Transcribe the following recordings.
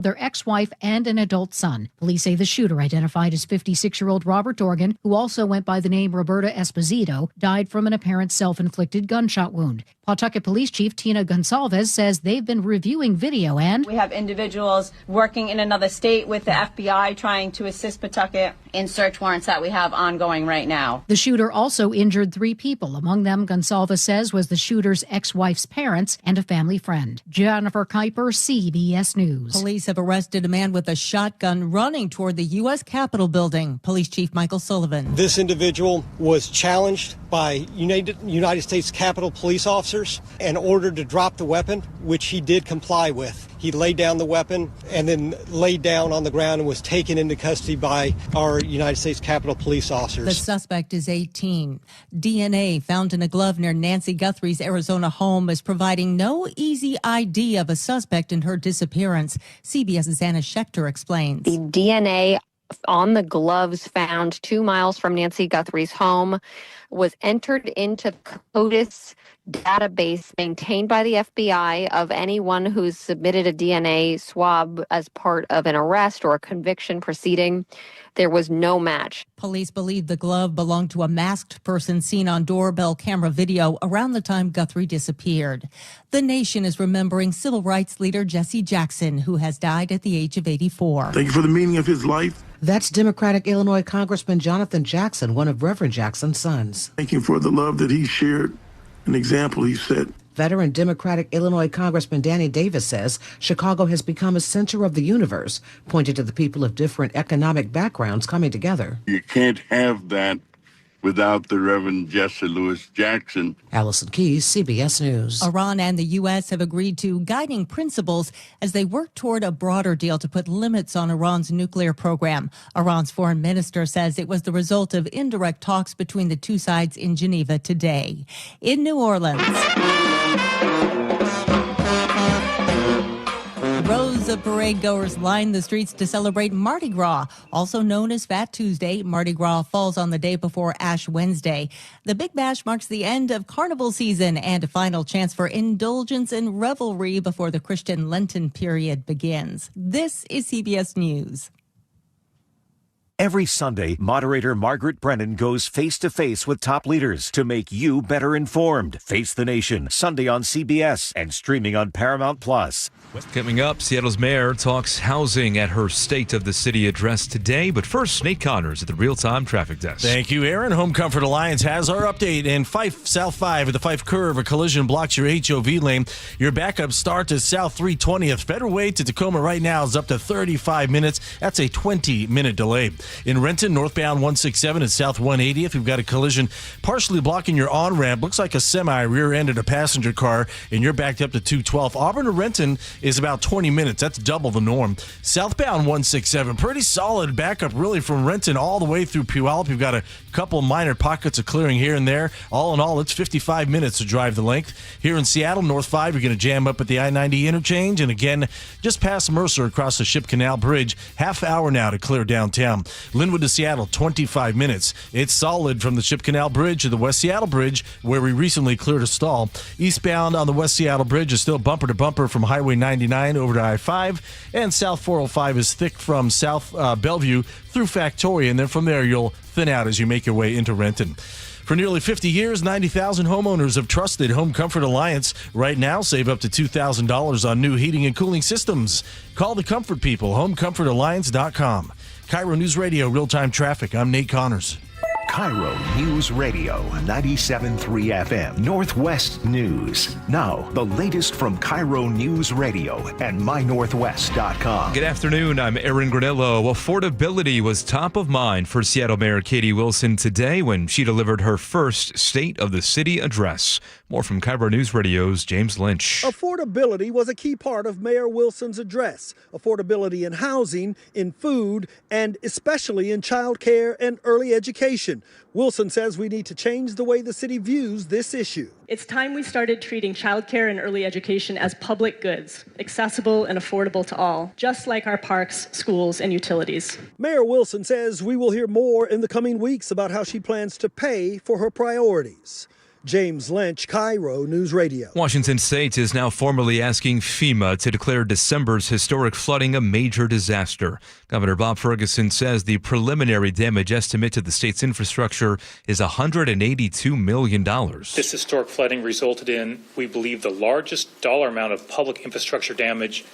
their ex-wife and an adult son. Police say the shooter, identified as 56-year-old Robert Dorgan, who also went by the name Roberta Esposito, died from an apparent self-inflicted gunshot wound. Pawtucket Police Chief Tina Gonsalves says they've been reviewing video and we have individuals working in another state with the FBI trying to assist Pawtucket in search warrants that we have ongoing right now. The shooter also injured 3 people. Among them, Gonsalves says, was the shooter's ex-wife's parents and a family friend. Jennifer Kuiper, CBS News. Police have arrested a man with a shotgun running toward the U.S. Capitol building. Police Chief Michael Sullivan. This individual was challenged by United States Capitol police officers and ordered to drop the weapon, which he did comply with. He laid down the weapon and then laid down on the ground and was taken into custody by our United States Capitol police officers. The suspect is 18. DNA found in a glove near Nancy Guthrie's Arizona home is providing no easy ID of a suspect in her disappearance. CBS's Anna Schechter explains. The DNA on the gloves found 2 miles from Nancy Guthrie's home was entered into CODIS database maintained by the FBI of anyone who's submitted a DNA swab as part of an arrest or a conviction proceeding. There was no match. Police believe the glove belonged to a masked person seen on doorbell camera video around the time Guthrie disappeared. The nation is remembering civil rights leader Jesse Jackson, who has died at the age of 84. Thank you for the meaning of his life. That's Democratic Illinois Congressman Jonathan Jackson, one of Reverend Jackson's sons. Thank you for the love that he shared, an example he set. Veteran Democratic Illinois Congressman Danny Davis says Chicago has become a center of the universe, pointing to the people of different economic backgrounds coming together. You can't have that without the Reverend Jesse Louis Jackson. Allison Keyes, CBS News. Iran and the U.S. have agreed to guiding principles as they work toward a broader deal to put limits on Iran's nuclear program. Iran's foreign minister says it was the result of indirect talks between the two sides in Geneva today. In New Orleans, rows of parade goers line the streets to celebrate Marti Gras, also known as Fat Tuesday. Marti Gras falls on the day before Ash Wednesday. The Big Bash marks the end of carnival season and a final chance for indulgence and revelry before the Christian Lenten period begins. This is CBS News. Every Sunday, moderator Margaret Brennan goes face-to-face with top leaders to make you better informed. Face the Nation, Sunday on CBS and streaming on Paramount+. Coming up, Seattle's mayor talks housing at her State of the City address today. But first, Nate Connors at the Real-Time Traffic Desk. Thank you, Aaron. Home Comfort Alliance has our update. In Fife, South 5 at the Fife Curve, a collision blocks your HOV lane. Your backup start is South 320th. Federal Way to Tacoma right now is up to 35 minutes. That's a 20-minute delay. In Renton, northbound 167 at South 180th, we've got a collision partially blocking your on-ramp. Looks like a semi rear-ended a passenger car, and you're backed up to 212. Auburn to Renton is about 20 minutes. That's double the norm. Southbound 167, pretty solid backup really from Renton all the way through Puyallup. You've got a couple minor pockets of clearing here and there. All in all, it's 55 minutes to drive the length. Here in Seattle, North 5, you're going to jam up at the I-90 interchange, and again, just past Mercer across the Ship Canal Bridge. Half hour now to clear downtown. Linwood to Seattle, 25 minutes. It's solid from the Ship Canal Bridge to the West Seattle Bridge, where we recently cleared a stall. Eastbound on the West Seattle Bridge is still bumper to bumper from Highway 99 over to I-5, and South 405 is thick from South Bellevue through Factoria, and then from there you'll thin out as you make your way into Renton. For nearly 50 years, 90,000 homeowners have trusted Home Comfort Alliance. Right now, save up to $2,000 on new heating and cooling systems. Call the comfort people, homecomfortalliance.com. KIRO Newsradio Real-Time Traffic. I'm Nate Connors. KIRO News Radio, 97.3 FM, Northwest News. Now, the latest from KIRO News Radio and mynorthwest.com. Good afternoon, I'm Aaron Granillo. Affordability was top of mind for Seattle Mayor Katie Wilson today when she delivered her first State of the City address. More from KIRO News Radio's James Lynch. Affordability was a key part of Mayor Wilson's address. Affordability in housing, in food, and especially in child care and early education. Wilson says we need to change the way the city views this issue. It's time we started treating childcare and early education as public goods, accessible and affordable to all, just like our parks, schools, and utilities. Mayor Wilson says we will hear more in the coming weeks about how she plans to pay for her priorities. James Lynch, KIRO News Radio. Washington State is now formally asking FEMA to declare December's historic flooding a major disaster. Governor Bob Ferguson says the preliminary damage estimate to the state's infrastructure is $182 million. This historic flooding resulted in, we believe, the largest dollar amount of public infrastructure damage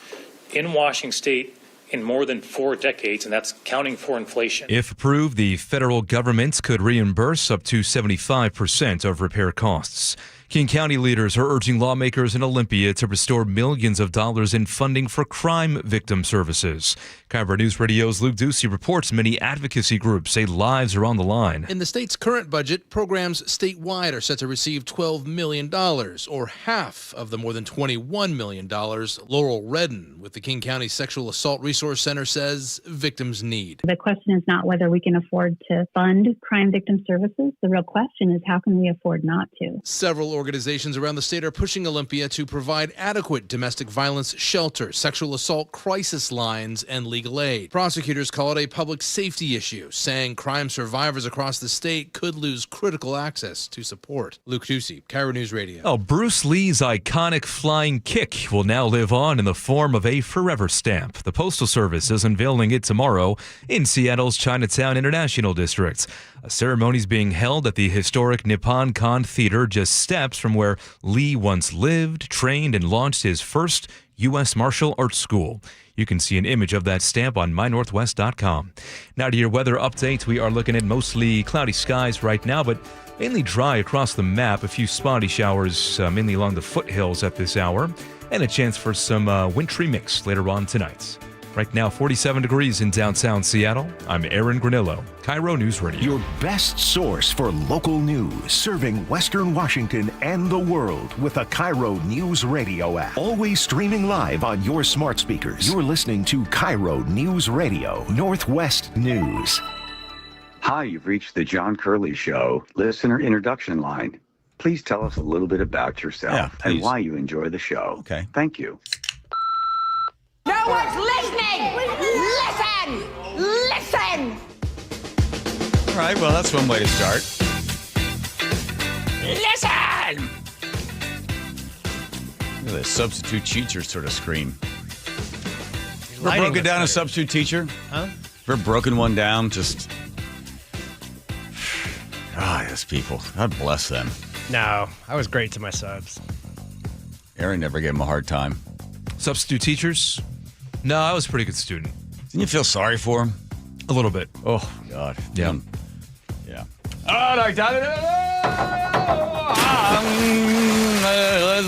in Washington State in more than 4 decades, and that's counting for inflation. If approved, the federal government could reimburse up to 75% of repair costs. King County leaders are urging lawmakers in Olympia to restore millions of dollars in funding for crime victim services. KIRO News Radio's Luke Ducey reports many advocacy groups say lives are on the line. In the state's current budget, programs statewide are set to receive $12 million, or half of the more than $21 million Laurel Redden with the King County Sexual Assault Resource Center says victims need. The question is not whether we can afford to fund crime victim services. The real question is how can we afford not to? Several organizations around the state are pushing Olympia to provide adequate domestic violence shelter, sexual assault crisis lines, and legal aid. Prosecutors call it a public safety issue, saying crime survivors across the state could lose critical access to support. Luke Ducey, KIRO News Radio. Oh, Bruce Lee's iconic flying kick will now live on in the form of a forever stamp. The Postal Service is unveiling it tomorrow in Seattle's Chinatown International District. A ceremony is being held at the historic Nippon Kan Theater, just steps from where Lee once lived, trained, and launched his first U.S. martial arts school. You can see an image of that stamp on mynorthwest.com. Now to your weather update. We are looking at mostly cloudy skies right now, but mainly dry across the map. A few spotty showers mainly along the foothills at this hour, and a chance for some wintry mix later on tonight. Right now, 47 degrees in downtown Seattle. I'm Aaron Granillo, KIRO News Radio. Your best source for local news, serving Western Washington and the world with a KIRO News Radio app. Always streaming live on your smart speakers. You're listening to KIRO News Radio, Northwest News. Hi, you've reached the John Curley Show listener introduction line. Please tell us a little bit about yourself and why you enjoy the show. Okay. Thank you. No one's listening! Listen! Listen! All right, well, that's one way to start. Listen! Look at the substitute teacher sort of scream. Ever broken down a substitute teacher? Huh? Ever broken one down? Just... those people. God bless them. No, I was great to my subs. Aaron never gave him a hard time. Substitute teachers? No, I was a pretty good student. Didn't you feel sorry for him? A little bit. Oh, God. Yeah. Yeah. Let's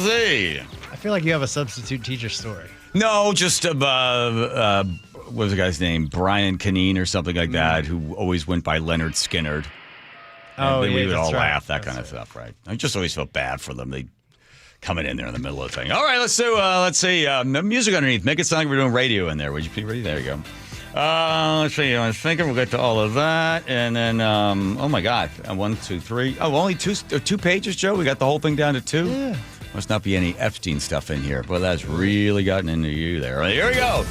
see. I feel like you have a substitute teacher story. No, just what was the guy's name? Brian Canine or something like that, who always went by Leonard Skinnerd. Oh, and yeah, we would all laugh, that that's kind of stuff, right? I just always felt bad for them. They coming in there in the middle of the thing. All right, let's see. Music underneath. Make it sound like we're doing radio in there. Would you be ready? There you go. Let's see. I was thinking we'll get to all of that. And then, oh my God. 1, 2, 3. Oh, only two pages, Joe? We got the whole thing down to 2? Yeah. Must not be any Epstein stuff in here. Well, that's really gotten into you there. All right, here we go.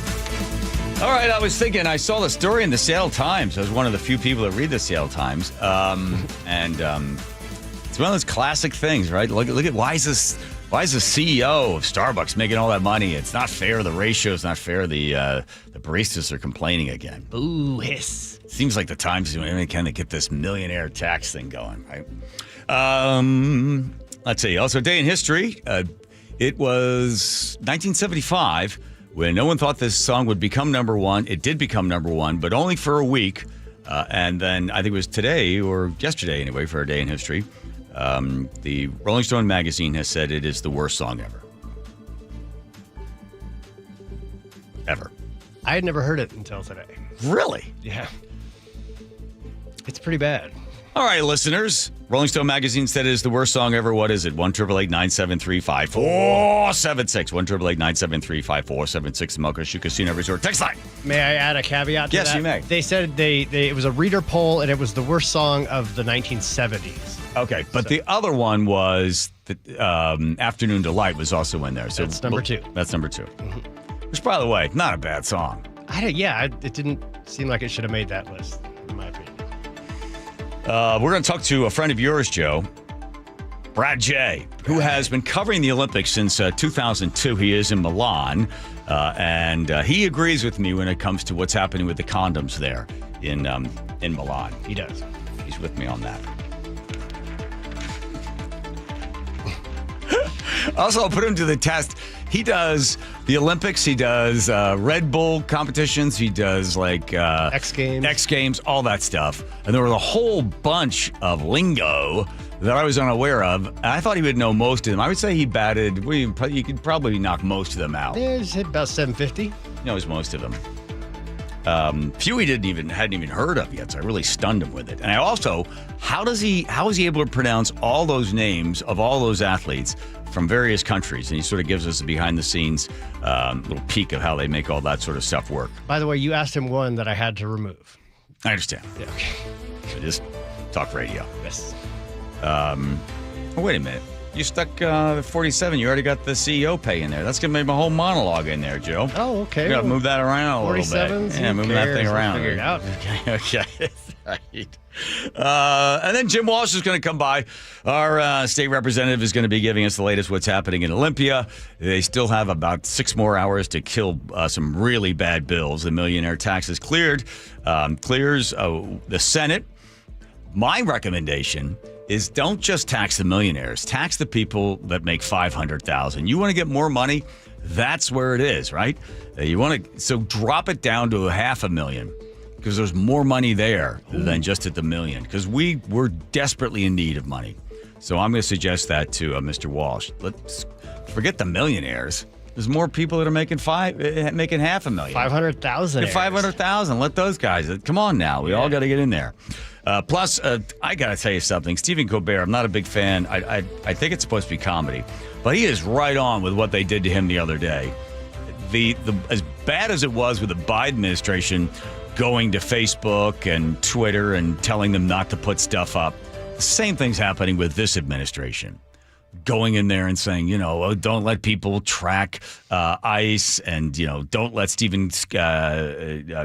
All right, I was thinking, I saw the story in the Seattle Times. I was one of the few people that read the Seattle Times. It's one of those classic things, right? Look at why is the CEO of Starbucks making all that money? It's not fair. The ratio's not fair. The baristas are complaining again. Boo, hiss. Seems like the Times is doing everything they can to get this millionaire tax thing going, right? Let's see. Also, day in history. It was 1975 when no one thought this song would become number one. It did become number one, but only for a week. And then I think it was today or yesterday anyway for our day in history. The Rolling Stone magazine has said it is the worst song ever. Ever. I had never heard it until today. Really? Yeah. It's pretty bad. All right, listeners. Rolling Stone magazine said it is the worst song ever. What is it? 1-888-973-5476. 1-888-973-5476. The Mocha Casino Resort. Text line. May I add a caveat to that? Yes, you may. They said it was a reader poll, and it was the worst song of the 1970s. Okay, but the other one was the Afternoon Delight was also in there. So that's number 2. That's number 2. Mm-hmm. Which, by the way, not a bad song. It didn't seem like it should have made that list, in my opinion. We're going to talk to a friend of yours, Joe. Brad J., who has been covering the Olympics since 2002. He is in Milan, and he agrees with me when it comes to what's happening with the condoms there in Milan. He does. He's with me on that. Also, I'll put him to the test. He does the Olympics. He does Red Bull competitions. He does like X Games, all that stuff. And there was a whole bunch of lingo that I was unaware of. And I thought he would know most of them. I would say he batted. You could probably knock most of them out. Yeah, he's hit about 750. He knows most of them. Few he hadn't even heard of yet, so I really stunned him with it. And I also, how is he able to pronounce all those names of all those athletes from various countries? And he sort of gives us a behind-the-scenes little peek of how they make all that sort of stuff work. By the way, you asked him one that I had to remove. I understand. Yeah, okay. So just talk radio. Yes. Wait a minute. You stuck 47. You already got the CEO pay in there. That's going to make my whole monologue in there, Joe. Oh, okay. You got to move that around a little bit. Yeah, move that thing around. We'll figure it out. Okay. Right. And then Jim Walsh is going to come by. Our state representative is going to be giving us the latest what's happening in Olympia. They still have about 6 more hours to kill some really bad bills. The millionaire tax is clears the Senate. My recommendation is don't just tax the millionaires. Tax the people that make $500,000. You want to get more money? That's where it is, right? So drop it down to $500,000 because there's more money there than just at the million. Because we're desperately in need of money. So I'm going to suggest that to Mr. Walsh. Let's forget the millionaires. There's more people that are making $500,000. 500,000. 500,000. Let those guys. Come on now. We all got to get in there. Plus, I got to tell you something. Stephen Colbert, I'm not a big fan. I think it's supposed to be comedy. But he is right on with what they did to him the other day. As bad as it was with the Biden administration going to Facebook and Twitter and telling them not to put stuff up, the same thing's happening with this administration. Going in there and saying, don't let people track ICE and, don't let Stephen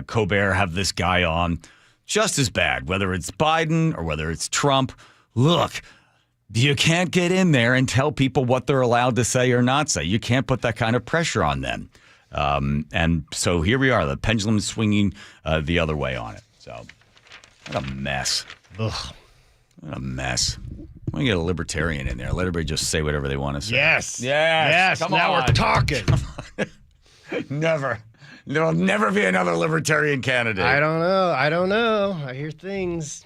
Colbert have this guy on. Just as bad, whether it's Biden or whether it's Trump. Look, you can't get in there and tell people what they're allowed to say or not say. You can't put that kind of pressure on them. And so here we are, the pendulum swinging the other way on it. So what a mess. Ugh. What a mess. Why don't you get a libertarian in there? Let everybody just say whatever they want to say. Yes. Come now on. We're talking. Never. There will never be another libertarian candidate. I don't know. I hear things.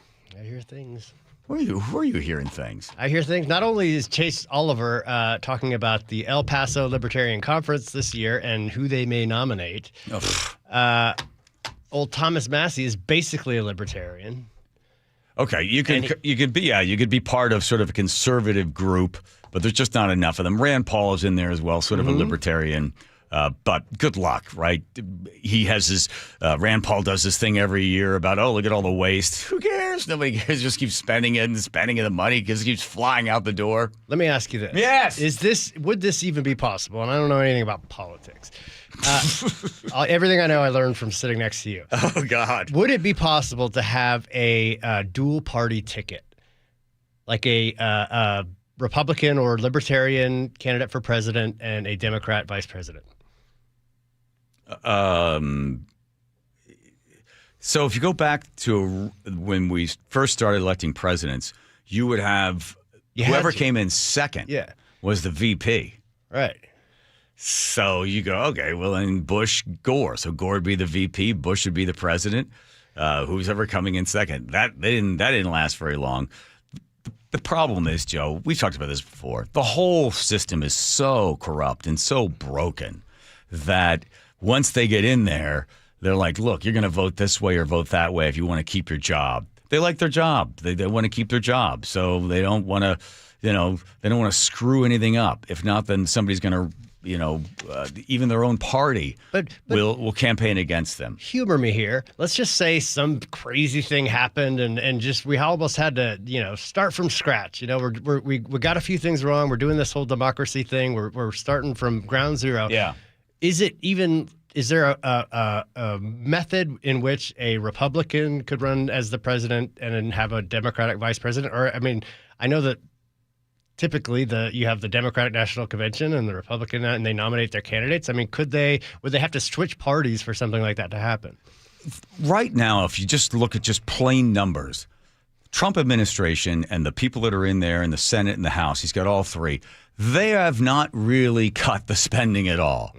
Who are you hearing things? I hear things. Not only is Chase Oliver talking about the El Paso Libertarian Conference this year and who they may nominate. Old Thomas Massey is basically a libertarian. Okay, you could be part of sort of a conservative group, but there's just not enough of them. Rand Paul is in there as well, sort of a libertarian. But good luck, right? He has his, Rand Paul does this thing every year about, look at all the waste. Who cares? Nobody cares. Just keeps spending it and spending the money because it keeps flying out the door. Let me ask you this. Yes. Would this even be possible? And I don't know anything about politics. Everything I know I learned from sitting next to you. Oh, God. Would it be possible to have a dual party ticket? Like a Republican or Libertarian candidate for president and a Democrat vice president? So if you go back to when we first started electing presidents, you would have whoever came in second was the VP. Right. So you go, okay, well, then Bush, Gore. So Gore would be the VP, Bush would be the president. Who's ever coming in second? That didn't last very long. The problem is, Joe, we've talked about this before. The whole system is so corrupt and so broken that once they get in there, they're like, look, you're going to vote this way or vote that way if you want to keep your job. They like their job. They want to keep their job. So they don't want to, they don't want to screw anything up. If not, then somebody's going to, even their own party will campaign against them. Humor me here. Let's just say some crazy thing happened and just we almost had to, start from scratch. We got a few things wrong. We're doing this whole democracy thing. We're starting from ground zero. Yeah. Is there a method in which a Republican could run as the president and then have a Democratic vice president? Or, I mean, I know that typically you have the Democratic National Convention and the Republican, and they nominate their candidates. I mean, would they have to switch parties for something like that to happen? Right now, if you just look at just plain numbers, Trump administration and the people that are in there in the Senate and the House, he's got all three, they have not really cut the spending at all.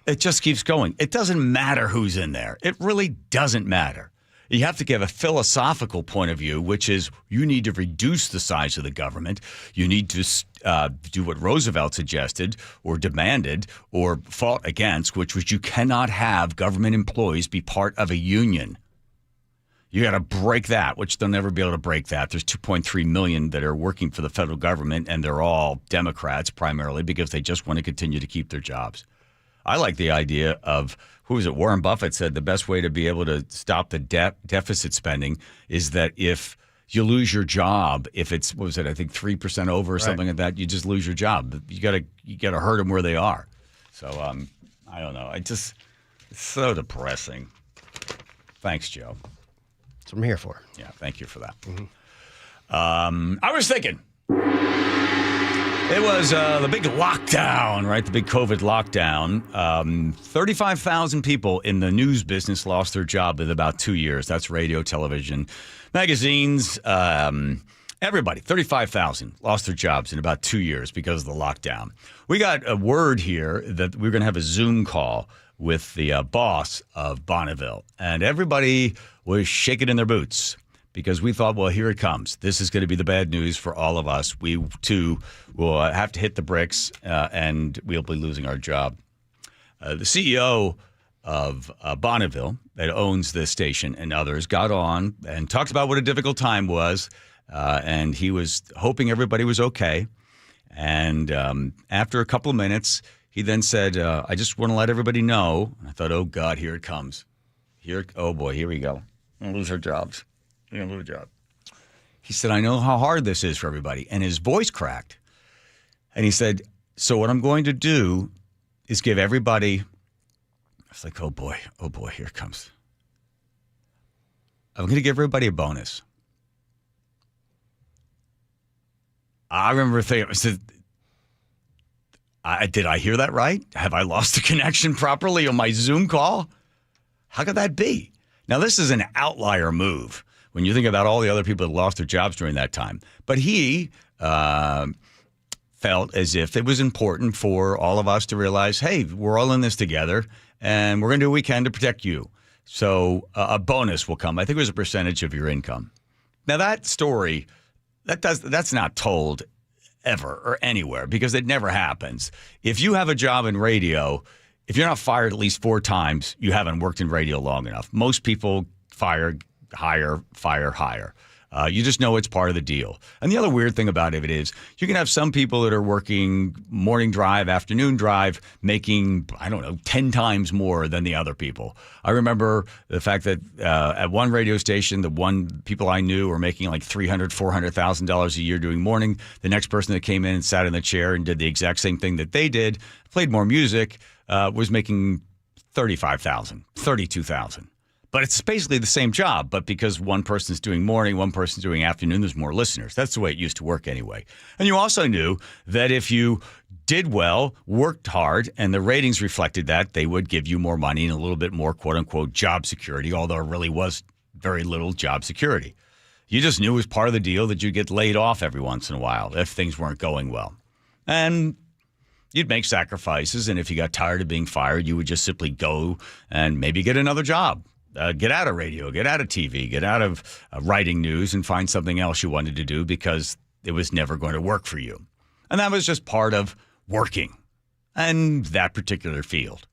It just keeps going. It doesn't matter who's in there. It really doesn't matter. You have to give a philosophical point of view, which is you need to reduce the size of the government. You need to do what Roosevelt suggested or demanded or fought against, which was you cannot have government employees be part of a union. You got to break that, which they'll never be able to break that. There's 2.3 million that are working for the federal government, and they're all Democrats primarily because they just want to continue to keep their jobs. I like the idea of, who was it? Warren Buffett said the best way to be able to stop the deficit spending is that if you lose your job, if it's, what was it, I think 3% over or something like that, you just lose your job. You gotta hurt them where they are. So I don't know. It's so depressing. Thanks, Joe. That's what I'm here for. Yeah, thank you for that. I was thinking. It was the big lockdown, right? The big COVID lockdown. 35,000 people in the news business lost their job in about 2 years. That's radio, television, magazines, everybody. 35,000 lost their jobs in about 2 years because of the lockdown. We got a word here that we're going to have a Zoom call with the boss of Bonneville. And everybody was shaking in their boots, because we thought, well, here it comes. This is going to be the bad news for all of us. We, too, will have to hit the bricks, and we'll be losing our job. The CEO of Bonneville, that owns this station and others, got on and talked about what a difficult time was, and he was hoping everybody was okay. And after a couple of minutes, he then said, I just want to let everybody know. And I thought, oh, God, here it comes. Oh, boy, here we go. We're going to lose our jobs. You're going to lose a job. He said, I know how hard this is for everybody. And his voice cracked. And he said, so what I'm going to do is give everybody, I was like, oh boy, here it comes. I'm going to give everybody a bonus. I remember thinking, I said, did I hear that right? Have I lost the connection properly on my Zoom call? How could that be? Now, this is an outlier move when you think about all the other people that lost their jobs during that time. But he felt as if it was important for all of us to realize, hey, we're all in this together, and we're going to do what we can to protect you. So a bonus will come. I think it was a percentage of your income. Now, that story, that's not told ever or anywhere because it never happens. If you have a job in radio, if you're not fired at least 4 times, you haven't worked in radio long enough. Most people hire. You just know it's part of the deal. And the other weird thing about it is you can have some people that are working morning drive, afternoon drive, making, 10 times more than the other people. I remember the fact that at one radio station, the people I knew were making like $300,000, $400,000 a year doing morning. The next person that came in and sat in the chair and did the exact same thing that they did, played more music, was making $35,000, $32,000. But it's basically the same job, but because one person's doing morning, one person's doing afternoon, there's more listeners. That's the way it used to work anyway. And you also knew that if you did well, worked hard, and the ratings reflected that, they would give you more money and a little bit more, quote-unquote, job security, although it really was very little job security. You just knew it was part of the deal that you'd get laid off every once in a while if things weren't going well. And you'd make sacrifices, and if you got tired of being fired, you would just simply go and maybe get another job. Get out of radio, get out of TV, get out of writing news and find something else you wanted to do because it was never going to work for you. And that was just part of working in that particular field.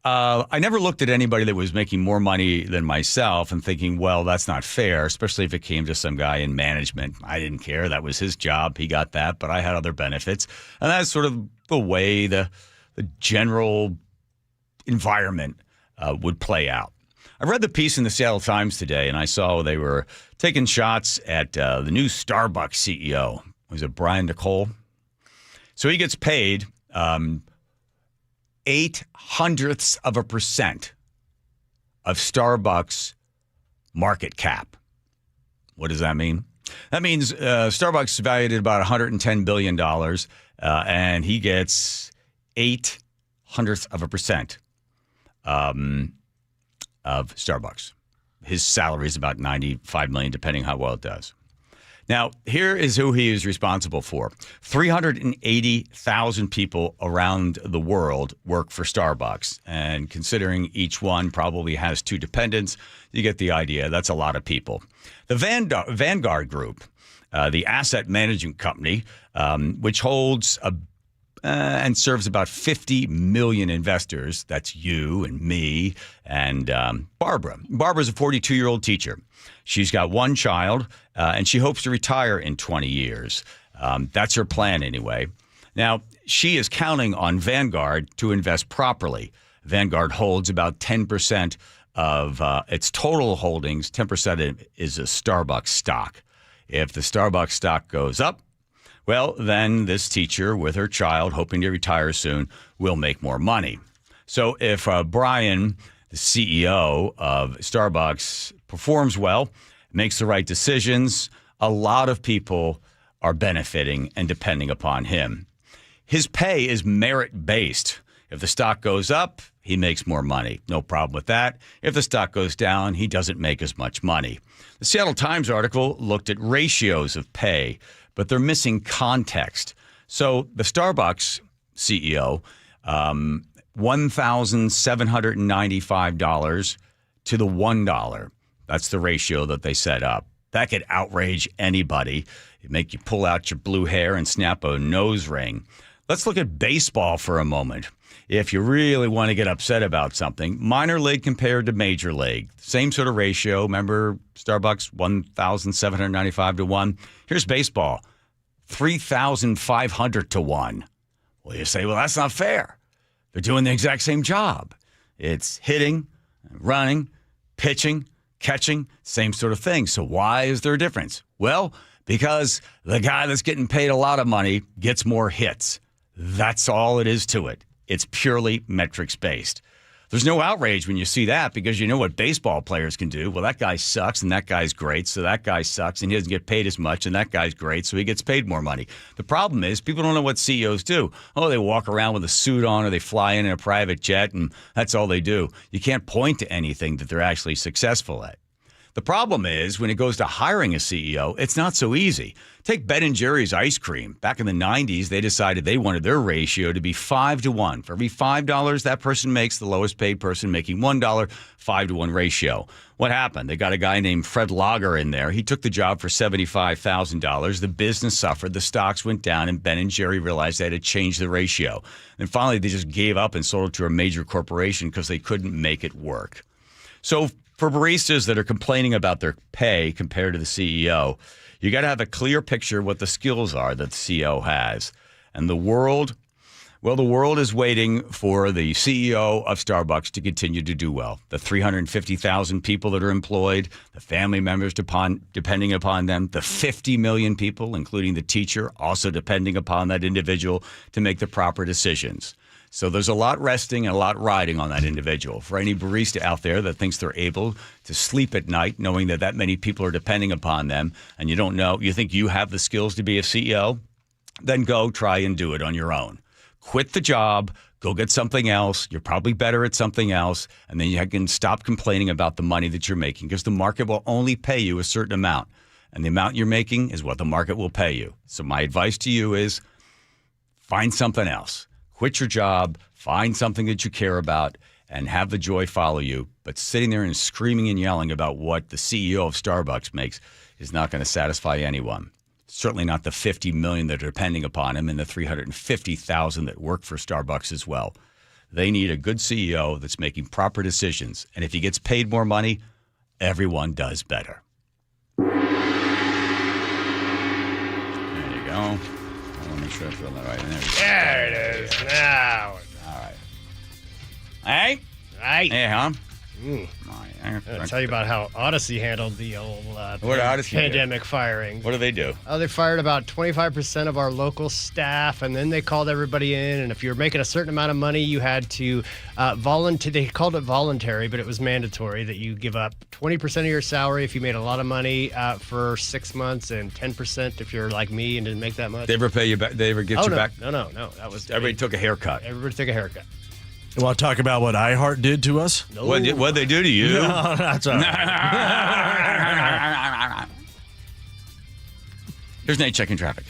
I never looked at anybody that was making more money than myself and thinking, well, that's not fair, especially if it came to some guy in management. I didn't care. That was his job. He got that, but I had other benefits. And that's sort of the way the general environment would play out. I read the piece in the Seattle Times today, and I saw they were taking shots at the new Starbucks CEO. Was it Brian Nicole? So he gets paid 0.08% of Starbucks market cap. What does that mean? That means Starbucks is valued at about $110 billion, and he gets 0.08% of Starbucks. His salary is about $95 million, depending how well it does. Now, here is who he is responsible for. 380,000 people around the world work for Starbucks. And considering each one probably has 2 dependents, you get the idea. That's a lot of people. The Vanguard Group, the asset management company, which holds and serves about 50 million investors. That's you and me and Barbara. Barbara's a 42-year-old teacher. She's got 1 child, and she hopes to retire in 20 years. That's her plan anyway. Now, she is counting on Vanguard to invest properly. Vanguard holds about 10% of its total holdings. 10% is a Starbucks stock. If the Starbucks stock goes up, well, then this teacher with her child hoping to retire soon will make more money. So if Brian, the CEO of Starbucks, performs well, makes the right decisions, a lot of people are benefiting and depending upon him. His pay is merit-based. If the stock goes up, he makes more money. No problem with that. If the stock goes down, he doesn't make as much money. The Seattle Times article looked at ratios of pay, but they're missing context. So the Starbucks CEO, $1,795 to the $1. That's the ratio that they set up. That could outrage anybody. It'd make you pull out your blue hair and snap a nose ring. Let's look at baseball for a moment. If you really want to get upset about something, minor league compared to major league, same sort of ratio. Remember Starbucks, 1,795 to 1. Here's baseball, 3,500 to 1. Well, you say, well, that's not fair. They're doing the exact same job. It's hitting, running, pitching, catching, same sort of thing. So why is there a difference? Well, because the guy that's getting paid a lot of money gets more hits. That's all it is to it. It's purely metrics-based. There's no outrage when you see that because you know what baseball players can do. Well, that guy sucks and that guy's great, so that guy sucks and he doesn't get paid as much, and that guy's great, so he gets paid more money. The problem is people don't know what CEOs do. Oh, they walk around with a suit on or they fly in a private jet, and that's all they do. You can't point to anything that they're actually successful at. The problem is when it goes to hiring a CEO, it's not so easy. Take Ben & Jerry's ice cream. Back in the 90s, they decided they wanted their ratio to be 5 to 1. For every $5 that person makes, the lowest paid person making $1, 5 to 1 ratio. What happened? They got a guy named Fred Lager in there. He took the job for $75,000. The business suffered. The stocks went down, and Ben & Jerry realized they had to change the ratio. And finally, they just gave up and sold it to a major corporation because they couldn't make it work. So for baristas that are complaining about their pay compared to the CEO, you got to have a clear picture of what the skills are that the CEO has. And the world is waiting for the CEO of Starbucks to continue to do well. The 350,000 people that are employed, the family members depending upon them, the 50 million people, including the teacher, also depending upon that individual to make the proper decisions. So there's a lot resting and a lot riding on that individual. For any barista out there that thinks they're able to sleep at night knowing that many people are depending upon them and you don't know, you think you have the skills to be a CEO, then go try and do it on your own. Quit the job, go get something else. You're probably better at something else, and then you can stop complaining about the money that you're making because the market will only pay you a certain amount, and the amount you're making is what the market will pay you. So my advice to you is find something else. Quit your job, find something that you care about, and have the joy follow you. But sitting there and screaming and yelling about what the CEO of Starbucks makes is not going to satisfy anyone. Certainly not the 50 million that are depending upon him and the 350,000 that work for Starbucks as well. They need a good CEO that's making proper decisions. And if he gets paid more money, everyone does better. There you go. Make sure I fill that right in there. There it is. Now. All right. Hey? Right. Hey, huh? I'll tell you about how Odyssey handled the old pandemic firing. What do they do? Oh, they fired about 25% of our local staff, and then they called everybody in. And if you were making a certain amount of money, you had to volunteer. They called it voluntary, but it was mandatory that you give up 20% of your salary if you made a lot of money for 6 months, and 10% if you're like me and didn't make that much. They ever pay you back? They ever get you back? No. That was everybody took a haircut. Everybody took a haircut. You want to talk about what iHeart did to us? No. What'd they do to you? No, that's all right. Here's Nate checking traffic.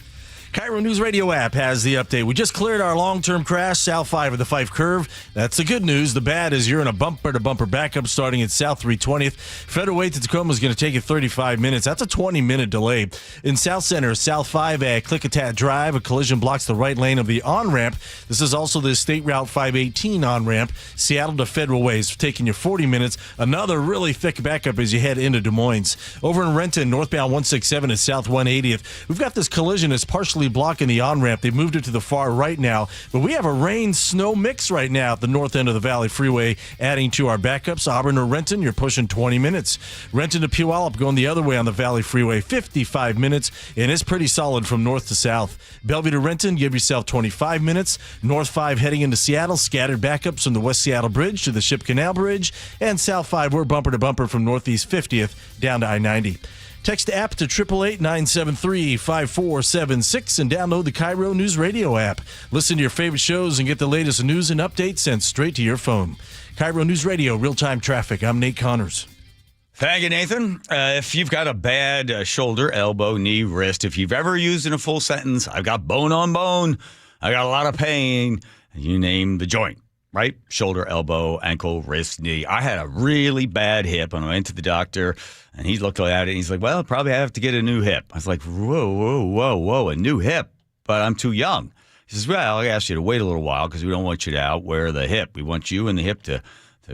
KIRO Newsradio App has the update. We just cleared our long-term crash, South 5 of the Fife Curve. That's the good news. The bad is you're in a bumper-to-bumper backup starting at South 320th. Federal Way to Tacoma is going to take you 35 minutes. That's a 20-minute delay. In South Center, South 5 at Klickitat Drive, a collision blocks the right lane of the on-ramp. This is also the State Route 518 on-ramp. Seattle to Federal Way is taking you 40 minutes. Another really thick backup as you head into Des Moines. Over in Renton, northbound 167 at South 180th. We've got this collision that's partially blocking the on-ramp. They moved it to the far right now, but we have a rain-snow mix right now at the north end of the Valley Freeway, adding to our backups. Auburn or Renton, you're pushing 20 minutes. Renton to Puyallup going the other way on the Valley Freeway, 55 minutes, and it's pretty solid from north to south. Bellevue to Renton, give yourself 25 minutes. North 5 heading into Seattle, scattered backups from the West Seattle Bridge to the Ship Canal Bridge, and South 5, we're bumper to bumper from Northeast 50th down to I-90. Text app to 888-973-5476 and download the KIRO Newsradio app. Listen to your favorite shows and get the latest news and updates sent straight to your phone. KIRO Newsradio, real-time traffic. I'm Nate Connors. Thank you, Nathan. If you've got a bad shoulder, elbow, knee, wrist, if you've ever used in a full sentence, I've got bone on bone, I got a lot of pain, you name the joint. Right? Shoulder, elbow, ankle, wrist, knee. I had a really bad hip and I went to the doctor and he looked at it and he's like, well, probably have to get a new hip. I was like, whoa, a new hip, but I'm too young. He says, well, I asked you to wait a little while because we don't want you to outwear the hip. We want you and the hip to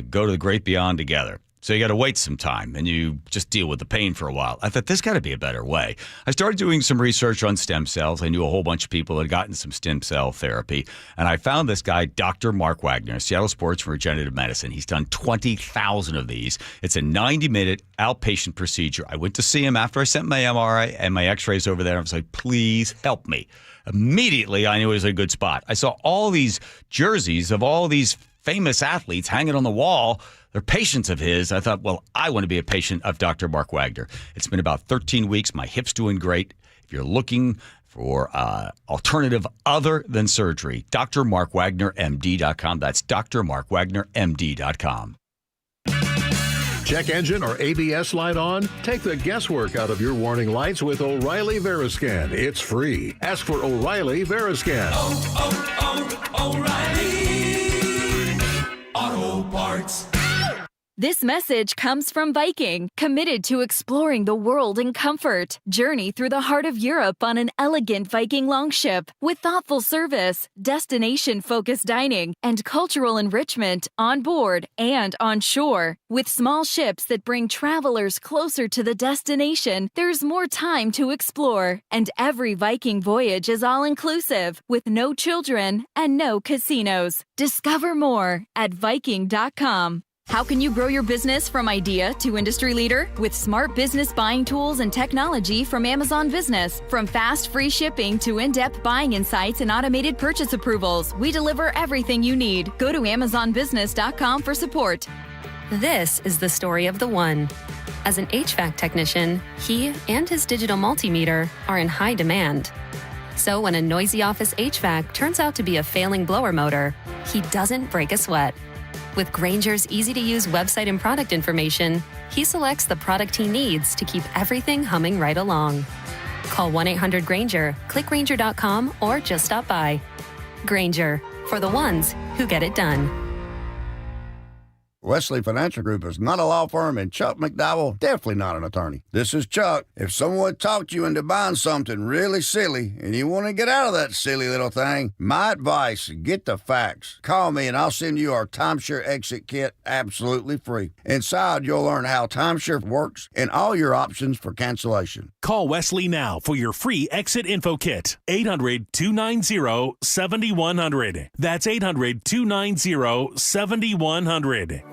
go to the great beyond together. So you got to wait some time and you just deal with the pain for a while. I thought, this got to be a better way. I started doing some research on stem cells. I knew a whole bunch of people that had gotten some stem cell therapy. And I found this guy, Dr. Mark Wagner, Seattle Sports for Regenerative Medicine. He's done 20,000 of these. It's a 90-minute outpatient procedure. I went to see him after I sent my MRI and my x-rays over there. I was like, please help me. Immediately, I knew it was a good spot. I saw all these jerseys of all these famous athletes hanging on the wall. They're patients of his. I thought, well, I want to be a patient of Dr. Mark Wagner. It's been about 13 weeks. My hip's doing great. If you're looking for alternative other than surgery, drmarkwagnermd.com. That's drmarkwagnermd.com. Check engine or ABS light on? Take the guesswork out of your warning lights with O'Reilly Veriscan. It's free. Ask for O'Reilly Veriscan. O'Reilly Auto Parts. This message comes from Viking, committed to exploring the world in comfort. Journey through the heart of Europe on an elegant Viking longship with thoughtful service, destination-focused dining, and cultural enrichment on board and on shore. With small ships that bring travelers closer to the destination, there's more time to explore. And every Viking voyage is all-inclusive, with no children and no casinos. Discover more at Viking.com. How can you grow your business from idea to industry leader? With smart business buying tools and technology from Amazon Business. From fast, free shipping to in-depth buying insights and automated purchase approvals, we deliver everything you need. Go to AmazonBusiness.com for support. This is the story of the one. As an HVAC technician, he and his digital multimeter are in high demand. So when a noisy office HVAC turns out to be a failing blower motor, he doesn't break a sweat. With Grainger's easy-to-use website and product information, he selects the product he needs to keep everything humming right along. Call 1-800-GRAINGER, click Grainger.com, or just stop by. Grainger, for the ones who get it done. Wesley Financial Group is not a law firm, and Chuck McDowell definitely not an attorney. This is Chuck. If someone talked you into buying something really silly and you want to get out of that silly little thing, my advice, get the facts. Call me and I'll send you our timeshare exit kit absolutely free. Inside, you'll learn how timeshare works and all your options for cancellation. Call Wesley now for your free exit info kit. 800-290-7100. That's 800-290-7100.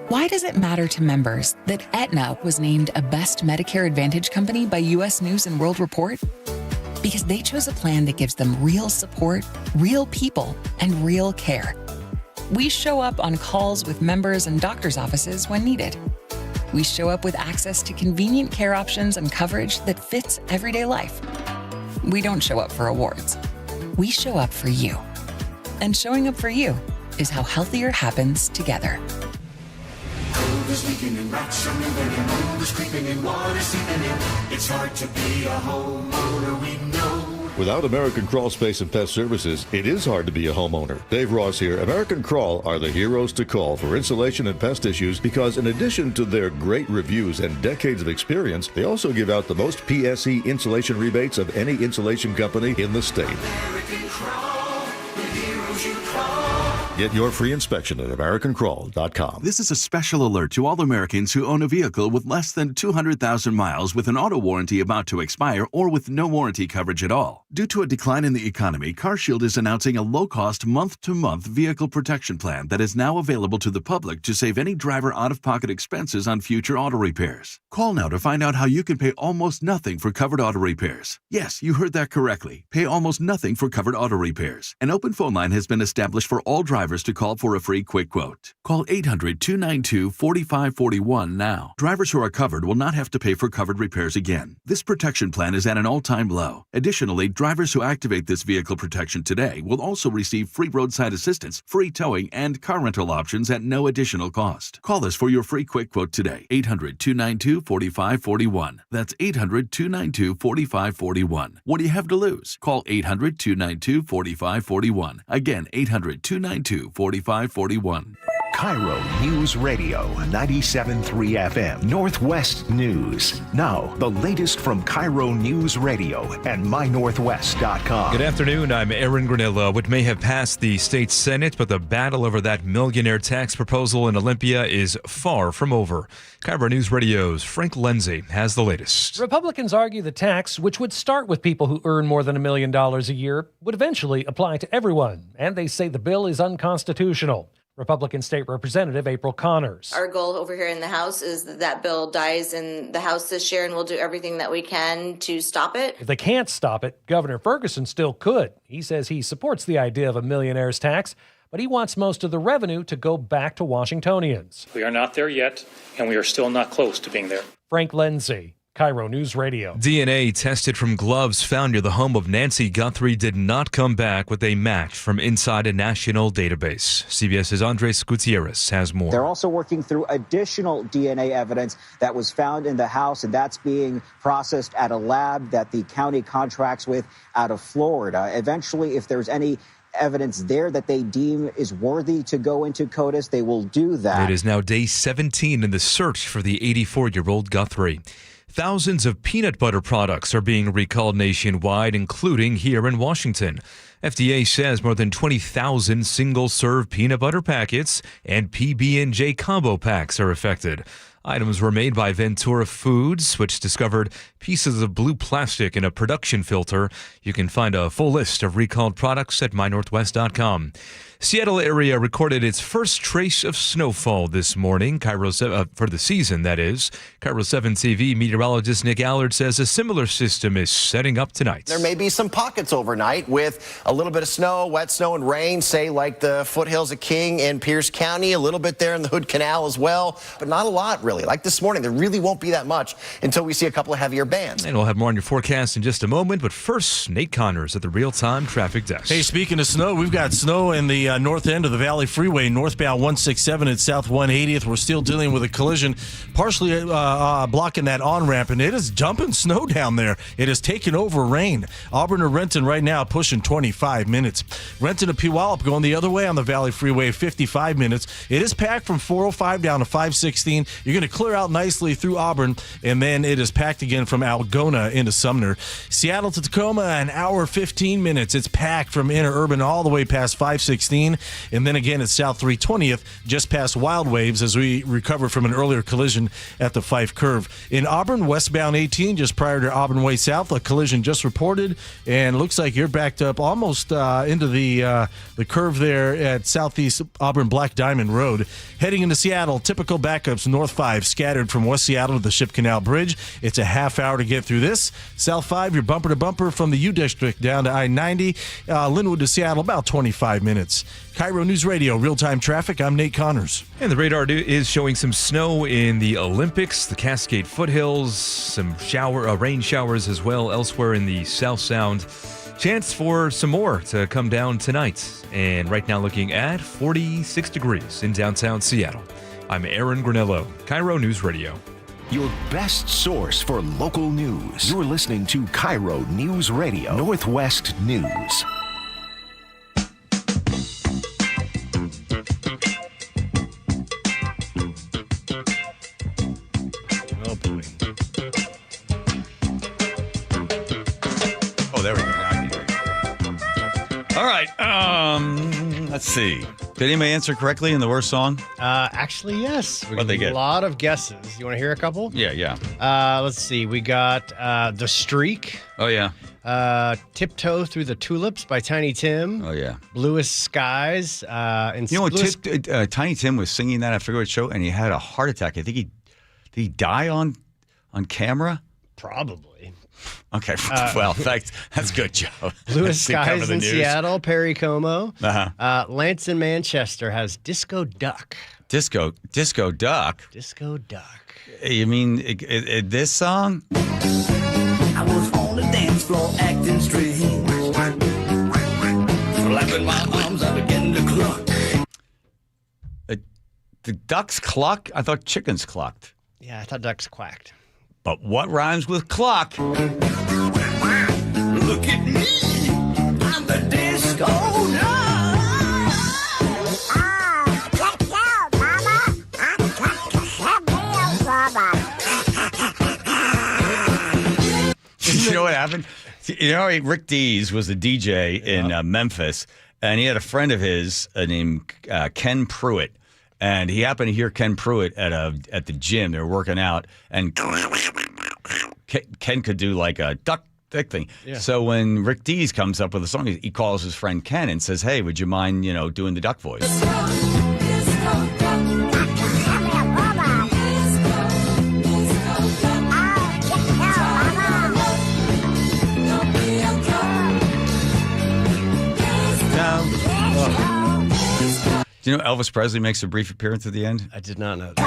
Why does it matter to members that Aetna was named a Best Medicare Advantage company by U.S. News & World Report? Because they chose a plan that gives them real support, real people, and real care. We show up on calls with members and doctors' offices when needed. We show up with access to convenient care options and coverage that fits everyday life. We don't show up for awards. We show up for you. And showing up for you is how healthier happens together. Cold is leaking and rats are moving and mold is creeping and water seeping in. It's hard to be a homeowner, we know. Without American Crawl Space and Pest Services, it is hard to be a homeowner. Dave Ross here. American Crawl are the heroes to call for insulation and pest issues because in addition to their great reviews and decades of experience, they also give out the most PSE insulation rebates of any insulation company in the state. American Crawl, the heroes you call. Get your free inspection at AmericanCrawl.com. This is a special alert to all Americans who own a vehicle with less than 200,000 miles with an auto warranty about to expire or with no warranty coverage at all. Due to a decline in the economy, CarShield is announcing a low-cost month-to-month vehicle protection plan that is now available to the public to save any driver out-of-pocket expenses on future auto repairs. Call now to find out how you can pay almost nothing for covered auto repairs. Yes, you heard that correctly. Pay almost nothing for covered auto repairs. An open phone line has been established for all drivers to call for a free quick quote. Call 800-292-4541 now. Drivers who are covered will not have to pay for covered repairs again. This protection plan is at an all-time low. Additionally, drivers who activate this vehicle protection today will also receive free roadside assistance, free towing, and car rental options at no additional cost. Call us for your free quick quote today. 800-292-4541. That's 800-292-4541. What do you have to lose? Call 800-292-4541. Again, 800-292-4541. KIRO News Radio 97.3 FM Northwest News. Now, the latest from KIRO News Radio and mynorthwest.com. Good afternoon. I'm Aaron Granillo. What may have passed the state Senate, but the battle over that millionaire tax proposal in Olympia is far from over. KIRO News Radio's Frank Lindsay has the latest. Republicans argue the tax, which would start with people who earn more than $1 million a year, would eventually apply to everyone. And they say the bill is unconstitutional. Republican State Representative April Connors. Our goal over here in the House is that that bill dies in the House this year, and we'll do everything that we can to stop it. If they can't stop it, Governor Ferguson still could. He says he supports the idea of a millionaire's tax, but he wants most of the revenue to go back to Washingtonians. We are not there yet, and we are still not close to being there. Frank Lindsay, KIRO News Radio. DNA tested from gloves found near the home of Nancy Guthrie did not come back with a match from inside a national database. CBS's Andres Gutierrez has more. They're also working through additional DNA evidence that was found in the house, and that's being processed at a lab that the county contracts with out of Florida. Eventually, if there's any evidence there that they deem is worthy to go into CODIS, they will do that. It is now day 17 in the search for the 84-year-old Guthrie. Thousands of peanut butter products are being recalled nationwide, including here in Washington. FDA says more than 20,000 single-serve peanut butter packets and PB&J combo packs are affected. Items were made by Ventura Foods, which discovered pieces of blue plastic in a production filter. You can find a full list of recalled products at mynorthwest.com. Seattle area recorded its first trace of snowfall this morning, for the season, that is. KIRO 7 TV meteorologist Nick Allard says a similar system is setting up tonight. There may be some pockets overnight with a little bit of snow, wet snow and rain, say like the foothills of King and Pierce County, a little bit there in the Hood Canal as well, but not a lot really. Like this morning, there really won't be that much until we see a couple of heavier bands. And we'll have more on your forecast in just a moment, but first, Nate Connors at the real-time traffic desk. Hey, speaking of snow, we've got snow in the north end of the Valley Freeway, northbound 167 at South 180th. We're still dealing with a collision, partially blocking that on-ramp, and it is dumping snow down there. It has taken over rain. Auburn to Renton right now pushing 25 minutes. Renton to Puyallup going the other way on the Valley Freeway, 55 minutes. It is packed from 405 down to 516. You're going to clear out nicely through Auburn, and then it is packed again from Algona into Sumner. Seattle to Tacoma, an hour 15 minutes. It's packed from interurban all the way past 516. Epstein. And then again at South 320th, just past Wild Waves as we recover from an earlier collision at the Fife Curve. In Auburn, westbound 18, just prior to Auburn Way South, a collision just reported, and looks like you're backed up almost into the curve there at Southeast Auburn Black Diamond Road. Heading into Seattle, typical backups north 5, scattered from West Seattle to the Ship Canal Bridge. It's a half hour to get through this. South 5, you're bumper to bumper from the U District down to I-90. Linwood to Seattle, about 25 minutes. KIRO News Radio, real-time traffic. I'm Nate Connors. And the radar is showing some snow in the Olympics, the Cascade foothills, some rain showers as well elsewhere in the South Sound. Chance for some more to come down tonight. And right now looking at 46 degrees in downtown Seattle. I'm Aaron Granello, KIRO News Radio. Your best source for local news. You're listening to KIRO News Radio, Northwest News. Oh, boy. Oh, there we go. All right. Let's see. Did anybody answer correctly in the worst song? Actually, yes. What'd they get? A lot of guesses. You want to hear a couple? Yeah. Let's see. We got The Streak. Oh, yeah. Tiptoe Through the Tulips by Tiny Tim. Oh, yeah. Bluest Skies. And You know, Tiny Tim was singing that after a show, and he had a heart attack. I think did he die on camera? Probably. Okay, well, that's good, Joe. Bluest Skies in Seattle, Perry Como. Uh-huh. Lance in Manchester has Disco Duck. Disco Duck? Disco Duck. You mean this song? I was on the dance floor acting strange. Flapping my arms, I began to cluck. The ducks cluck? I thought chickens clucked. Yeah, I thought ducks quacked. But what rhymes with cluck? Look at me, I'm the disco You know what happened? You know, Rick Dees was a DJ in Memphis, and he had a friend of his named Ken Pruitt. And he happened to hear Ken Pruitt at the gym. They were working out, and Ken could do like a duck thing. Yeah. So when Rick Dees comes up with a song, he calls his friend Ken and says, "Hey, would you mind, doing the duck voice?" Do you know Elvis Presley makes a brief appearance at the end? I did not know that.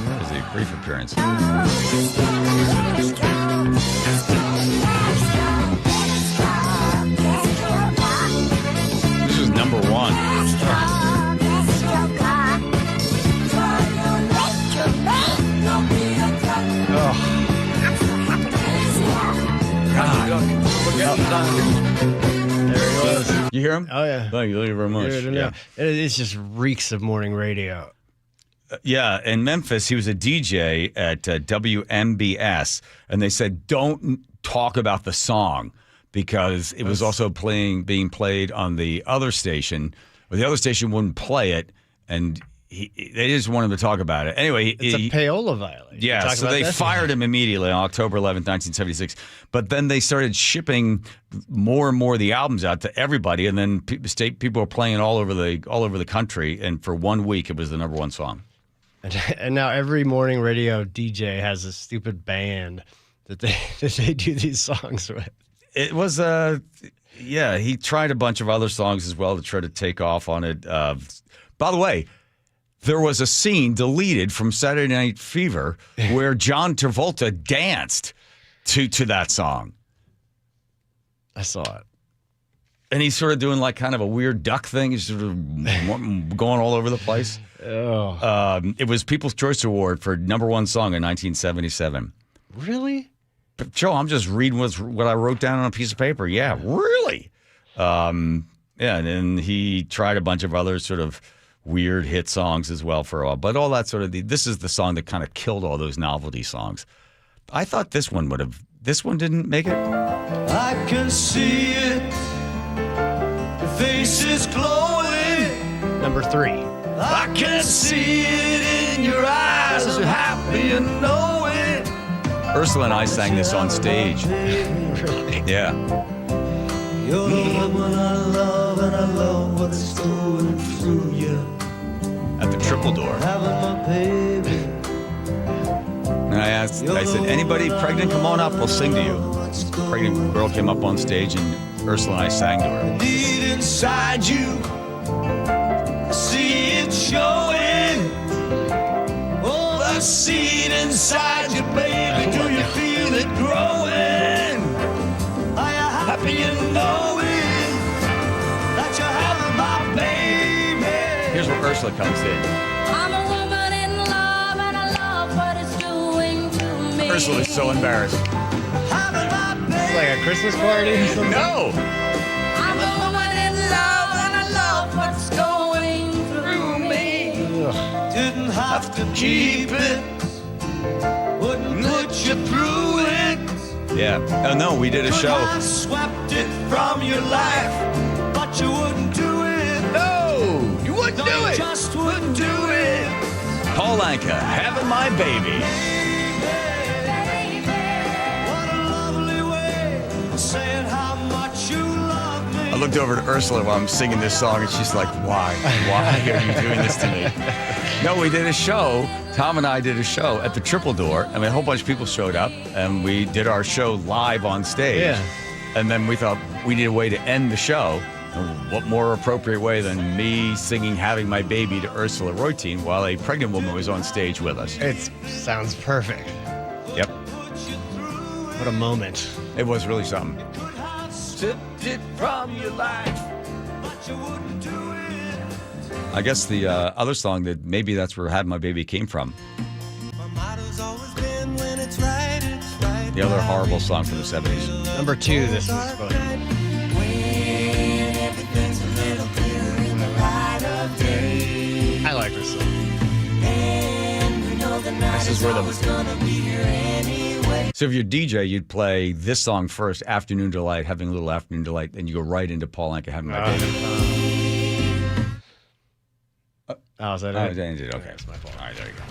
That was a brief appearance. This was number one. There he was. You hear him? Oh, yeah. Thank you very much. Yeah. It just reeks of morning radio. Yeah, in Memphis, he was a DJ at WMBS, and they said, don't talk about the song because it was also being played on the other station, or the other station wouldn't play it, and they just wanted him to talk about it. Anyway, it's a payola violation. Yeah, so they fired him immediately on October 11th, 1976. But then they started shipping more and more of the albums out to everybody, and then people were playing it all over the country. And for 1 week, it was the number one song. And now every morning radio DJ has a stupid band that they do these songs with. It was he tried a bunch of other songs as well to try to take off on it. By the way, there was a scene deleted from Saturday Night Fever where John Travolta danced to that song. I saw it. And he's sort of doing like kind of a weird duck thing. He's sort of going all over the place. Oh. It was People's Choice Award for number one song in 1977. Really? But Joe, I'm just reading what I wrote down on a piece of paper. Yeah, really? And then he tried a bunch of other sort of weird hit songs as well for a while. But all that sort of, this is the song that kind of killed all those novelty songs. I thought this one would have. This one didn't make it. I can see it. Your face is glowing. Number 3. I can see it in your eyes. I'm happy and know it. Ursula and I sang this on stage. Really? Yeah. You're the one I love, and I love what's going through you. At the Triple Door. Having my baby. And I said, anybody pregnant, come on up, we'll sing to you. A pregnant girl came up on stage, and Ursula and I sang to her. Deep inside you, I see it showing. Oh, the seed inside you, baby, do you feel it growing? Are you happy in knowing that you're having my baby? Here's where Ursula comes in. I'm a woman in love, and I love what it's doing to me. Ursula's so embarrassed. It's like a Christmas party or something? No! I'm a woman in love, and I love what's going through me. Didn't have to keep it, wouldn't put you through it. Yeah. Oh, no, we did a show. I swept it from your life, but you wouldn't do it. No! You wouldn't do You it! just wouldn't do it. Paul Anka, having my baby. What a lovely way of saying how much you love me. I looked over to Ursula while I'm singing this song, and she's like, why? Why are you doing this to me? No, we did a show. Tom and I did a show at the Triple Door, and a whole bunch of people showed up, and we did our show live on stage. Yeah. And then we thought we need a way to end the show. And what more appropriate way than me singing Having My Baby to Ursula Reutin while a pregnant woman was on stage with us? It sounds perfect. Yep. What a moment. It was really something. Sipped it from your life, but you wouldn't do it. I guess the other song that maybe that's where Having My Baby came from. My motto's always been when it's right, it's right. The other horrible song from the 70s. Number 2, this was fun. When everything's a little clearer in the light of day. I like this song. And we know the night This is where the- always gonna be here anyway. So if you're DJ, you'd play this song first, Afternoon Delight, Having a Little Afternoon Delight, then you go right into Paul Anka, Having My Baby. Oh, is that Oh, it? I did. Okay. That's my fault. All right, there you go.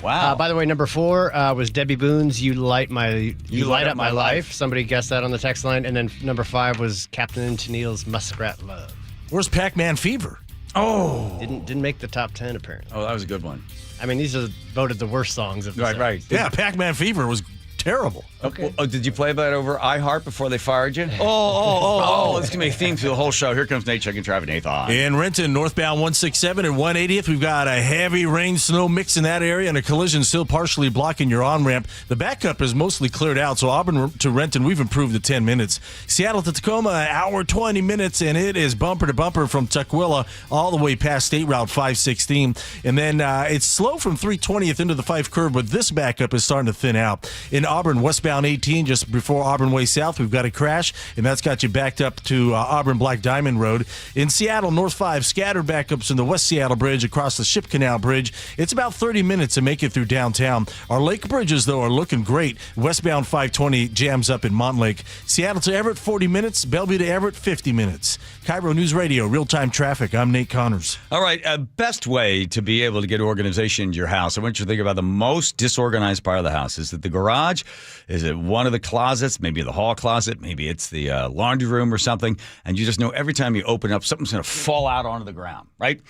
Wow. By the way, number 4 was Debbie Boone's "You Light Up My Life." Somebody guessed that on the text line, and then number 5 was Captain Tennille's "Muskrat Love." Where's Pac-Man Fever? Oh, didn't make the top 10 apparently. Oh, that was a good one. I mean, these are voted the worst songs of the Right, right. Yeah, Pac-Man Fever was terrible. Okay. Oh, did you play that over iHeart before they fired you? Oh, it's going to be a theme through the whole show. Here comes Nate checking traffic. Nate on. In Renton, northbound 167 and 180th, we've got a heavy rain, snow mix in that area and a collision still partially blocking your on-ramp. The backup is mostly cleared out, so Auburn to Renton, we've improved to 10 minutes. Seattle to Tacoma, an hour 20 minutes, and it is bumper to bumper from Tukwila all the way past State Route 516. And then it's slow from 320th into the 5 curve, but this backup is starting to thin out. In Auburn, westbound 18, just before Auburn Way South, we've got a crash, and that's got you backed up to Auburn Black Diamond Road. In Seattle, North 5, scattered backups in the West Seattle Bridge across the Ship Canal Bridge. It's about 30 minutes to make it through downtown. Our lake bridges, though, are looking great. Westbound 520 jams up in Montlake. Seattle to Everett, 40 minutes. Bellevue to Everett, 50 minutes. KIRO News Radio, real-time traffic. I'm Nate Connors. All right, best way to be able to get organization in your house. I want you to think about the most disorganized part of the house. Is it the garage? Is it one of the closets? Maybe the hall closet? Maybe it's the laundry room or something. And you just know every time you open up, something's going to fall out onto the ground, right?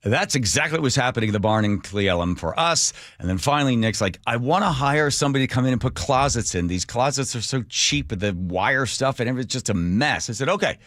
That's exactly what was happening in the barn in Cle Elum for us. And then finally, Nick's like, I want to hire somebody to come in and put closets in. These closets are so cheap with the wire stuff and everything's just a mess. I said, okay,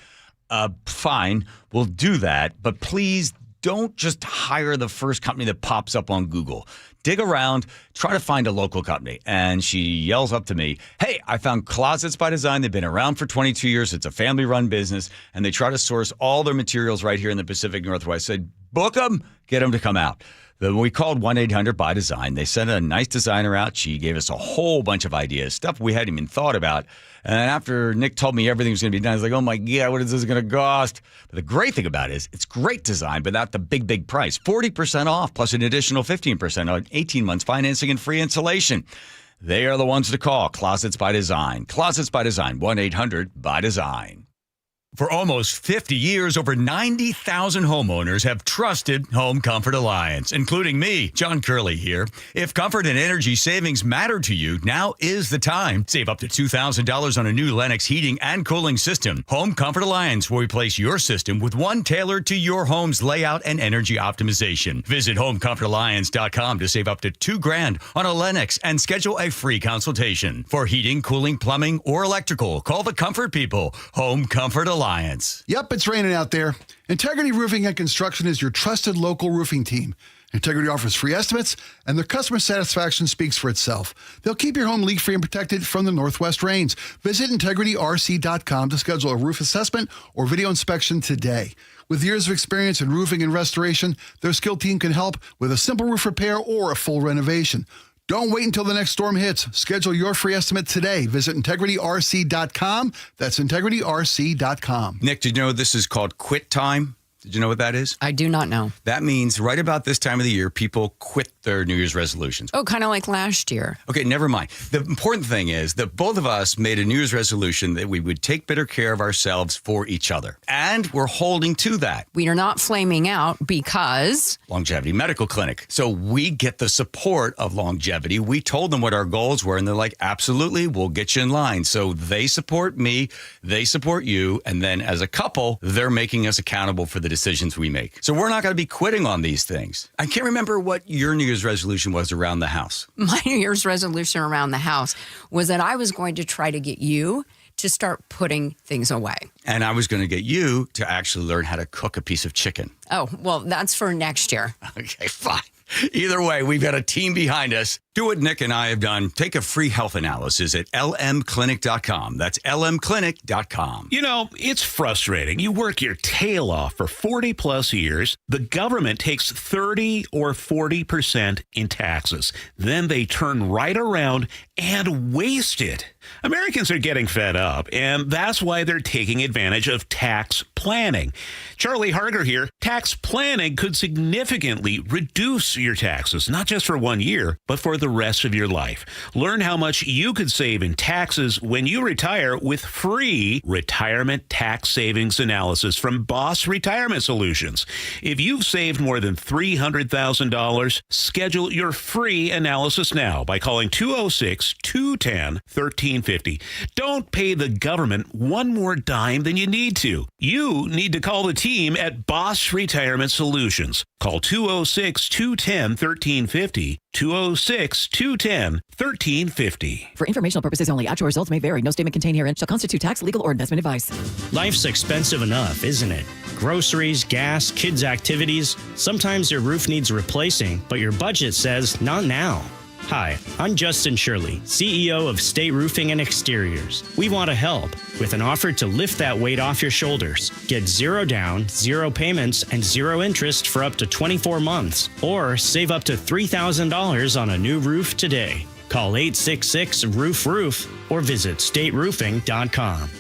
fine, we'll do that. But please don't just hire the first company that pops up on Google. Dig around, try to find a local company. And she yells up to me, hey, I found Closets by Design. They've been around for 22 years. It's a family-run business. And they try to source all their materials right here in the Pacific Northwest. I said, book them, get them to come out. Then we called 1-800-BY-DESIGN. They sent a nice designer out. She gave us a whole bunch of ideas, stuff we hadn't even thought about. And after Nick told me everything was going to be done, I was like, oh, my God, what is this going to cost? But the great thing about it is it's great design, but not the big, big price. 40% off plus an additional 15% on 18 months financing and free installation. They are the ones to call. Closets by Design. Closets by Design. 1-800-BY-DESIGN. For almost 50 years, over 90,000 homeowners have trusted Home Comfort Alliance, including me, John Curley here. If comfort and energy savings matter to you, now is the time. Save up to $2,000 on a new Lennox heating and cooling system. Home Comfort Alliance will replace your system with one tailored to your home's layout and energy optimization. Visit homecomfortalliance.com to save up to $2,000 on a Lennox and schedule a free consultation. For heating, cooling, plumbing, or electrical, call the comfort people. Home Comfort Alliance. Yep, it's raining out there. Integrity Roofing and Construction is your trusted local roofing team. Integrity offers free estimates, and their customer satisfaction speaks for itself. They'll keep your home leak-free and protected from the northwest rains. Visit integrityrc.com to schedule a roof assessment or video inspection today. With years of experience in roofing and restoration, their skilled team can help with a simple roof repair or a full renovation. Don't wait until the next storm hits. Schedule your free estimate today. Visit integrityrc.com. That's integrityrc.com. Nick, did you know this is called quit time? Did you know what that is? I do not know. That means right about this time of the year, people quit their New Year's resolutions. Oh, kind of like last year. Okay, never mind. The important thing is that both of us made a New Year's resolution that we would take better care of ourselves for each other. And we're holding to that. We are not flaming out because... Longevity Medical Clinic. So we get the support of Longevity. We told them what our goals were, and they're like, absolutely, we'll get you in line. So they support me, they support you, and then as a couple, they're making us accountable for the decisions we make. So we're not going to be quitting on these things. I can't remember what your New Year's resolution was around the house. My New Year's resolution around the house was that I was going to try to get you to start putting things away. And I was going to get you to actually learn how to cook a piece of chicken. Oh, well, that's for next year. Okay, fine. Either way, we've got a team behind us. Do what Nick and I have done. Take a free health analysis at lmclinic.com. That's lmclinic.com. You know, it's frustrating. You work your tail off for 40 plus years. The government takes 30 or 40% in taxes. Then they turn right around and waste it. Americans are getting fed up, and that's why they're taking advantage of tax planning. Charlie Harger here. Tax planning could significantly reduce your taxes, not just for 1 year, but for the rest of your life. Learn how much you could save in taxes when you retire with free retirement tax savings analysis from Boss Retirement Solutions. If you've saved more than $300,000, schedule your free analysis now by calling 206-210-1350. Don't pay the government one more dime than you need to. You need to call the team at Boss Retirement Solutions. Call 206-210-1350. 206-210-1350. For informational purposes only, actual results may vary. No statement contained herein shall constitute tax, legal, or investment advice. Life's expensive enough, isn't it? Groceries, gas, kids' activities. Sometimes your roof needs replacing, but your budget says not now. Hi, I'm Justin Shirley, CEO of State Roofing and Exteriors. We want to help with an offer to lift that weight off your shoulders. Get zero down, zero payments, and zero interest for up to 24 months. Or save up to $3,000 on a new roof today. Call 866-ROOF-ROOF or visit stateroofing.com.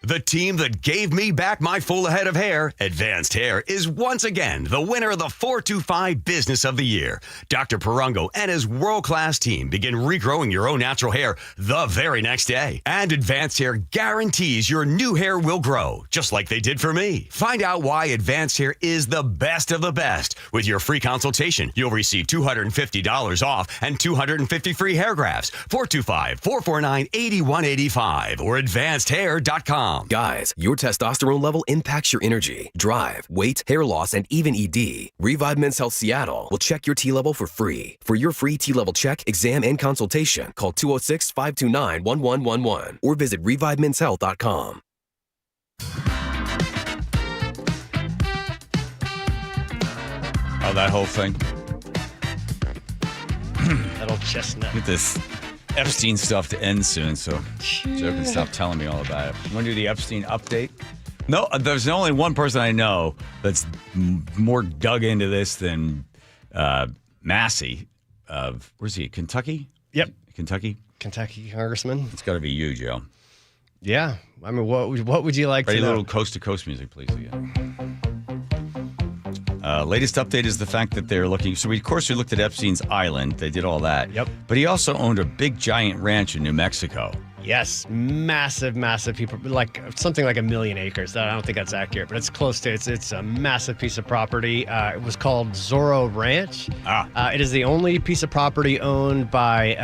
The team that gave me back my full head of hair, Advanced Hair, is once again the winner of the 425 Business of the Year. Dr. Perungo and his world-class team begin regrowing your own natural hair the very next day. And Advanced Hair guarantees your new hair will grow, just like they did for me. Find out why Advanced Hair is the best of the best. With your free consultation, you'll receive $250 off and 250 free hair grafts. 425-449-8185 or advancedhair.com. Guys, your testosterone level impacts your energy, drive, weight, hair loss, and even ED. Revive Men's Health Seattle will check your T level for free. For your free T level check, exam, and consultation, call 206-529-1111 or visit revivemenshealth.com. Oh, that whole thing. That old chestnut. Get this Epstein stuff to end soon, so Joe can stop telling me all about it. You want to do the Epstein update? No, there's only one person I know that's more dug into this than Massey of, where's he, Kentucky? Yep. Kentucky congressman. It's got to be you, Joe. Yeah. I mean, what would you like Ready to know? a little coast-to-coast music, please, again. Latest update is the fact that they're looking. So, of course, we looked at Epstein's island. They did all that. Yep. But he also owned a big, giant ranch in New Mexico. Yes, massive people, like something like 1 million acres. I don't think that's accurate, but it's close to it. It's a massive piece of property. It was called Zorro Ranch. It is the only piece of property owned by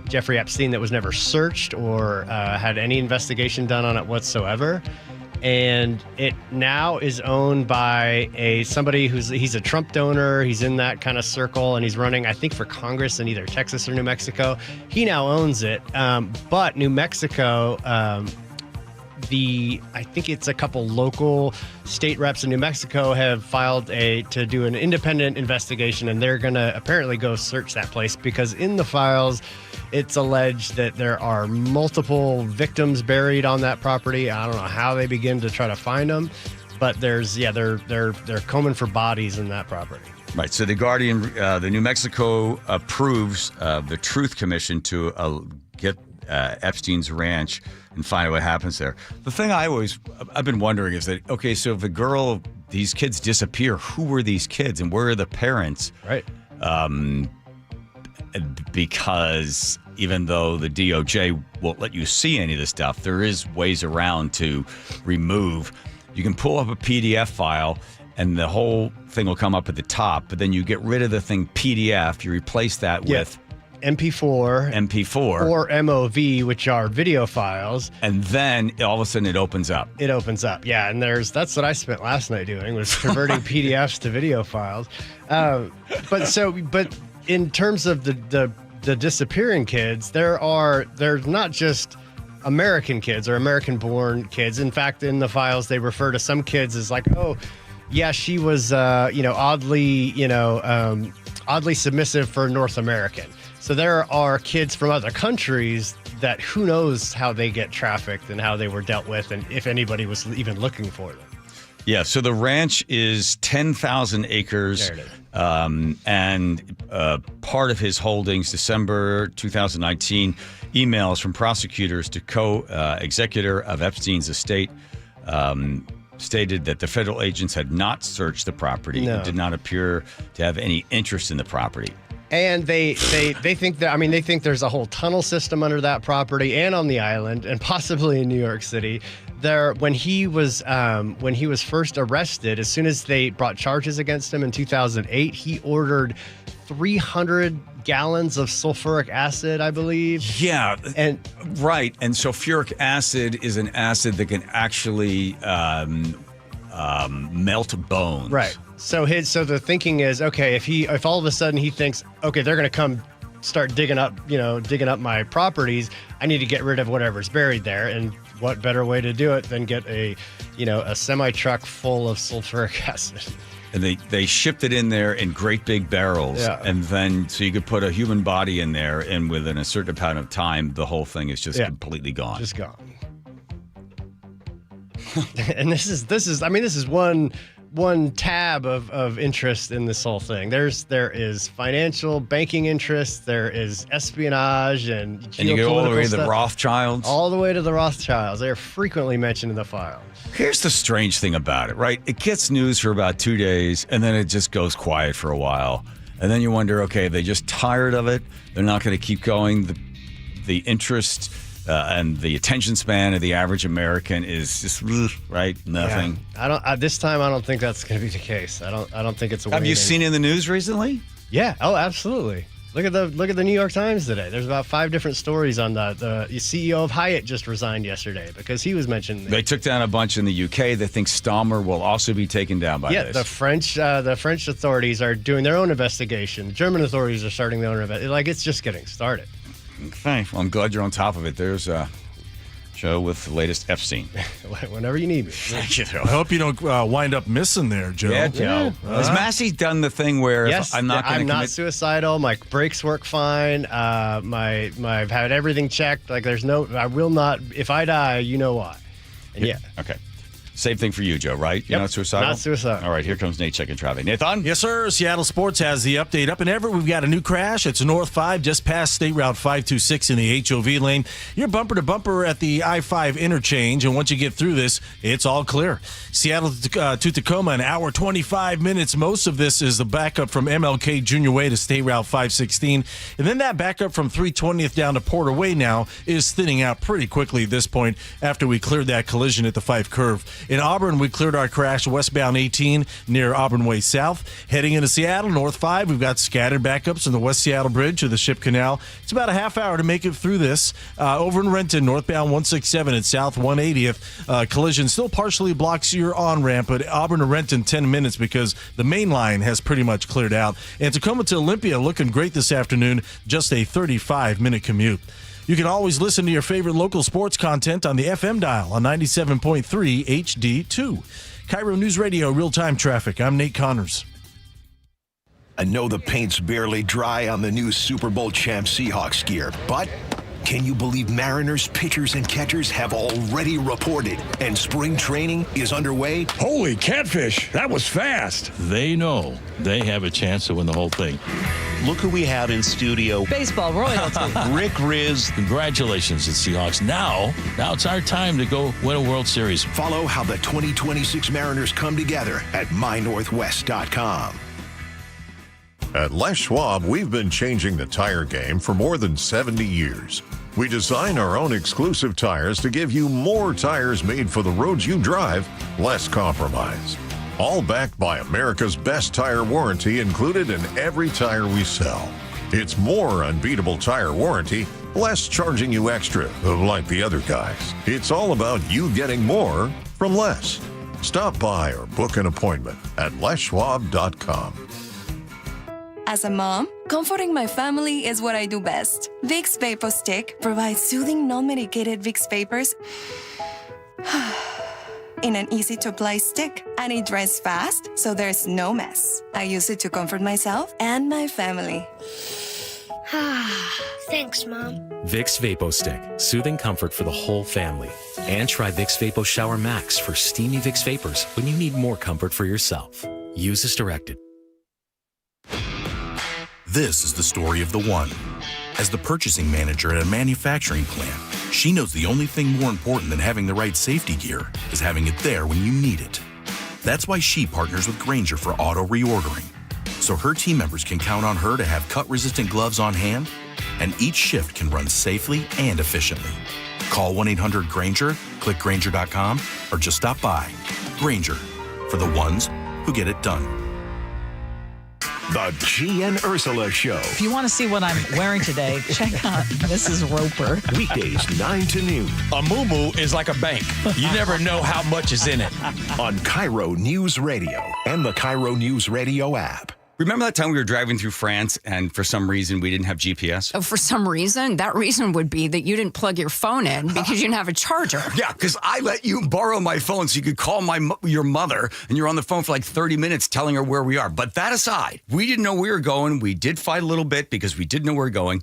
Jeffrey Epstein that was never searched or had any investigation done on it whatsoever. And it now is owned by somebody he's a Trump donor. He's in that kind of circle, and he's running, I think, for Congress in either Texas or New Mexico. He now owns it. But New Mexico, I think it's a couple local state reps in New Mexico have filed to do an independent investigation, and they're going to apparently go search that place because in the files, it's alleged that there are multiple victims buried on that property. I don't know how they begin to try to find them, but they're combing for bodies in that property. Right. So the Guardian, the New Mexico approves the Truth Commission to get Epstein's ranch and find out what happens there. The thing I've been wondering is that, okay, so if these kids disappear, who were these kids and where are the parents? Right. Because even though the DOJ won't let you see any of this stuff, there is ways around to remove. You can pull up a PDF file and the whole thing will come up at the top, but then you get rid of the thing PDF, you replace that with MP4 or MOV, which are video files, and then all of a sudden it opens up. Yeah, and that's what I spent last night doing, was converting PDFs to video files. But in terms of the disappearing kids, there's not just American kids or American-born kids. In fact, in the files, they refer to some kids as like, oh, yeah, she was, oddly submissive for North American. So there are kids from other countries that who knows how they get trafficked and how they were dealt with, and if anybody was even looking for them. Yeah, so the ranch is 10,000 acres. There it is. And part of his holdings, December 2019, emails from prosecutors to co-executor of Epstein's estate stated that the federal agents had not searched the property and did not appear to have any interest in the property. And they think they think there's a whole tunnel system under that property and on the island and possibly in New York City. When he was first arrested, as soon as they brought charges against him in 2008, he ordered 300 gallons of sulfuric acid, I believe. Yeah, and sulfuric acid is an acid that can actually melt bones. Right. So the thinking is, okay, if all of a sudden he thinks, okay, they're going to come start digging up my properties, I need to get rid of whatever's buried there. And what better way to do it than get a semi truck full of sulfuric acid? And they shipped it in there in great big barrels. Yeah. And then so you could put a human body in there, and within a certain amount of time, the whole thing is just completely gone. Just gone. And this is one tab of interest in this whole thing. There is financial banking interest, there is espionage and you go all the way to stuff. the Rothschilds. All the way to the Rothschilds. They are frequently mentioned in the file. Here's the strange thing about it, right? It gets news for about 2 days, and then it just goes quiet for a while. And then you wonder, okay, they're just tired of it. They're not going to keep going. The interest and the attention span of the average American is just right, nothing. Yeah. This time I don't think that's going to be the case. I don't think it's. Have you seen it in the news recently? Yeah. Oh, absolutely. Look at the New York Times today. There's about 5 different stories on the CEO of Hyatt just resigned yesterday because he was mentioned. They took down a bunch in the UK. They think Stammer will also be taken down by this. Yeah, the French authorities are doing their own investigation. The German authorities are starting their own investigation. Like, it's just getting started. Okay. Well, I'm glad you're on top of it. There's Joe with the latest Epstein. Whenever you need me. Thank you. I hope you don't wind up missing there, Joe. Yeah, Joe. Has Massey done the thing where yes, I'm not suicidal. My brakes work fine. I've had everything checked. Like, I will not. If I die, you know why. And Okay. Same thing for you, Joe, right? You're not suicidal? Not suicidal. All right, here comes Nate checking traffic. Nathan? Yes, sir. Seattle Sports has the update. Up in Everett, we've got a new crash. It's North 5, just past State Route 526 in the HOV lane. You're bumper to bumper at the I-5 interchange, and once you get through this, it's all clear. Seattle to Tacoma, an hour 25 minutes. Most of this is the backup from MLK Junior Way to State Route 516. And then that backup from 320th down to Porter Way now is thinning out pretty quickly at this point after we cleared that collision at the 5 curve. In Auburn, we cleared our crash westbound 18 near Auburn Way South. Heading into Seattle, North 5, we've got scattered backups from the West Seattle Bridge to the Ship Canal. It's about a half hour to make it through this. Over in Renton, northbound 167 at South 180th. Collision still partially blocks your on-ramp, but Auburn to Renton 10 minutes because the main line has pretty much cleared out. And Tacoma to Olympia looking great this afternoon, just a 35-minute commute. You can always listen to your favorite local sports content on the FM dial on 97.3 HD2. KIRO News Radio, real-time traffic. I'm Nate Connors. I know the paint's barely dry on the new Super Bowl champ Seahawks gear, but can you believe Mariners pitchers and catchers have already reported and spring training is underway? Holy catfish, that was fast. They know they have a chance to win the whole thing. Look who we have in studio. Baseball royalty. Rick Riz, congratulations, it's Seahawks. Now it's our time to go win a World Series. Follow how the 2026 Mariners come together at mynorthwest.com. At Les Schwab, we've been changing the tire game for more than 70 years. We design our own exclusive tires to give you more tires made for the roads you drive, less compromise. All backed by America's best tire warranty included in every tire we sell. It's more unbeatable tire warranty, less charging you extra, like the other guys. It's all about you getting more from less. Stop by or book an appointment at leschwab.com. As a mom, comforting my family is what I do best. Vicks Vapor Stick provides soothing, non-medicated Vicks vapors in an easy-to-apply stick, and it dries fast, so there's no mess. I use it to comfort myself and my family. Thanks, Mom. Vicks Vapo Stick, soothing comfort for the whole family. And try Vicks Vapo Shower Max for steamy Vicks vapors when you need more comfort for yourself. Use as directed. This is the story of the one. As the purchasing manager at a manufacturing plant, she knows the only thing more important than having the right safety gear is having it there when you need it. That's why she partners with Grainger for auto reordering, so her team members can count on her to have cut-resistant gloves on hand, and each shift can run safely and efficiently. Call 1-800-GRAINGER, click Grainger.com, or just stop by. Grainger, for the ones who get it done. The G and Ursula Show. If you want to see what I'm wearing today, check out Mrs. Roper. Weekdays 9 to noon. A moo-moo is like a bank. You never know how much is in it. On KIRO News Radio and the KIRO News Radio app. Remember that time we were driving through France and for some reason we didn't have GPS? Oh, for some reason? That reason would be that you didn't plug your phone in because you didn't have a charger. Yeah, because I let you borrow my phone so you could call your mother, and you're on the phone for like 30 minutes telling her where we are. But that aside, we didn't know where we were going. We did fight a little bit because we didn't know where we were going.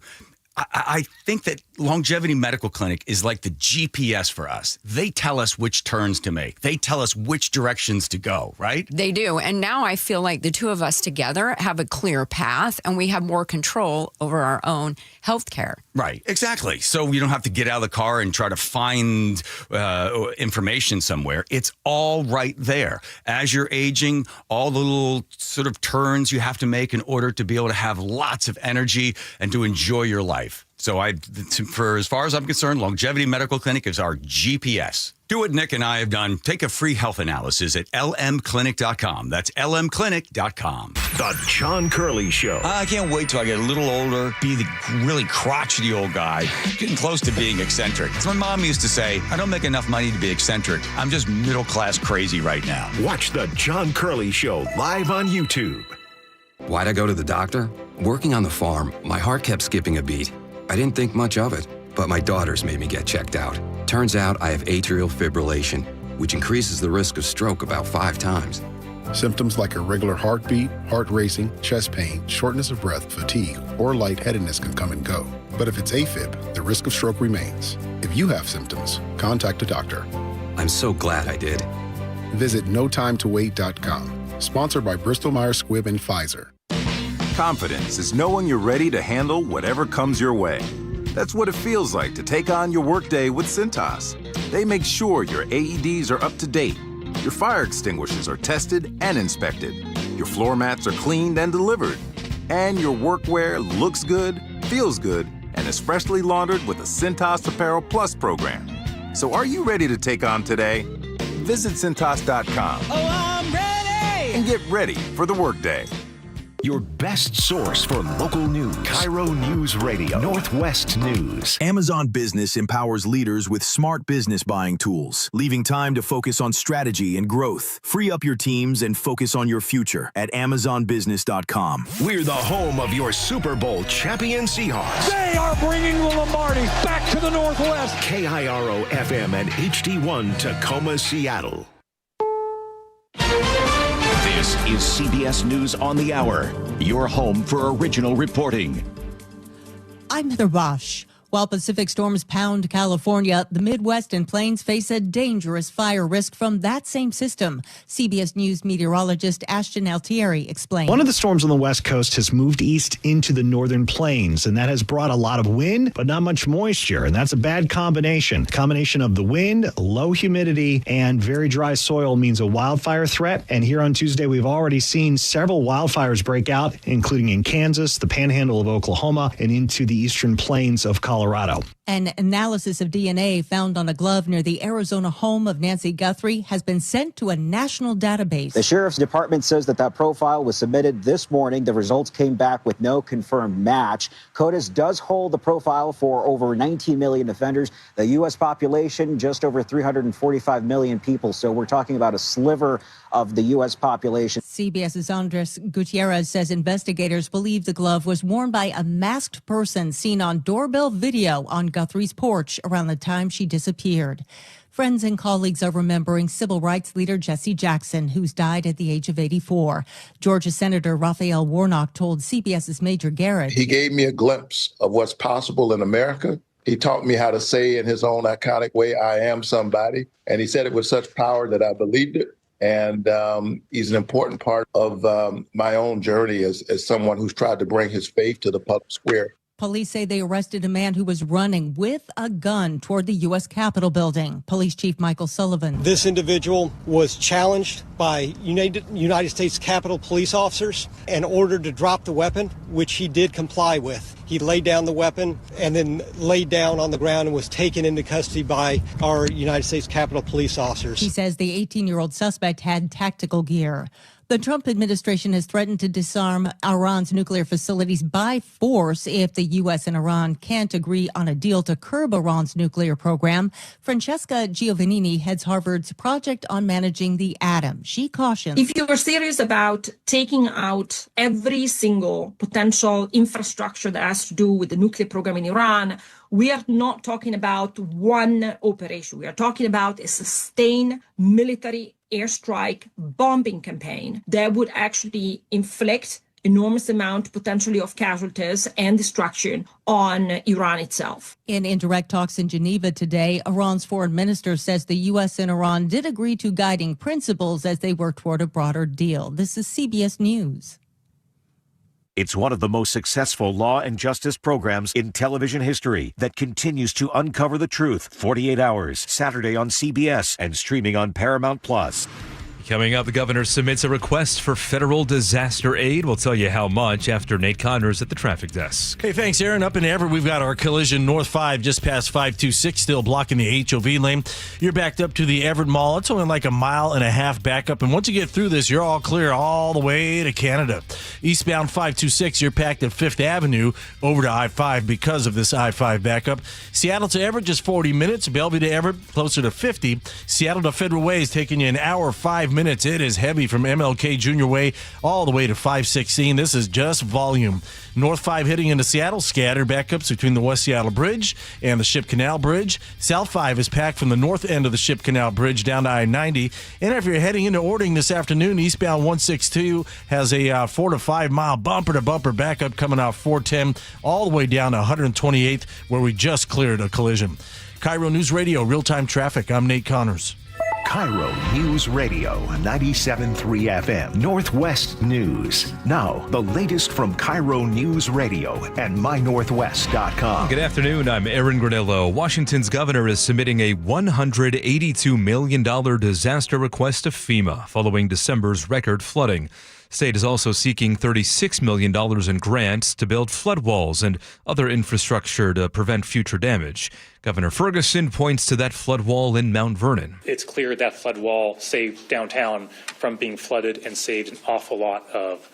I think that Longevity Medical Clinic is like the GPS for us. They tell us which turns to make. They tell us which directions to go, right? They do. And now I feel like the two of us together have a clear path and we have more control over our own health care. Right, exactly. So you don't have to get out of the car and try to find information somewhere. It's all right there. As you're aging, all the little sort of turns you have to make in order to be able to have lots of energy and to enjoy your life. So for as far as I'm concerned, Longevity Medical Clinic is our GPS. Do what Nick and I have done. Take a free health analysis at lmclinic.com. That's lmclinic.com. The John Curley Show. I can't wait till I get a little older, be the really crotchety old guy, getting close to being eccentric. As my mom used to say, I don't make enough money to be eccentric. I'm just middle-class crazy right now. Watch The John Curley Show live on YouTube. Why'd I go to the doctor? Working on the farm, my heart kept skipping a beat. I didn't think much of it, but my daughters made me get checked out. Turns out I have atrial fibrillation, which increases the risk of stroke about 5 times. Symptoms like irregular heartbeat, heart racing, chest pain, shortness of breath, fatigue, or lightheadedness can come and go. But if it's AFib, the risk of stroke remains. If you have symptoms, contact a doctor. I'm so glad I did. Visit notimetowait.com. Sponsored by Bristol-Myers Squibb and Pfizer. Confidence is knowing you're ready to handle whatever comes your way. That's what it feels like to take on your workday with Cintas. They make sure your AEDs are up to date, your fire extinguishers are tested and inspected, your floor mats are cleaned and delivered, and your workwear looks good, feels good, and is freshly laundered with the Cintas Apparel Plus program. So are you ready to take on today? Visit Cintas.com. Oh, I'm ready! And get ready for the workday. Your best source for local news. KIRO Newsradio. Northwest News. Amazon Business empowers leaders with smart business buying tools, leaving time to focus on strategy and growth. Free up your teams and focus on your future at AmazonBusiness.com. We're the home of your Super Bowl champion Seahawks. They are bringing the Lombardi back to the Northwest. KIRO FM and HD1 Tacoma, Seattle. This is CBS News on the Hour, your home for original reporting. I'm Heather Bosch. While Pacific storms pound California, the Midwest and Plains face a dangerous fire risk from that same system. CBS News meteorologist Ashton Altieri explains. One of the storms on the West Coast has moved east into the northern plains, and that has brought a lot of wind, but not much moisture, and that's a bad combination. Combination of the wind, low humidity, and very dry soil means a wildfire threat, and here on Tuesday, we've already seen several wildfires break out, including in Kansas, the panhandle of Oklahoma, and into the eastern plains of Colorado. An analysis of DNA found on a glove near the Arizona home of Nancy Guthrie has been sent to a national database. The sheriff's department says that profile was submitted this morning. The results came back with no confirmed match. CODIS does hold the profile for over 19 million offenders. The U.S. population, just over 345 million people. So we're talking about a sliver of the U.S. population. CBS's Andres Gutierrez says investigators believe the glove was worn by a masked person seen on doorbell video on Guthrie's porch around the time she disappeared. Friends and colleagues are remembering civil rights leader Jesse Jackson, who's died at the age of 84. Georgia Senator Raphael Warnock told CBS's Major Garrett. He gave me a glimpse of what's possible in America. He taught me how to say in his own iconic way, I am somebody. And he said it with such power that I believed it. And he's an important part of my own journey as someone who's tried to bring his faith to the public square. Police say they arrested a man who was running with a gun toward the U.S. Capitol building. Police Chief Michael Sullivan. This individual was challenged by United States Capitol police officers and ordered to drop the weapon, which he did comply with. He laid down the weapon and then laid down on the ground and was taken into custody by our United States Capitol police officers. He says the 18-year-old suspect had tactical gear. The Trump administration has threatened to disarm Iran's nuclear facilities by force if the U.S. and Iran can't agree on a deal to curb Iran's nuclear program. Francesca Giovannini heads Harvard's Project on Managing the Atom. She cautions. If you're serious about taking out every single potential infrastructure that has to do with the nuclear program in Iran, we are not talking about one operation. We are talking about a sustained military airstrike bombing campaign that would actually inflict enormous amount potentially of casualties and destruction on Iran itself. In indirect talks in Geneva today, Iran's foreign minister says the U.S. and Iran did agree to guiding principles as they work toward a broader deal. This is CBS News. It's one of the most successful law and justice programs in television history that continues to uncover the truth. 48 Hours, Saturday on CBS and streaming on Paramount+. Coming up, the governor submits a request for federal disaster aid. We'll tell you how much after Nate Connors at the traffic desk. Hey, thanks, Aaron. Up in Everett, we've got our collision north 5 just past 526, still blocking the HOV lane. You're backed up to the Everett Mall. It's only like a mile and a half back up. And once you get through this, you're all clear all the way to Canada. Eastbound 526, you're packed at 5th Avenue over to I-5 because of this I-5 backup. Seattle to Everett, just 40 minutes. Bellevue to Everett, closer to 50. Seattle to Federal Way is taking you an hour, 5 minutes. It is heavy from MLK Junior Way all the way to 516. This is just volume. North 5 hitting into Seattle, scatter backups between the West Seattle Bridge and the Ship Canal Bridge. South 5 is packed from the north end of the Ship Canal Bridge down to I-90. And if you're heading into Ording this afternoon, eastbound 162 has a 4 to 5 mile bumper-to-bumper backup coming out 410 all the way down to 128th where we just cleared a collision. KIRO News Radio, real-time traffic. I'm Nate Connors. KIRO Newsradio 97.3 FM Northwest News. Now, the latest from KIRO Newsradio and mynorthwest.com. Good afternoon. I'm Aaron Granillo. Washington's governor is submitting a $182 million disaster request to FEMA following December's record flooding. State is also seeking $36 million in grants to build flood walls and other infrastructure to prevent future damage. Governor Ferguson points to that flood wall in Mount Vernon. It's clear that flood wall saved downtown from being flooded and saved an awful lot of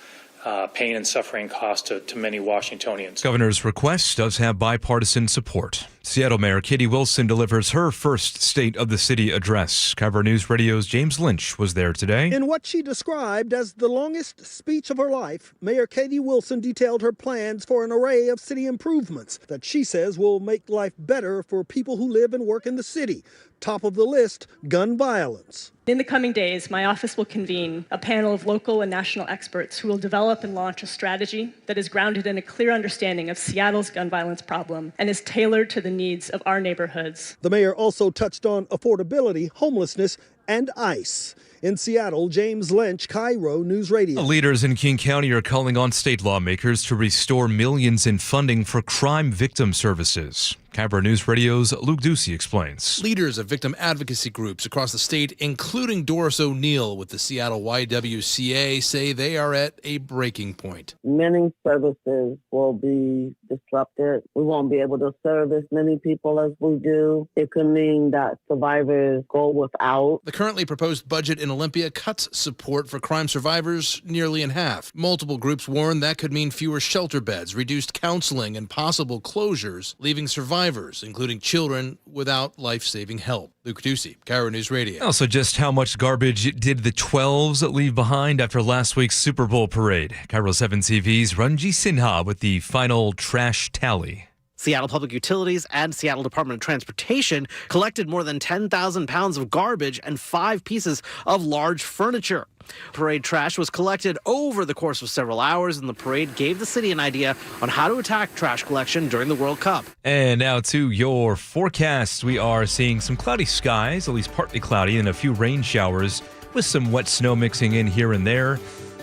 pain and suffering cost to many Washingtonians. Governor's request does have bipartisan support. Seattle Mayor Katie Wilson delivers her first State of the City address. KIRO News Radio's James Lynch was there today. In what she described as the longest speech of her life, Mayor Katie Wilson detailed her plans for an array of city improvements that she says will make life better for people who live and work in the city. Top of the list, gun violence. In the coming days, my office will convene a panel of local and national experts who will develop and launch a strategy that is grounded in a clear understanding of Seattle's gun violence problem and is tailored to the needs of our neighborhoods. The mayor also touched on affordability, homelessness, and ICE. In Seattle, James Lynch, KIRO News Radio. Leaders in King County are calling on state lawmakers to restore millions in funding for crime victim services. KIRO News Radio's Luke Ducey explains. Leaders of victim advocacy groups across the state, including Doris O'Neill with the Seattle YWCA, say they are at a breaking point. Many services will be disrupted. We won't be able to serve as many people as we do. It could mean that survivors go without. The currently proposed budget in Olympia cuts support for crime survivors nearly in half. Multiple groups warn that could mean fewer shelter beds, reduced counseling, and possible closures, leaving survivors, including children, without life-saving help. Luke Ducey, KIRO News Radio. Also, just how much garbage did the 12s leave behind after last week's Super Bowl parade? KIRO 7 TV's Ranji Sinha with the final trash tally. Seattle Public Utilities and Seattle Department of Transportation collected more than 10,000 pounds of garbage and 5 pieces of large furniture. Parade trash was collected over the course of several hours, and the parade gave the city an idea on how to attack trash collection during the World Cup. And now to your forecast. We are seeing some cloudy skies, at least partly cloudy, and a few rain showers with some wet snow mixing in here and there.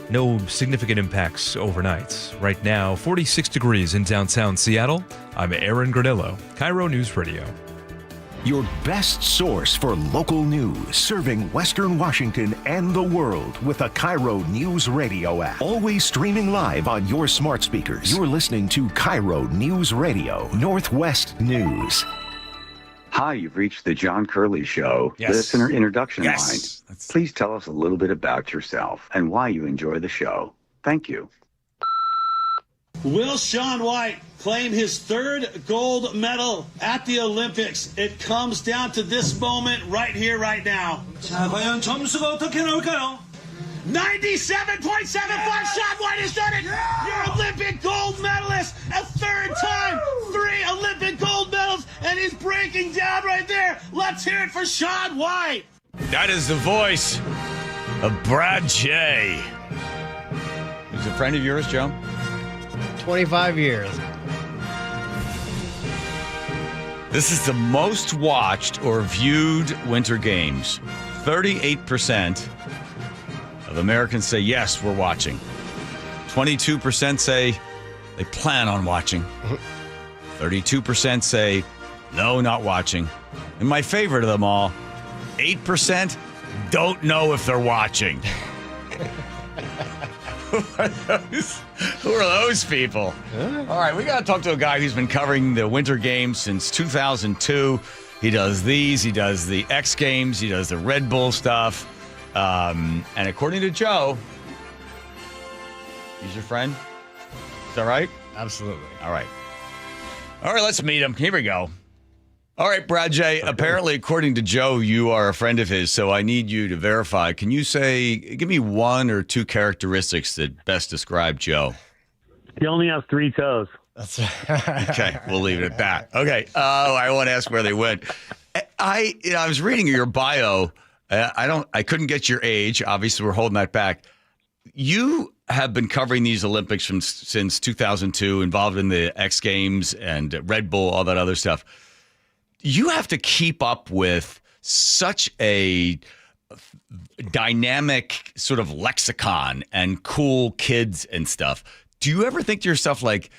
No significant impacts overnight. Right now, 46 degrees in downtown Seattle. I'm Aaron Granillo, KIRO News Radio. Your best source for local news, serving Western Washington and the world with a KIRO News Radio app. Always streaming live on your smart speakers. You're listening to KIRO News Radio, Northwest News. Hi, you've reached the John Curley Show, Yes. listener introduction Yes. line. Please tell us a little bit about yourself and why you enjoy the show. Thank you. Will Shaun White claim his 3rd gold medal at the Olympics? It comes down to this moment right here, right now. 자, 과연 점수가 어떻게 나올까요? 97.75. Shaun White has done it. You're Olympic gold medalist, a 3rd time, 3 Olympic gold medals, and he's breaking down right there. Let's hear it for Shaun White. That is the voice of Brad J. Who's a friend of yours, Joe? 25 years. This is the most watched or viewed Winter Games. 38% of Americans say, yes, we're watching. 22% say they plan on watching. 32% say, no, not watching. And my favorite of them all, 8% don't know if they're watching. Who are those people? All right, we got to talk to a guy who's been covering the Winter Games since 2002. He does these, he does the X Games, he does the Red Bull stuff. And according to Joe, he's your friend? Is that right? Absolutely. All right. All right, let's meet him. Here we go. All right, Brad J., apparently, according to Joe, you are a friend of his, so I need you to verify. Can you give me 1 or 2 characteristics that best describe Joe? He only has 3 toes. That's Okay, we'll leave it at that. Okay, I want to ask where they went. I was reading your bio. I couldn't get your age. Obviously, we're holding that back. You have been covering these Olympics since 2002, involved in the X Games and Red Bull, all that other stuff. You have to keep up with such a dynamic sort of lexicon and cool kids and stuff. Do you ever think to yourself like,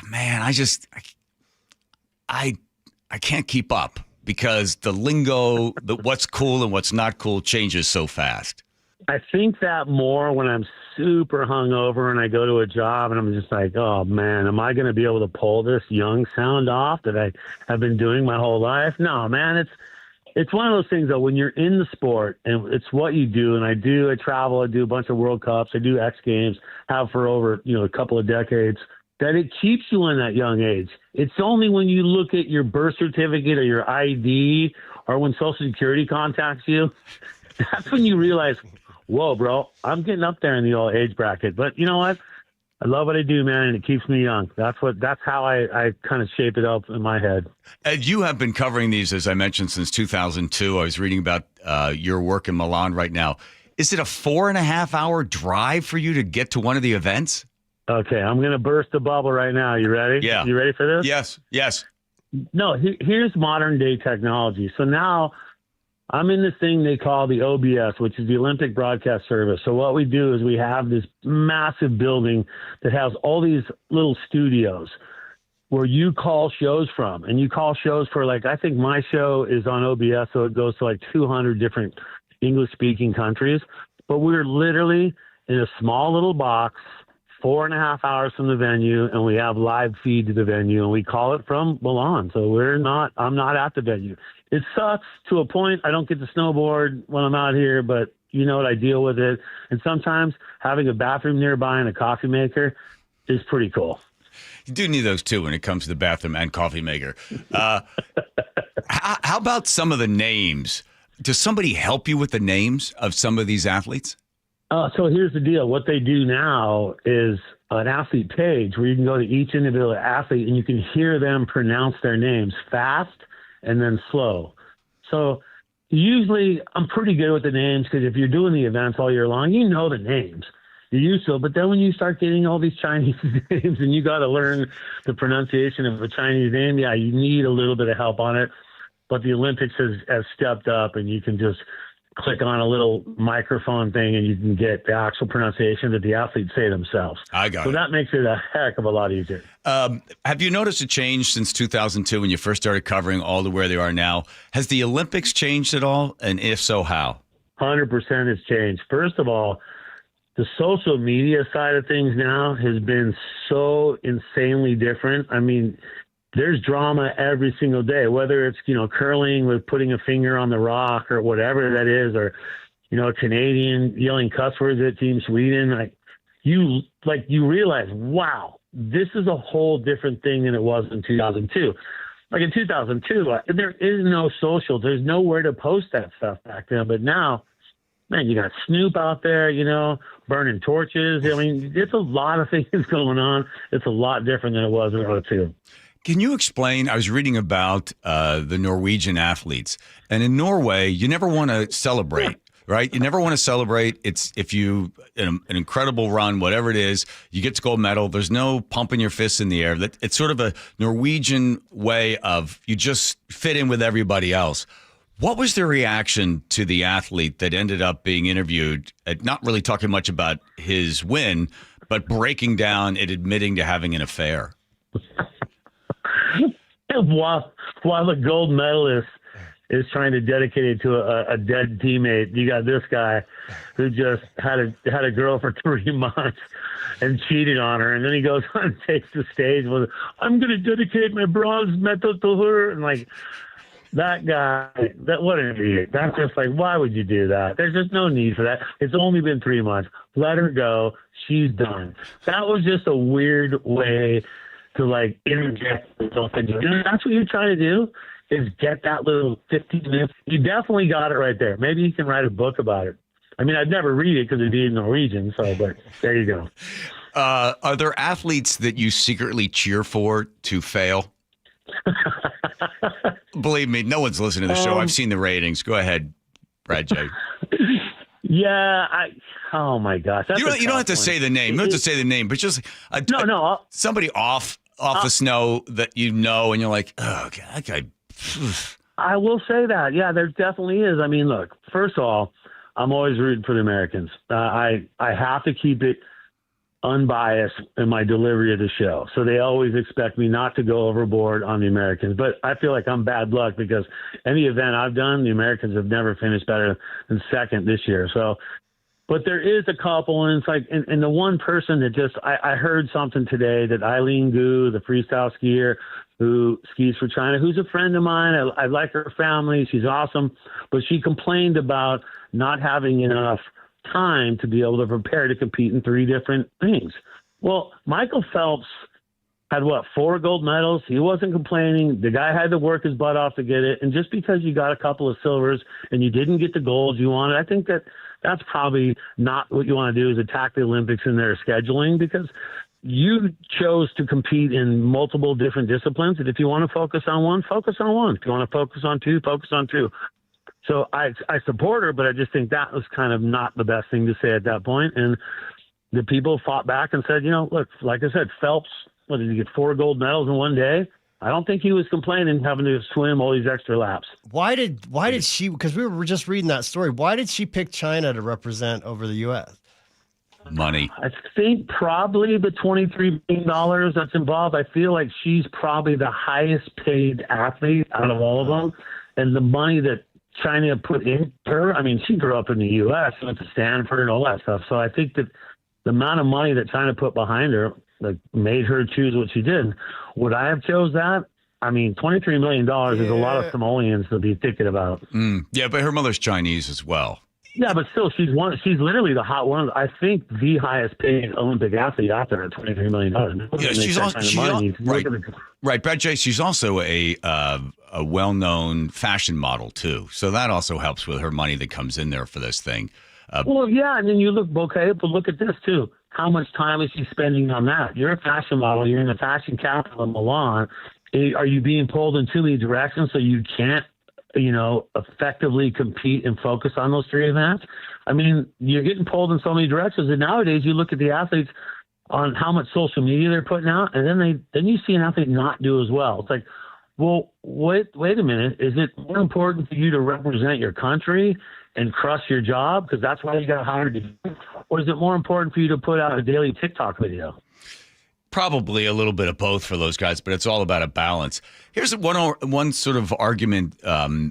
man, I can't keep up because the lingo, what's cool and what's not cool changes so fast? I think that more when I'm super hungover and I go to a job and I'm just like, oh man, am I going to be able to pull this young sound off that I have been doing my whole life? No, man, it's one of those things though, when you're in the sport and it's what you do, and I travel, I do a bunch of World Cups, I do X Games, have for over, a couple of decades, that it keeps you in that young age. It's only when you look at your birth certificate or your ID or when Social Security contacts you, that's when you realize, whoa, bro, I'm getting up there in the old age bracket. But you know what? I love what I do, man, and it keeps me young. That's how I kind of shape it up in my head. Ed, you have been covering these, as I mentioned, since 2002. I was reading about your work in Milan right now. Is it a 4.5-hour drive for you to get to one of the events? Okay, I'm going to burst the bubble right now. You ready? Yeah. You ready for this? Yes. No, here's modern day technology. So now I'm in this thing they call the OBS, which is the Olympic Broadcast Service. So what we do is we have this massive building that has all these little studios where you call shows from. And you call shows for, like, I think my show is on OBS, so it goes to like 200 different English-speaking countries. But we're literally in a small little box, 4.5 hours from the venue, and we have live feed to the venue, and we call it from Milan. So I'm not at the venue. It sucks to a point. I don't get to snowboard when I'm out here, but you know what, I deal with it. And sometimes having a bathroom nearby and a coffee maker is pretty cool. You do need those too when it comes to the bathroom and coffee maker. How about some of the names? Does somebody help you with the names of some of these athletes? So here's the deal. What they do now is an athlete page where you can go to each individual athlete and you can hear them pronounce their names fast and then slow. So usually I'm pretty good with the names because if you're doing the events all year long, you know the names. You're used to it. But then when you start getting all these Chinese names and you got to learn the pronunciation of a Chinese name, yeah, you need a little bit of help on it. But the Olympics has stepped up, and you can just click on a little microphone thing and you can get the actual pronunciation that the athletes say themselves. I got it. So that makes it a heck of a lot easier. Have you noticed a change since 2002 when you first started covering all to where they are now? Has the Olympics changed at all? And if so, how? 100% has changed. First of all, the social media side of things now has been so insanely different. I mean, there's drama every single day, whether it's, curling with putting a finger on the rock or whatever that is, or, a Canadian yelling cuss words at Team Sweden. You realize, wow, this is a whole different thing than it was in 2002. Like in 2002, there is no social. There's nowhere to post that stuff back then. But now, man, you got Snoop out there, burning torches. I mean, it's a lot of things going on. It's a lot different than it was in 2002. Can you explain? I was reading about the Norwegian athletes, and in Norway, you never want to celebrate, right? You never want to celebrate. It's if you an incredible run, whatever it is, you get the gold medal. There's no pumping your fists in the air. It's sort of a Norwegian way of you just fit in with everybody else. What was the reaction to the athlete that ended up being interviewed, not really talking much about his win, but breaking down and admitting to having an affair? While the gold medalist is trying to dedicate it to a dead teammate, you got this guy who just had a girl for 3 months and cheated on her, and then he goes on and takes the stage with, "I'm going to dedicate my bronze medal to her," and that guy, what an idiot. That's just why would you do that? There's just no need for that. It's only been 3 months. Let her go. She's done. That was just a weird way to interject something. That's what you're trying to do, is get that little 15 minutes. You definitely got it right there. Maybe you can write a book about it. I mean, I'd never read it because it'd be in Norwegian, but there you go. Are there athletes that you secretly cheer for to fail? Believe me, no one's listening to the show. I've seen the ratings. Go ahead, Brad J. Yeah, oh my gosh. You don't have to say the name. You don't have to say the name, but just somebody off the snow that you know, and you're like, oh, God, that guy. I will say that. Yeah, there definitely is. I mean, look, first of all, I'm always rooting for the Americans. I have to keep it unbiased in my delivery of the show. So they always expect me not to go overboard on the Americans. But I feel like I'm bad luck because any event I've done, the Americans have never finished better than second this year. So, but there is a couple, and it's like, and the one person that just, I heard something today that Eileen Gu, the freestyle skier who skis for China, who's a friend of mine. I like her family. She's awesome. But she complained about not having enough time to be able to prepare to compete in 3 different things. Well, Michael Phelps had 4 gold medals. He wasn't complaining. The guy had to work his butt off to get it. And just because you got a couple of silvers and you didn't get the golds you wanted, I think that's probably not what you want to do, is attack the Olympics in their scheduling, because you chose to compete in multiple different disciplines. And if you want to focus on one, focus on one. If you want to focus on 2, focus on 2. So I support her, but I just think that was kind of not the best thing to say at that point. And the people fought back and said, look, like I said, Phelps, what did he get, 4 gold medals in one day? I don't think he was complaining having to swim all these extra laps. Why did she, because we were just reading that story, why did she pick China to represent over the U.S.? Money. I think probably the $23 million that's involved. I feel like she's probably the highest paid athlete out of all of them. And the money that China put in her, I mean, she grew up in the U.S., went to Stanford and all that stuff. So I think that the amount of money that China put behind her, like, made her choose what she did. Would I have chose that? I mean, $23 million is a lot of simoleons to be thinking about. Yeah, but her mother's Chinese as well. Yeah, but still, she's literally the hot one. I think the highest paid Olympic athlete out there at $23 million. Yeah, she's right. Brad J, she's also a well-known fashion model too. So that also helps with her money that comes in there for this thing. Well, yeah, and then you look, okay, but look at this too. How much time is she spending on that? You're a fashion model. You're in the fashion capital of Milan. Are you being pulled in too many directions so you can't, effectively compete and focus on those 3 events? I mean, you're getting pulled in so many directions. And nowadays you look at the athletes on how much social media they're putting out, and then you see an athlete not do as well. It's like, well, wait a minute. Is it more important for you to represent your country and crush your job, because that's why you got hired to do it? Or is it more important for you to put out a daily TikTok video? Probably a little bit of both for those guys, but it's all about a balance. Here's one sort of argument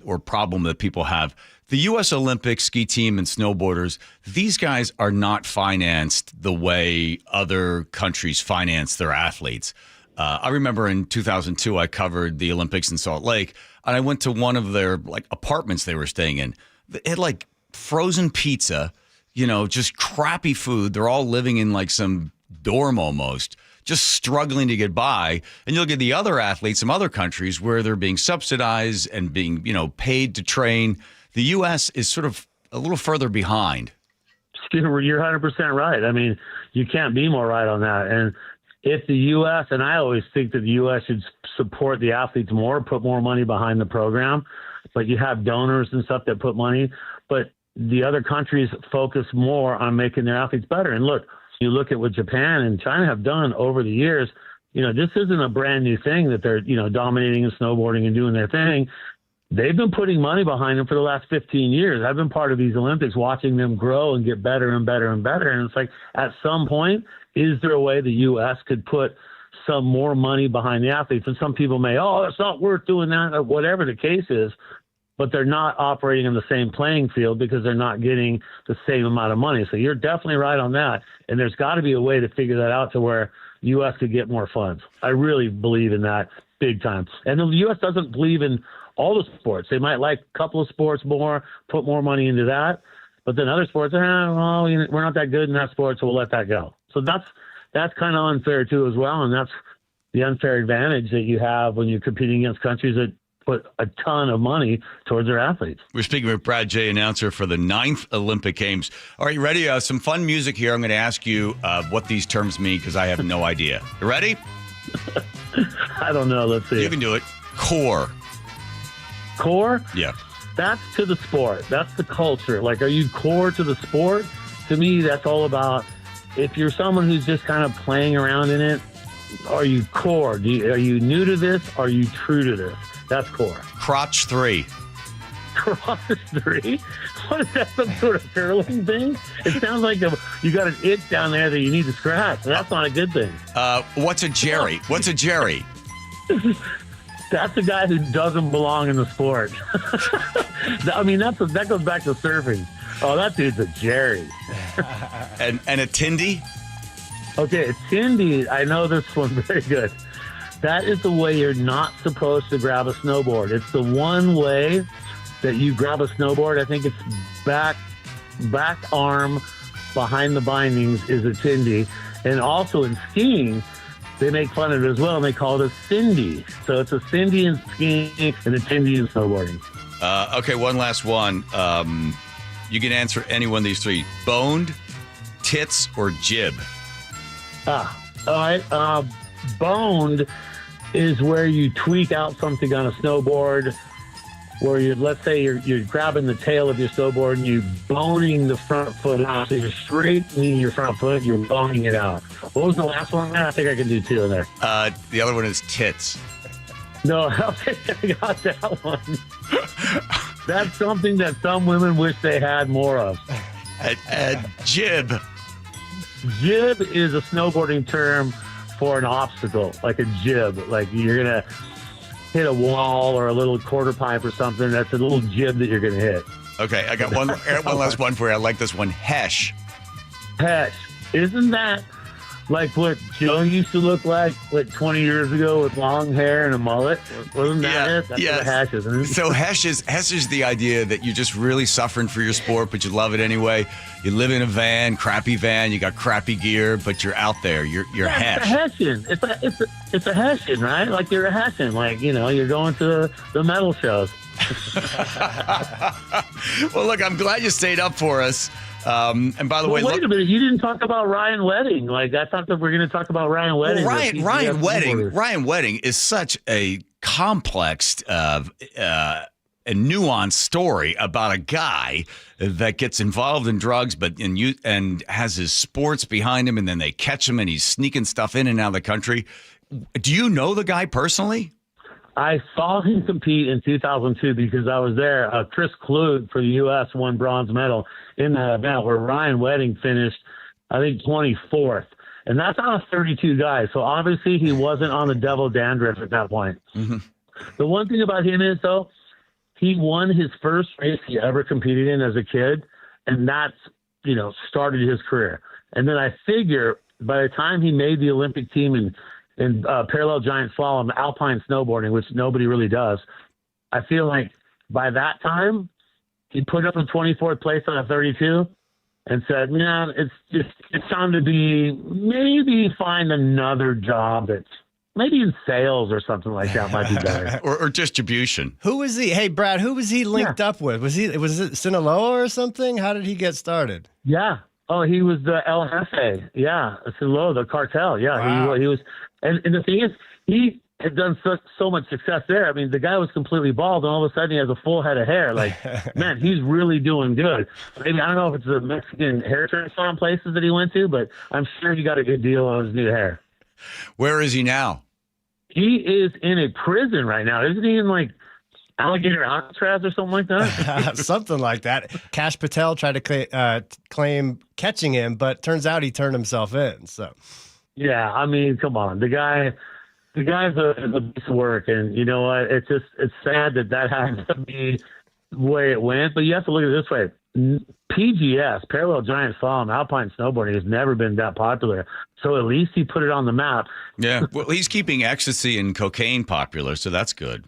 or problem that people have. The U.S. Olympic ski team and snowboarders, these guys are not financed the way other countries finance their athletes. I remember in 2002, I covered the Olympics in Salt Lake, and I went to one of their apartments they were staying in. It had frozen pizza, just crappy food. They're all living in some dorm almost, just struggling to get by. And you look at the other athletes from other countries where they're being subsidized and being, paid to train. The U.S. is sort of a little further behind. You're 100% right. I mean, you can't be more right on that. And if the U.S., and I always think that the U.S. should support the athletes more, put more money behind the program. You have donors and stuff that put money, but the other countries focus more on making their athletes better. And look, you look at what Japan and China have done over the years. This isn't a brand new thing that they're, dominating and snowboarding and doing their thing. They've been putting money behind them for the last 15 years. I've been part of these Olympics, watching them grow and get better and better and better. And it's like, at some point, is there a way the U.S. could put some more money behind the athletes? And some people may, it's not worth doing that, or whatever the case is. But they're not operating in the same playing field because they're not getting the same amount of money. So you're definitely right on that. And there's got to be a way to figure that out to where the U.S. could get more funds. I really believe in that big time. And the U.S. doesn't believe in all the sports. They might like a couple of sports more, put more money into that. But then other sports, we're not that good in that sport, so we'll let that go. So that's kind of unfair too as well. And that's the unfair advantage that you have when you're competing against countries that put a ton of money towards their athletes. We're speaking with Brad J., announcer for the 9th Olympic Games. All right, you ready? Some fun music here. I'm going to ask you what these terms mean because I have no idea. You ready? I don't know. Let's see. You can do it. Core. Core? Yeah. That's to the sport. That's the culture. Are you core to the sport? To me, that's all about, if you're someone who's just kind of playing around in it, are you core? Are you new to this? Are you true to this? That's core. crotch 3? Cross 3? What is that, some sort of curling thing? It sounds like you got an itch down there that you need to scratch. That's not a good thing. What's a jerry? What's a jerry? That's a guy who doesn't belong in the sport. I mean, that goes back to surfing. Oh, that dude's a jerry. and a tindy? Okay, a tindy, I know this one very good. That is the way you're not supposed to grab a snowboard. It's the one way that you grab a snowboard. I think it's back arm behind the bindings is a tindy. And also in skiing, they make fun of it as well, and they call it a cindy. So it's a cindy in skiing and a tindy in snowboarding. Okay, one last one. You can answer any one of these 3. Boned, tits, or jib? All right. Boned is where you tweak out something on a snowboard, where let's say you're grabbing the tail of your snowboard and you're boning the front foot out. So you're straightening your front foot, you're boning it out. What was the last one? I think I can do 2 in there. The other one is tits. No, I don't think I got that one. That's something that some women wish they had more of. Jib. Jib is a snowboarding term for an obstacle, like a jib. Like you're going to hit a wall or a little quarter pipe or something. That's a little jib that you're going to hit. Okay, I got one last one for you. I like this one. Hesh. Hesh. Isn't that like what Joe used to look like 20 years ago with long hair and a mullet? Wasn't that it? That's what a hesh is, isn't it? So hesh is the idea that you're just really suffering for your sport, but you love it anyway. You live in a van, crappy van, you got crappy gear, but you're out there. You're hesh. It's a hessian. It's a hessian, right? Like you're a hessian. Like, you're going to the metal shows. Well, look, I'm glad you stayed up for us. And by the way, wait a minute, you didn't talk about Ryan Wedding. Like I thought that we were going to talk about Ryan Wedding. Well, Ryan Wedding is such a complex, a nuanced story about a guy that gets involved in drugs, and has his sports behind him, and then they catch him, and he's sneaking stuff in and out of the country. Do you know the guy personally? I saw him compete in 2002 because I was there. Chris Klug for the U.S. won bronze medal in that event where Ryan Wedding finished, I think, 24th. And that's on a 32 guy. So obviously he wasn't on the devil dandruff at that point. Mm-hmm. The one thing about him is, though, he won his first race he ever competed in as a kid. And that's, started his career. And then I figure by the time he made the Olympic team in parallel giant slalom, alpine snowboarding, which nobody really does, I feel like by that time he put up in 24th place on a 32 and said, "Man, it's time to maybe find another job that's maybe in sales or something like that might be better." or distribution. Who was he? Hey, Brad, who was he linked up with? Was it Sinaloa or something? How did he get started? Yeah. Oh, he was the El Jefe. Yeah. Sinaloa, the cartel. Yeah. Wow. He was. And the thing is, he had done so much success there. I mean, the guy was completely bald, and all of a sudden he has a full head of hair. Like, man, he's really doing good. Maybe, I don't know if it's the Mexican hair transplant places that he went to, but I'm sure he got a good deal on his new hair. Where is he now? He is in a prison right now. Isn't he in, like, Alligator Alcatraz or something like that? Something like that. Cash Patel tried to claim catching him, but turns out he turned himself in, so... Yeah, I mean, come on. The guy's a piece of work, and you know what? It's sad that had to be the way it went. But you have to look at it this way: PGS, parallel giant slalom, alpine snowboarding, has never been that popular. So at least he put it on the map. Yeah, well, he's keeping ecstasy and cocaine popular, so that's good.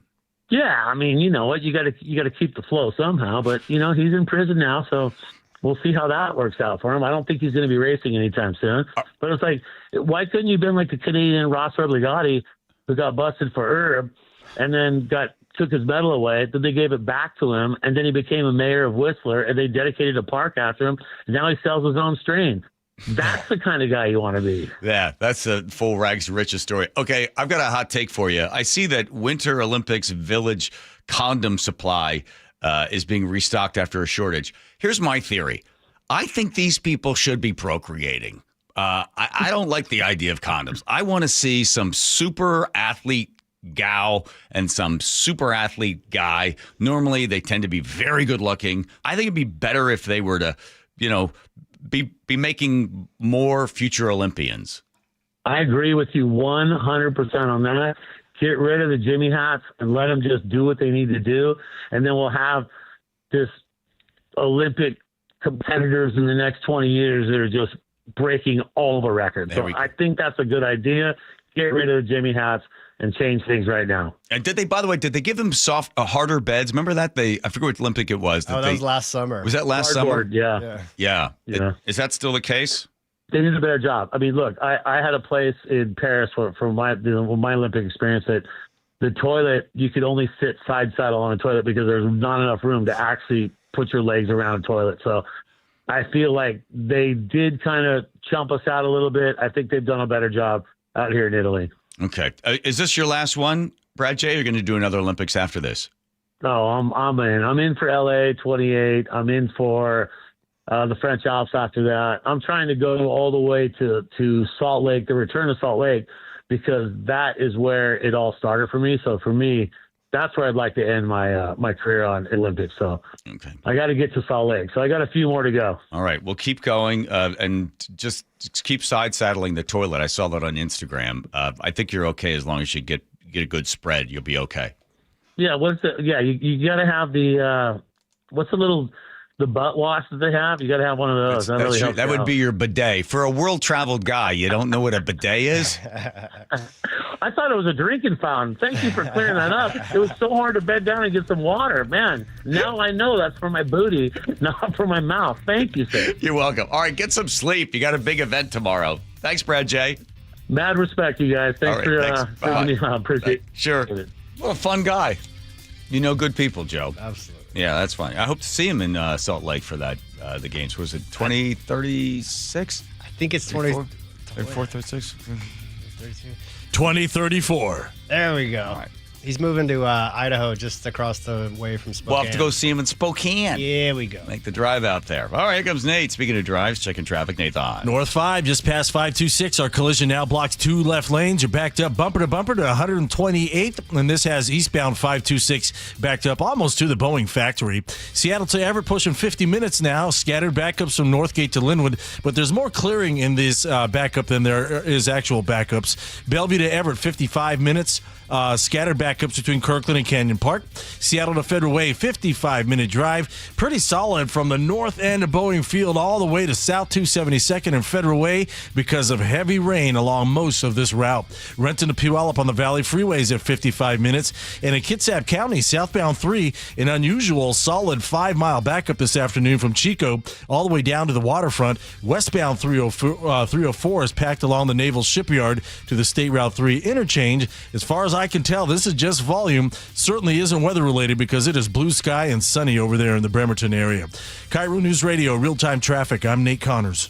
Yeah, I mean, you know what? You got to keep the flow somehow. But he's in prison now, so. We'll see how that works out for him. I don't think he's going to be racing anytime soon. But it's like, why couldn't you have been like the Canadian Ross Obligati who got busted for herb and then took his medal away, then they gave it back to him, and then he became a mayor of Whistler, and they dedicated a park after him, and now he sells his own strain. That's the kind of guy you want to be. Yeah, that's a full rags to riches story. Okay, I've got a hot take for you. I see that Winter Olympics Village condom supply is being restocked after a shortage. Here's my theory. I think these people should be procreating. I don't like the idea of condoms. I want to see some super athlete gal and some super athlete guy. Normally, they tend to be very good looking. I think it'd be better if they were to, be making more future Olympians. I agree with you 100% on that. Get rid of the Jimmy hats and let them just do what they need to do. And then we'll have this Olympic competitors in the next 20 years that are just breaking all the records. So I think that's a good idea. Get rid of the Jimmy hats and change things right now. And did they give them harder beds? Remember that? I forget what Olympic it was. That was last summer. Was that last summer? Yeah. Is that still the case? They did a better job. I mean, look, I had a place in Paris for my Olympic experience that the toilet, you could only sit side saddle on a toilet because there's not enough room to actually put your legs around a toilet. So I feel like they did kind of chump us out a little bit. I think they've done a better job out here in Italy. Okay. Is this your last one, Brad J? You're going to do another Olympics after this? No, I'm in. I'm in for LA 28. I'm in for the French Alps after that. I'm trying to go all the way to Salt Lake, the return to Salt Lake, because that is where it all started for me. So for me, that's where I'd like to end my career on Olympics. So I got to get to Salt Lake. So I got a few more to go. All right. Well, keep going and just keep side saddling the toilet. I saw that on Instagram. I think you're okay as long as you get a good spread. You'll be okay. Yeah. You got to have the butt wash that they have. You got to have one of those. That would be your bidet. For a world-traveled guy, you don't know what a bidet is? I thought it was a drinking fountain. Thank you for clearing that up. It was so hard to bed down and get some water. Man, now I know that's for my booty, not for my mouth. Thank you, sir. You're welcome. All right, get some sleep. You got a big event tomorrow. Thanks, Brad J. Mad respect, you guys. Thanks for having me on. Appreciate it. Sure. What a fun guy. You know good people, Joe. Absolutely. Yeah, that's fine. I hope to see him in Salt Lake for that the games. Was it 2036? I think it's 34, 36? 2034. There we go. All right. He's moving to Idaho, just across the way from Spokane. We'll have to go see him in Spokane. Here we go. Make the drive out there. All right, here comes Nate. Speaking of drives, checking traffic, Nathan. North 5, just past 526. Our collision now blocks 2 left lanes. You're backed up bumper to 128th. And this has eastbound 526 backed up almost to the Boeing factory. Seattle to Everett pushing 50 minutes now. Scattered backups from Northgate to Linwood. But there's more clearing in this backup than there is actual backups. Bellevue to Everett, 55 minutes. Scattered backups between Kirkland and Canyon Park. Seattle to Federal Way, 55-minute drive. Pretty solid from the north end of Boeing Field all the way to South 272nd and Federal Way because of heavy rain along most of this route. Renton to Puyallup on the Valley Freeways at 55 minutes. And in Kitsap County, southbound 3, an unusual solid 5-mile backup this afternoon from Chico all the way down to the waterfront. Westbound 304 is packed along the Naval Shipyard to the State Route 3 interchange. As far as I can tell, this is just volume. Certainly isn't weather related because it is blue sky and sunny over there in the Bremerton area. KIRO News Radio, real-time traffic. I'm Nate Connors.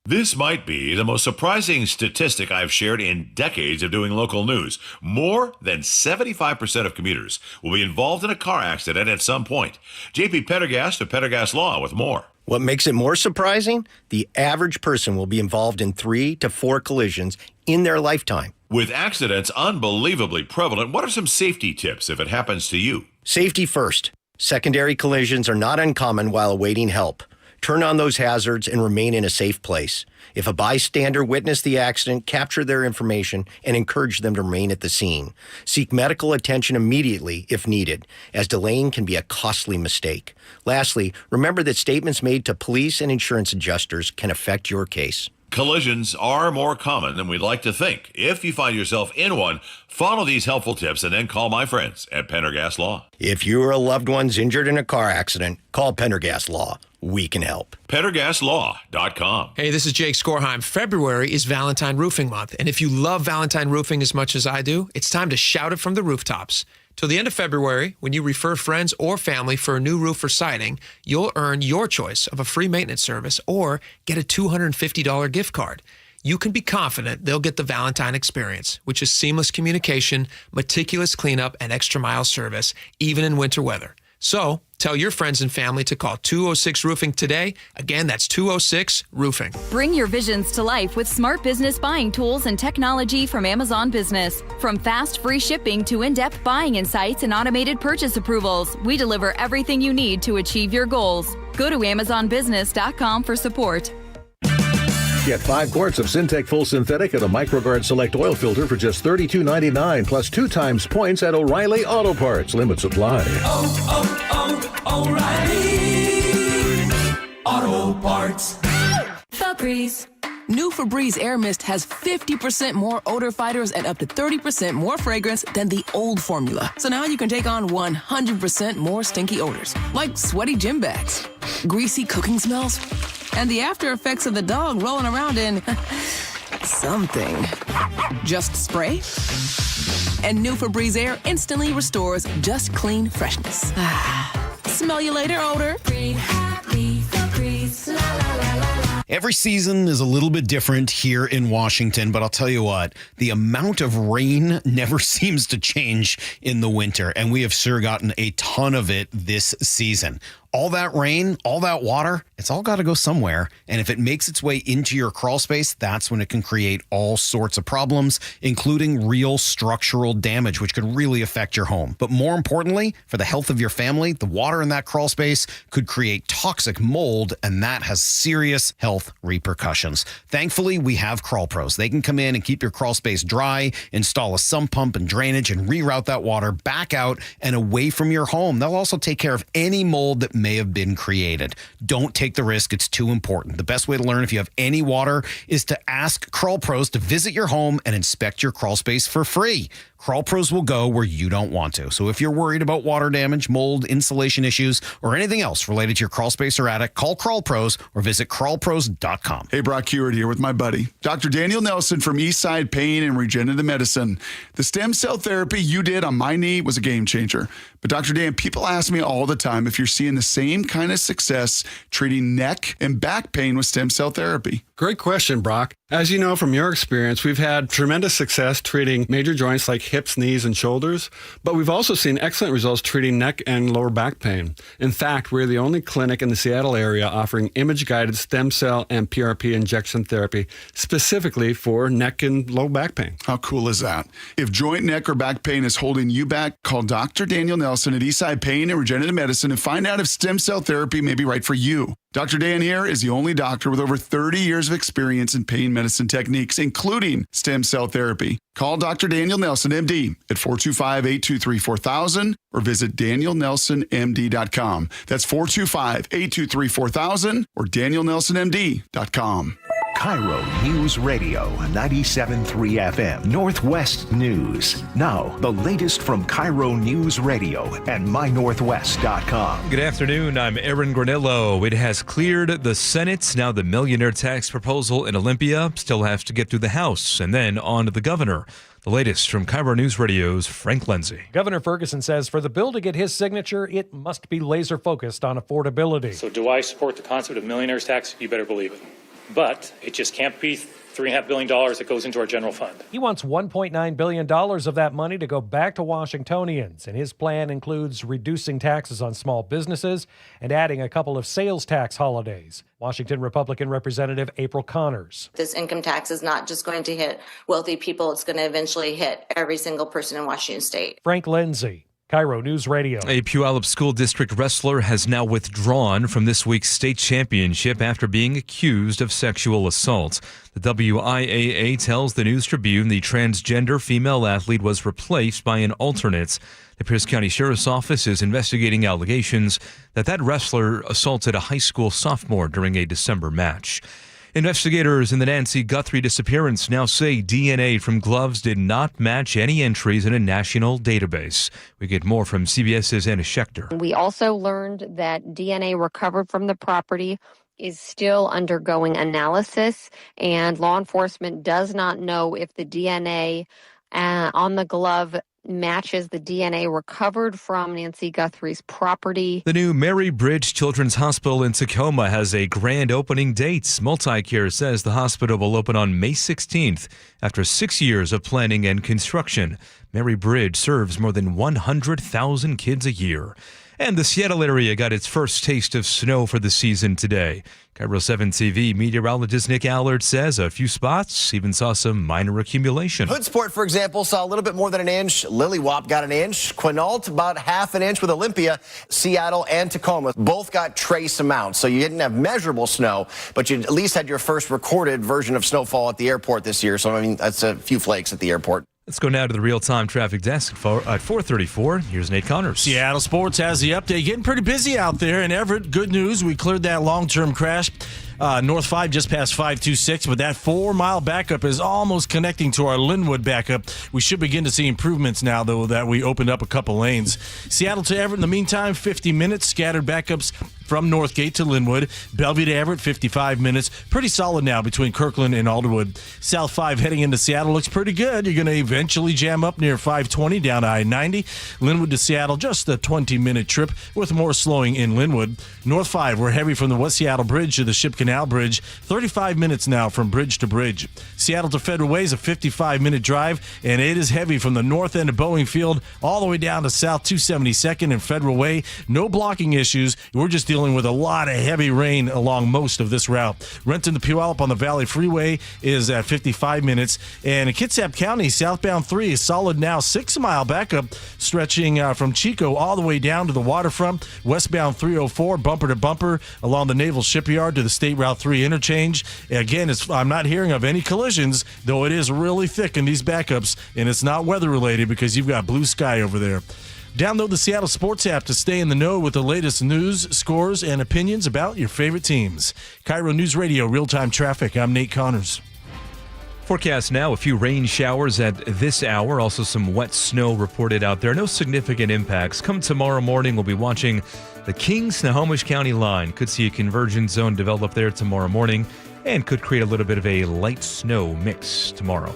This might be the most surprising statistic I've shared in decades of doing local news. More than 75% of commuters will be involved in a car accident at some point. JP Pendergast of Pendergast Law with more. What makes it more surprising? The average person will be involved in 3 to 4 collisions in their lifetime. With accidents unbelievably prevalent, what are some safety tips if it happens to you? Safety first. Secondary collisions are not uncommon while awaiting help. Turn on those hazards and remain in a safe place. If a bystander witnessed the accident, capture their information and encourage them to remain at the scene. Seek medical attention immediately if needed, as delaying can be a costly mistake. Lastly, remember that statements made to police and insurance adjusters can affect your case. Collisions are more common than we'd like to think. If you find yourself in one, follow these helpful tips and then call my friends at Pendergast Law. If you or a loved one's injured in a car accident, call Pendergast Law. We can help. PendergastLaw.com. Hey, this is Jake Skorheim. February is Valentine Roofing Month. And if you love Valentine Roofing as much as I do, it's time to shout it from the rooftops. Till the end of February, when you refer friends or family for a new roof or siding, you'll earn your choice of a free maintenance service or get a $250 gift card. You can be confident they'll get the Valentine experience, which is seamless communication, meticulous cleanup, and extra mile service, even in winter weather. So tell your friends and family to call 206 Roofing today. Again, that's 206 Roofing. Bring your visions to life with smart business buying tools and technology from Amazon Business. From fast, free shipping to in-depth buying insights and automated purchase approvals, we deliver everything you need to achieve your goals. Go to AmazonBusiness.com for support. Get 5 quarts of Syntec Full Synthetic and a MicroGuard Select Oil Filter for just $32.99, plus 2 times points at O'Reilly Auto Parts. Limit supply. O'Reilly Auto Parts. Febreze. New Febreze Air Mist has 50% more odor fighters and up to 30% more fragrance than the old formula. So now you can take on 100% more stinky odors, like sweaty gym bags, greasy cooking smells, and the after effects of the dog rolling around in something. Just spray, and new Febreze Air instantly restores just clean freshness. Smell you later, odor. Breathe happy, Febreze, la la la la. Every season is a little bit different here in Washington, but I'll tell you what, the amount of rain never seems to change in the winter, and we have sure gotten a ton of it this season. All that rain, all that water, it's all got to go somewhere. And if it makes its way into your crawl space, that's when it can create all sorts of problems, including real structural damage, which could really affect your home. But more importantly, for the health of your family, the water in that crawl space could create toxic mold, and that has serious health repercussions. Thankfully, we have Crawl Pros. They can come in and keep your crawl space dry, install a sump pump and drainage, and reroute that water back out and away from your home. They'll also take care of any mold that may have been created. Don't take the risk. It's too important. The best way to learn if you have any water is to ask Crawl Pros to visit your home and inspect your crawl space for free. Crawl Pros will go where you don't want to. So if you're worried about water damage, mold, insulation issues, or anything else related to your crawl space or attic, call Crawl Pros or visit crawlpros.com. Hey, Brock Hewitt here with my buddy, Dr. Daniel Nelson from Eastside Pain and Regenerative Medicine. The stem cell therapy you did on my knee was a game changer. But Dr. Dan, people ask me all the time if you're seeing the same kind of success treating neck and back pain with stem cell therapy. Great question, Brock. As you know from your experience, we've had tremendous success treating major joints like hips, knees, and shoulders, but we've also seen excellent results treating neck and lower back pain. In fact, we're the only clinic in the Seattle area offering image-guided stem cell and PRP injection therapy specifically for neck and low back pain. How cool is that? If joint, neck, or back pain is holding you back, call Dr. Daniel Nelson at Eastside Pain and Regenerative Medicine and find out if stem cell therapy may be right for you. Dr. Dan here is the only doctor with over 30 years of experience in pain medicine techniques, including stem cell therapy. Call Dr. Daniel Nelson, MD, at 425-823-4000 or visit danielnelsonmd.com. That's 425-823-4000 or danielnelsonmd.com. KIRO News Radio, 97.3 FM, Northwest News. Now, the latest from KIRO News Radio and mynorthwest.com. Good afternoon. I'm Aaron Granillo. It has cleared the Senate. Now the millionaire tax proposal in Olympia still has to get through the House and then on to the governor. The latest from KIRO News Radio's Frank Lindsay. Governor Ferguson says for the bill to get his signature, it must be laser focused on affordability. So do I support the concept of millionaire's tax? You better believe it. But it just can't be $3.5 billion that goes into our general fund. He wants $1.9 billion of that money to go back to Washingtonians, and his plan includes reducing taxes on small businesses and adding a couple of sales tax holidays. Washington Republican Representative April Connors. This income tax is not just going to hit wealthy people, it's going to eventually hit every single person in Washington state. Frank Lindsay, KIRO News Radio. A Puyallup School District wrestler has now withdrawn from this week's state championship after being accused of sexual assault. The WIAA tells the News Tribune the transgender female athlete was replaced by an alternate. The Pierce County Sheriff's Office is investigating allegations that wrestler assaulted a high school sophomore during a December match. Investigators in the Nancy Guthrie disappearance now say DNA from gloves did not match any entries in a national database. We get more from CBS's Anna Schechter. We also learned that DNA recovered from the property is still undergoing analysis, and law enforcement does not know if the DNA on the glove matches the DNA recovered from Nancy Guthrie's property. The new Mary Bridge Children's Hospital in Tacoma has a grand opening date. Multicare says the hospital will open on May 16th after 6 years of planning and construction. Mary Bridge serves more than 100,000 kids a year. And the Seattle area got its first taste of snow for the season today. KIRO 7 TV meteorologist Nick Allard says a few spots even saw some minor accumulation. Hoodsport, for example, saw a little bit more than an inch. Lilywop got an inch. Quinault about half an inch with Olympia. Seattle and Tacoma both got trace amounts. So you didn't have measurable snow, but you at least had your first recorded version of snowfall at the airport this year. So, I mean, that's a few flakes at the airport. Let's go now to the real-time traffic desk at 4:34. Here's Nate Connors. Seattle Sports has the update. Getting pretty busy out there. In Everett, good news. We cleared that long-term crash. North 5 just past 526, but that 4-mile backup is almost connecting to our Linwood backup. We should begin to see improvements now, though, that we opened up a couple lanes. Seattle to Everett, in the meantime, 50 minutes. Scattered backups from Northgate to Linwood. Bellevue to Everett, 55 minutes. Pretty solid now between Kirkland and Alderwood. South 5 heading into Seattle looks pretty good. You're going to eventually jam up near 520 down to I-90. Linwood to Seattle, just a 20-minute trip with more slowing in Linwood. North 5, we're heavy from the West Seattle Bridge to the Ship Canal Bridge. 35 minutes now from bridge to bridge. Seattle to Federal Way is a 55-minute drive, and it is heavy from the north end of Boeing Field all the way down to South 272nd and Federal Way. No blocking issues. We're just dealing with a lot of heavy rain along most of this route. Renton to Puyallup on the Valley Freeway is at 55 minutes. And in Kitsap County, southbound 3 is solid now. 6-mile backup stretching from Chico all the way down to the waterfront. Westbound 304, bumper to bumper along the Naval Shipyard to the State Route 3 interchange. Again, I'm not hearing of any collisions, though it is really thick in these backups, and it's not weather related because you've got blue sky over there. Download the Seattle Sports app to stay in the know with the latest news, scores, and opinions about your favorite teams. KIRO News Radio, real-time traffic. I'm Nate Connors. Forecast now, a few rain showers at this hour. Also some wet snow reported out there. No significant impacts. Come tomorrow morning, we'll be watching the King-Snohomish County line. Could see a convergence zone develop there tomorrow morning and could create a little bit of a light snow mix tomorrow.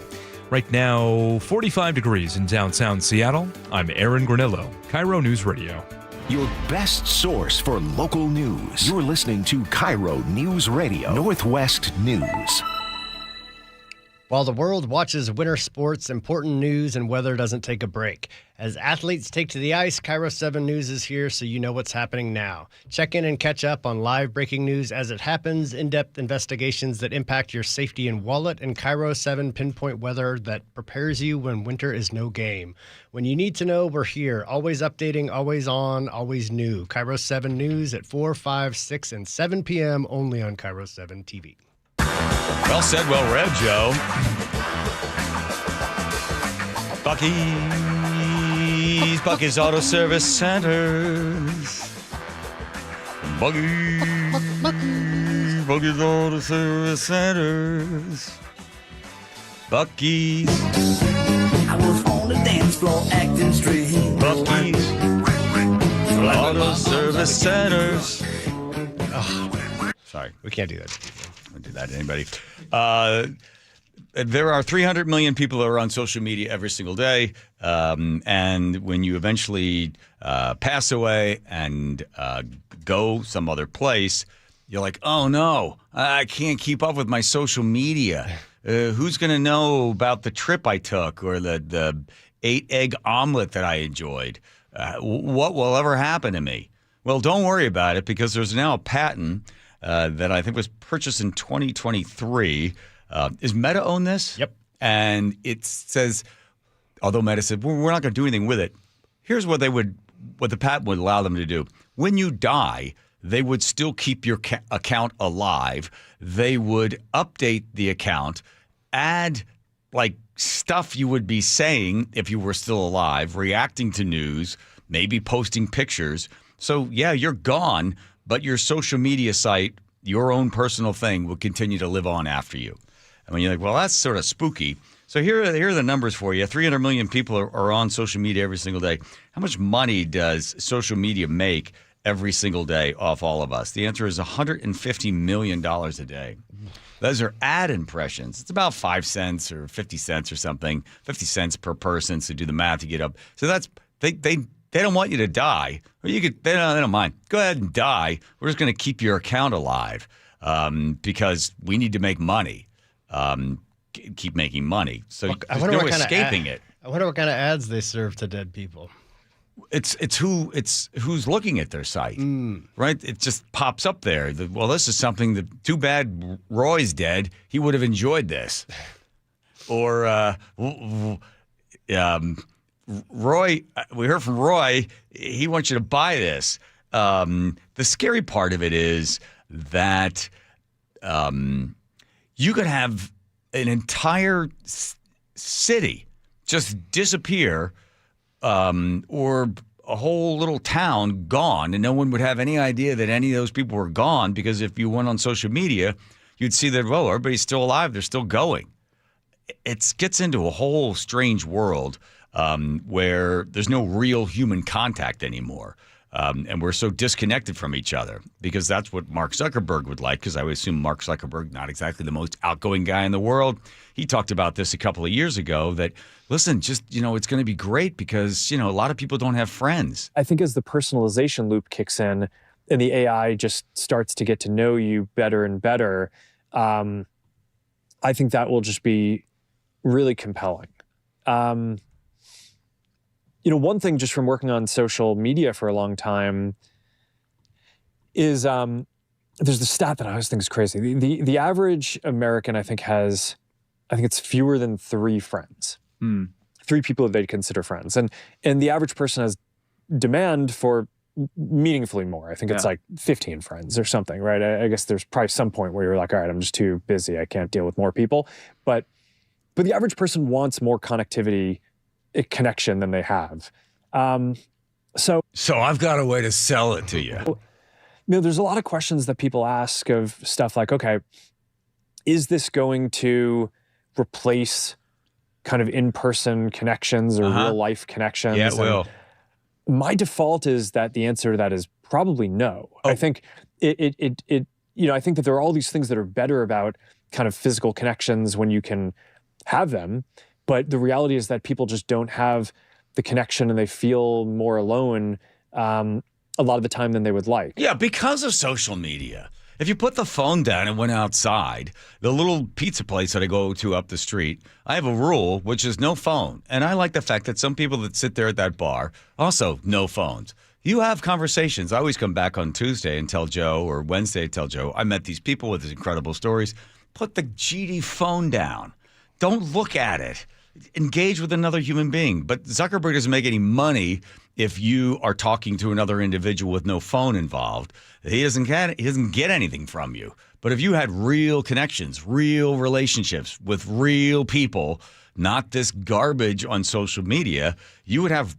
Right now, 45 degrees in downtown Seattle. I'm Aaron Granillo, KIRO News Radio. Your best source for local news. You're listening to KIRO News Radio, Northwest News. While the world watches winter sports, important news and weather doesn't take a break. As athletes take to the ice, KIRO 7 News is here so you know what's happening now. Check in and catch up on live breaking news as it happens, in-depth investigations that impact your safety and wallet, and KIRO 7 pinpoint weather that prepares you when winter is no game. When you need to know, we're here, always updating, always on, always new. KIRO 7 News at 4, 5, 6, and 7 p.m. only on KIRO 7 TV. Well said, well read, Joe. Bucky's Auto Service Centers. Bucky's Auto Service Centers. Bucky's. I was on the dance floor acting straight. Bucky's Auto Service Centers. Oh, sorry. We can't do that. Don't do that to anybody. There are 300 million people that are on social media every single day. And when you eventually pass away and go some other place, you're like, oh, no, I can't keep up with my social media. Who's going to know about the trip I took or the 8-egg omelet that I enjoyed? What will ever happen to me? Well, don't worry about it because there's now a patent that I think was purchased in 2023. Is Meta own this? Yep. And it says, although Meta said, we're not going to do anything with it. Here's what the patent would allow them to do. When you die, they would still keep your account alive. They would update the account, add like stuff you would be saying if you were still alive, reacting to news, maybe posting pictures. So, yeah, you're gone, but your social media site, your own personal thing, will continue to live on after you. I mean, you're like, well, that's sort of spooky. So here are the numbers for you. 300 million people are on social media every single day. How much money does social media make every single day off all of us? The answer is $150 million a day. Those are ad impressions. It's about 5 cents or 50 cents or something, 50 cents per person. So do the math to get up. So that's they don't want you to die. Or they don't mind. Go ahead and die. We're just going to keep your account alive because we need to make money. Keep making money. So there's no escaping it. I wonder what kind of ads they serve to dead people. it's who's looking at their site, right? It just pops up there. Well, this is something that, too bad Roy's dead. He would have enjoyed this. Or Roy, we heard from Roy, he wants you to buy this. The scary part of it is that you could have an entire city just disappear, or a whole little town gone, and no one would have any idea that any of those people were gone, because if you went on social media, you'd see that, well, everybody's still alive, they're still going. It gets into a whole strange world where there's no real human contact anymore. And we're so disconnected from each other, because that's what Mark Zuckerberg would like, because I would assume Mark Zuckerberg, not exactly the most outgoing guy in the world. He talked about this a couple of years ago that, listen, just, it's going to be great because, a lot of people don't have friends. I think as the personalization loop kicks in and the AI just starts to get to know you better and better, I think that will just be really compelling. One thing just from working on social media for a long time is there's the stat that I always think is crazy. The average American, I think it's fewer than 3 friends, 3 people that they'd consider friends. And the average person has demand for meaningfully more. I think it's like 15 friends or something, right? I guess there's probably some point where you're like, all right, I'm just too busy. I can't deal with more people. But the average person wants more connectivity, connection than they have. So I've got a way to sell it to you. There's a lot of questions that people ask of stuff like, okay, is this going to replace kind of in-person connections or real life connections? Yeah, it will. My default is that the answer to that is probably no. I think I think that there are all these things that are better about kind of physical connections when you can have them. But the reality is that people just don't have the connection and they feel more alone a lot of the time than they would like. Yeah, because of social media. If you put the phone down and went outside, the little pizza place that I go to up the street, I have a rule, which is no phone. And I like the fact that some people that sit there at that bar, also no phones. You have conversations. I always come back on Tuesday and tell Joe, or Wednesday tell Joe, I met these people with these incredible stories. Put the GD phone down. Don't look at it. Engage with another human being. But Zuckerberg doesn't make any money if you are talking to another individual with no phone involved. He doesn't get anything from you. But if you had real connections, real relationships with real people, not this garbage on social media, you would have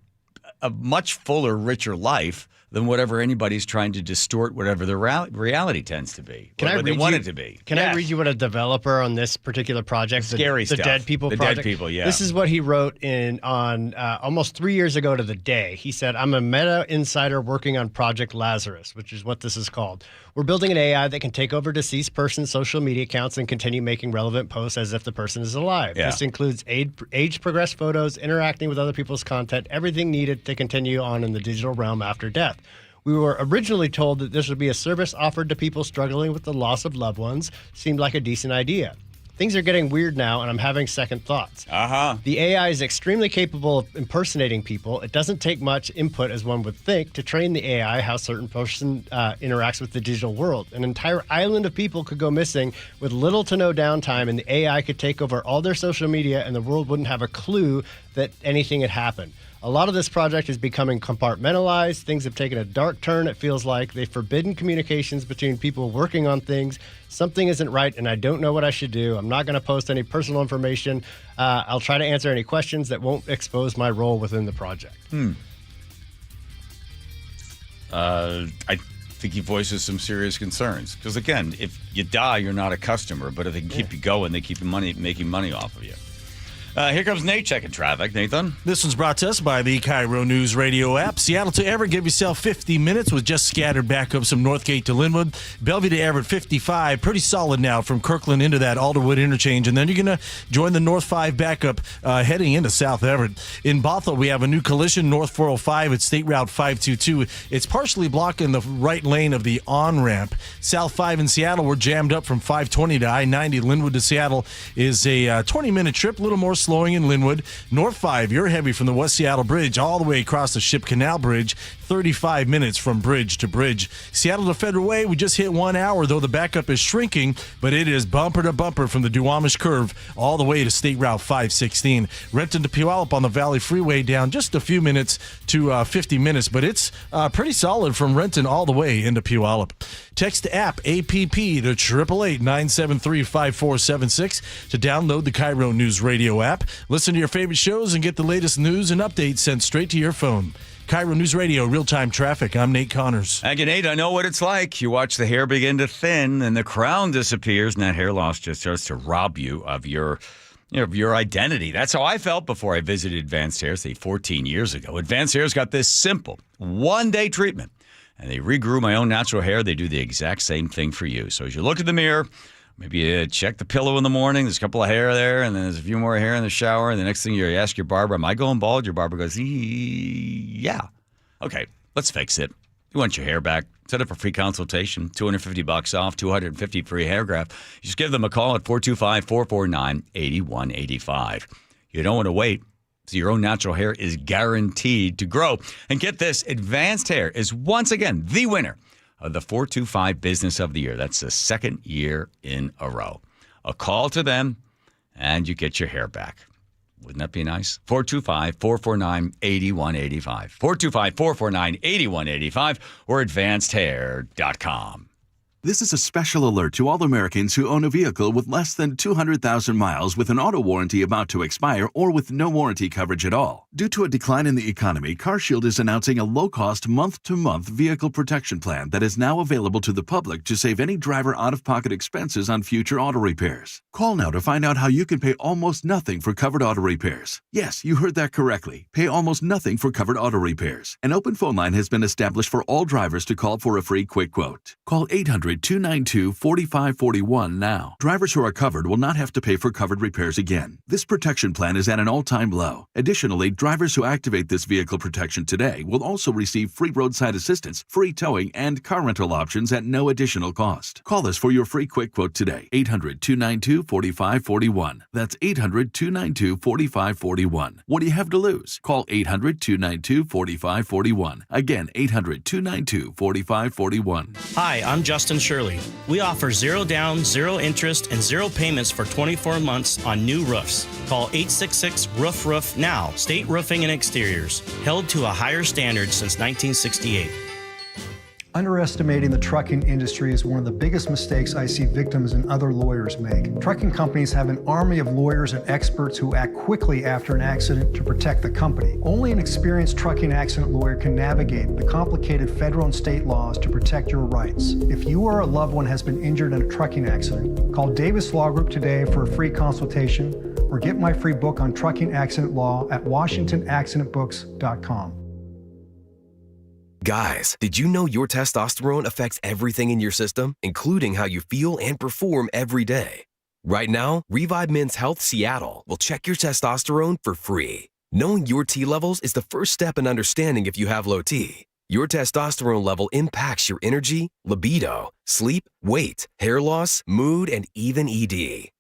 a much fuller, richer life than whatever anybody's trying to distort whatever the reality tends to be. What they want it to be. Can I read you what a developer on this particular project, Scary the stuff. Dead People project? Dead People, yeah. This is what he wrote on almost 3 years ago to the day. He said, I'm a meta insider working on Project Lazarus, which is what this is called. We're building an AI that can take over deceased person's social media accounts and continue making relevant posts as if the person is alive. Yeah. This includes age-progressed photos, interacting with other people's content, everything needed to continue on in the digital realm after death. We were originally told that this would be a service offered to people struggling with the loss of loved ones. Seemed like a decent idea. Things are getting weird now, and I'm having second thoughts. The AI is extremely capable of impersonating people. It doesn't take much input, as one would think, to train the AI how a certain person interacts with the digital world. An entire island of people could go missing with little to no downtime, and the AI could take over all their social media, and the world wouldn't have a clue that anything had happened. A lot of this project is becoming compartmentalized. Things have taken a dark turn, it feels like. They've forbidden communications between people working on things. Something isn't right, and I don't know what I should do. I'm not going to post any personal information. I'll try to answer any questions that won't expose my role within the project. I think he voices some serious concerns. Because, again, if you die, you're not a customer. But if they can keep you going, they keep making money off of you. Here comes Nate checking traffic. Nathan? This one's brought to us by the KIRO Newsradio App. Seattle to Everett, give yourself 50 minutes with just scattered backups from Northgate to Linwood. Bellevue to Everett, 55. Pretty solid now from Kirkland into that Alderwood interchange. And then you're going to join the North 5 backup heading into South Everett. In Bothell, we have a new collision, North 405 at State Route 522. It's partially blocking the right lane of the on-ramp. South 5 in Seattle, we're jammed up from 520 to I-90. Linwood to Seattle is a 20-minute trip, a little more slowing in Linwood. North 5, you're heavy from the West Seattle Bridge all the way across the Ship Canal Bridge. 35 minutes from bridge to bridge. Seattle to Federal Way, we just hit 1 hour, though the backup is shrinking, but it is bumper to bumper from the Duwamish Curve all the way to State Route 516. Renton to Puyallup on the Valley Freeway down just a few minutes to 50 minutes, but it's pretty solid from Renton all the way into Puyallup. Text app APP to 888-973-5476 to download the KIRO News Radio app. Listen to your favorite shows and get the latest news and updates sent straight to your phone. KIRO News Radio, real-time traffic. I'm Nate Connors. Thank you, Nate. I know what it's like. You watch the hair begin to thin, and the crown disappears, and that hair loss just starts to rob you of your identity. That's how I felt before I visited Advanced Hair, say 14 years ago. Advanced Hair's got this simple one-day treatment, and they regrew my own natural hair. They do the exact same thing for you. So as you look in the mirror, maybe you check the pillow in the morning. There's a couple of hair there, and then there's a few more hair in the shower. And the next thing you ask your barber, am I going bald? Your barber goes, yeah. Okay, let's fix it. You want your hair back? Set up a free consultation, $250 off, $250 free hair graft. You just give them a call at 425-449-8185. You don't want to wait. So your own natural hair is guaranteed to grow. And get this, Advanced Hair is once again the winner of the 425 Business of the Year. That's the second year in a row. A call to them, and you get your hair back. Wouldn't that be nice? 425-449-8185. 425-449-8185 or advancedhair.com. This is a special alert to all Americans who own a vehicle with less than 200,000 miles with an auto warranty about to expire or with no warranty coverage at all. Due to a decline in the economy, CarShield is announcing a low-cost month-to-month vehicle protection plan that is now available to the public to save any driver out-of-pocket expenses on future auto repairs. Call now to find out how you can pay almost nothing for covered auto repairs. Yes, you heard that correctly. Pay almost nothing for covered auto repairs. An open phone line has been established for all drivers to call for a free quick quote. Call 800-292-4541 now. Drivers who are covered will not have to pay for covered repairs again. This protection plan is at an all-time low. Additionally, drivers who activate this vehicle protection today will also receive free roadside assistance, free towing, and car rental options at no additional cost. Call us for your free quick quote today. 800-292-4541. That's 800-292-4541. What do you have to lose? Call 800-292-4541. Again, 800-292-4541. Hi, I'm Justin Shirley. We offer zero down, zero interest, and zero payments for 24 months on new roofs. Call 866-ROOF-ROOF now. State Roofing and Exteriors, held to a higher standard since 1968. Underestimating the trucking industry is one of the biggest mistakes I see victims and other lawyers make. Trucking companies have an army of lawyers and experts who act quickly after an accident to protect the company. Only an experienced trucking accident lawyer can navigate the complicated federal and state laws to protect your rights. If you or a loved one has been injured in a trucking accident, call Davis Law Group today for a free consultation or get my free book on trucking accident law at washingtonaccidentbooks.com. Guys, did you know your testosterone affects everything in your system, including how you feel and perform every day? Right now, Revive Men's Health Seattle will check your testosterone for free. Knowing your T levels is the first step in understanding if you have low T. Your testosterone level impacts your energy, libido, sleep, weight, hair loss, mood, and even ED.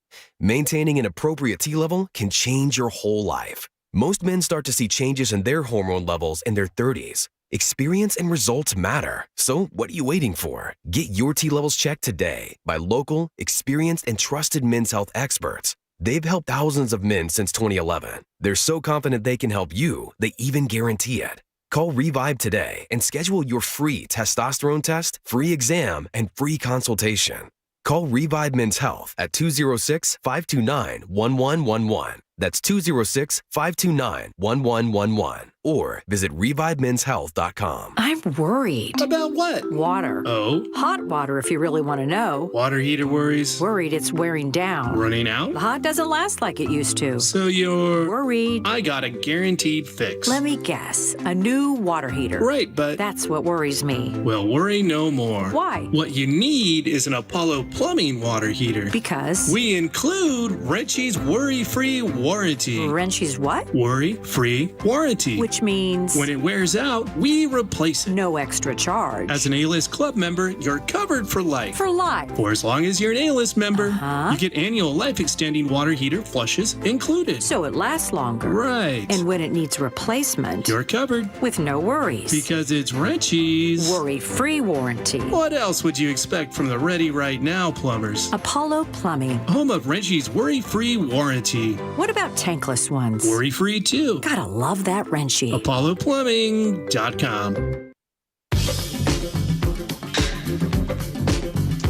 Maintaining an appropriate T level can change your whole life. Most men start to see changes in their hormone levels in their 30s. Experience and results matter. So what are you waiting for? Get your T levels checked today by local, experienced, and trusted men's health experts. They've helped thousands of men since 2011. They're so confident they can help you, they even guarantee it. Call Revive today and schedule your free testosterone test, free exam, and free consultation. Call Revive Men's Health at 206-529-1111. That's 206-529-1111. Or visit revivemenshealth.com. I'm worried. About what? Water. Oh? Hot water, if you really want to know. Water heater worries? Worried it's wearing down. Running out? The hot doesn't last like it used to. So you're... Worried. I got a guaranteed fix. Let me guess. A new water heater. Right, but... That's what worries me. Well, worry no more. Why? What you need is an Apollo Plumbing water heater. Because? We include Wrenchy's Worry-Free Warranty. Wrenchy's what? Worry-Free Warranty. Which which means when it wears out, we replace it. no extra charge. As an A-List Club member, you're covered for life. For life. For as long as you're an A-List member, you get annual life-extending water heater flushes included. So it lasts longer. Right. And when it needs replacement, You're covered. with no worries. Because it's Wrenchies. Worry-free warranty. What else would you expect from the Ready Right Now plumbers? Apollo Plumbing. Home of Wrenchies worry-free warranty. What about tankless ones? Worry-free too. Gotta love that wrenchy. ApolloPlumbing.com.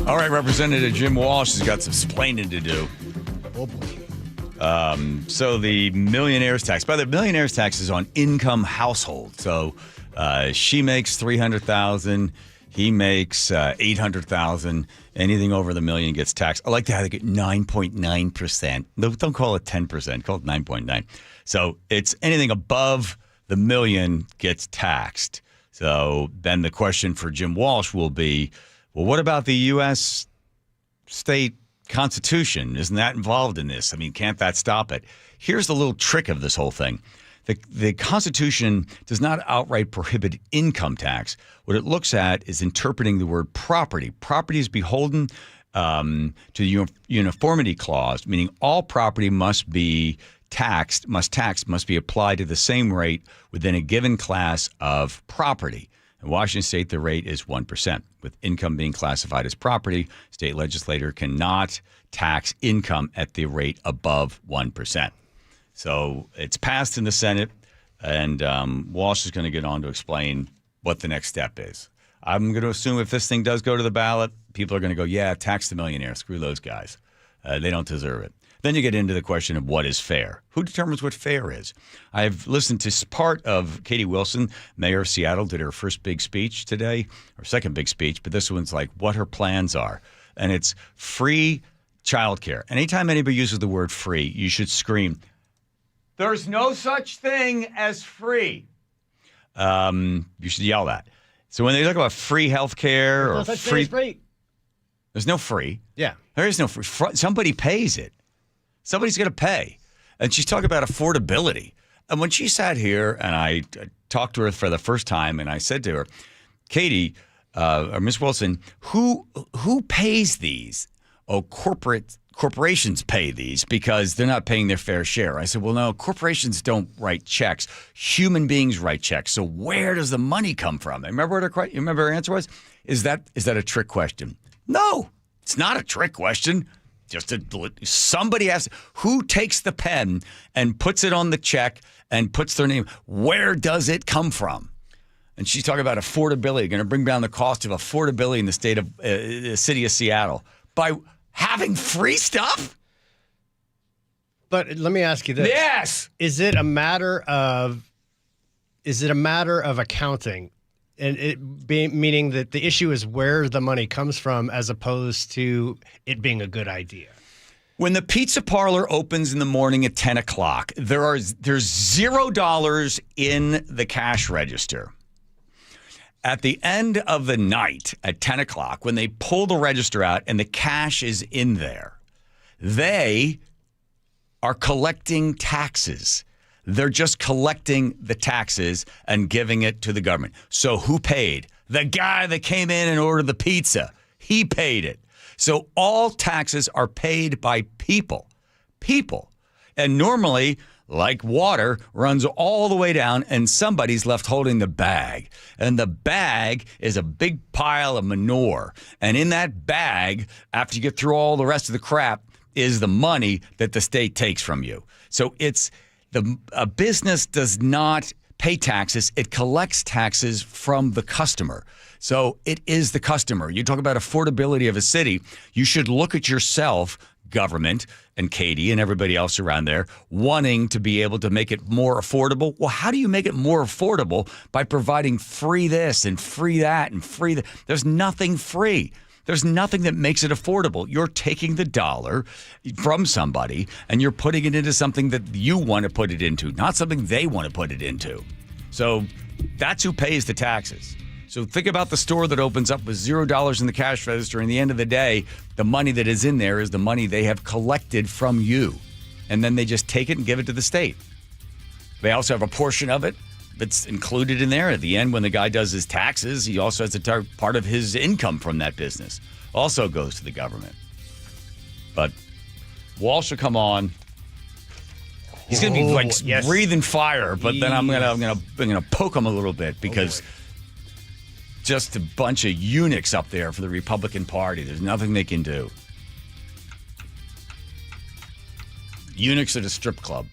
All right, Representative Jim Walsh has got some explaining to do. Oh, boy. So the millionaire's tax. By the way, millionaire's tax is on income household. So she makes $300,000. He makes $800,000. Anything over the million gets taxed. I like to have it 9.9%. Don't call it 10%. Call it 9.9. So it's anything above the million gets taxed. So then the question for Jim Walsh will be, well, what about the U.S. state Constitution? Isn't that involved in this? I mean, can't that stop it? Here's the little trick of this whole thing. The Constitution does not outright prohibit income tax. What it looks at is interpreting the word property. Property is beholden to the uniformity clause, meaning all property must be must be applied to the same rate within a given class of property. In Washington state, the rate is 1%. With income being classified as property, state legislator cannot tax income at the rate above 1%. So it's passed in the Senate, and Walsh is going to get on to explain what the next step is. I'm going to assume if this thing does go to the ballot, people are going to go, yeah, tax the millionaire. Screw those guys. They don't deserve it. Then you get into the question of what is fair. Who determines what fair is? I've listened to part of Katie Wilson, mayor of Seattle, did her first big speech today, or second big speech, but this one's like what her plans are. And it's free childcare. Anytime anybody uses the word free, you should scream, there's no such thing as free. You should yell that. So when they talk about free health care or free, there's no free. Yeah. There is no free. Somebody pays it. Somebody's going to pay. And she's talking about affordability. And when she sat here and I talked to her for the first time and I said to her, Katie, or Miss Wilson, who pays these? Oh, corporations pay these because they're not paying their fair share. I said, well, no, corporations don't write checks. Human beings write checks. So where does the money come from? Remember her answer was? Is that a trick question? No, it's not a trick question. Somebody asks, who takes the pen and puts it on the check and puts their name? Where does it come from? And she's talking about affordability, going to bring down the cost of affordability in the city of Seattle by having free stuff. But let me ask you this. Yes. Is it a matter of accounting? And meaning that the issue is where the money comes from as opposed to it being a good idea. When the pizza parlor opens in the morning at 10 o'clock, there's $0 in the cash register. At the end of the night at 10 o'clock, when they pull the register out and the cash is in there, they are collecting taxes. They're just collecting the taxes and giving it to the government. So who paid? The guy that came in and ordered the pizza. He paid it. So all taxes are paid by people. And normally, like water, runs all the way down and somebody's left holding the bag. And the bag is a big pile of manure. And in that bag, after you get through all the rest of the crap, is the money that the state takes from you. So a business does not pay taxes. It collects taxes from the customer. So it is the customer. You talk about affordability of a city. You should look at yourself, government, and Katie and everybody else around there, wanting to be able to make it more affordable. Well, how do you make it more affordable? By providing free this and free that and free that. There's nothing free. There's nothing that makes it affordable. You're taking the dollar from somebody and you're putting it into something that you want to put it into, not something they want to put it into. So that's who pays the taxes. So think about the store that opens up with $0 in the cash register. And at the end of the day, the money that is in there is the money they have collected from you. And then they just take it and give it to the state. They also have a portion of it it's included in there. At the end, when the guy does his taxes, he also has a part of his income from that business. Also goes to the government. But Walsh will come on. He's going to be like breathing fire, but then I'm gonna poke him a little bit because just a bunch of eunuchs up there for the Republican Party. There's nothing they can do. Eunuchs at a strip club.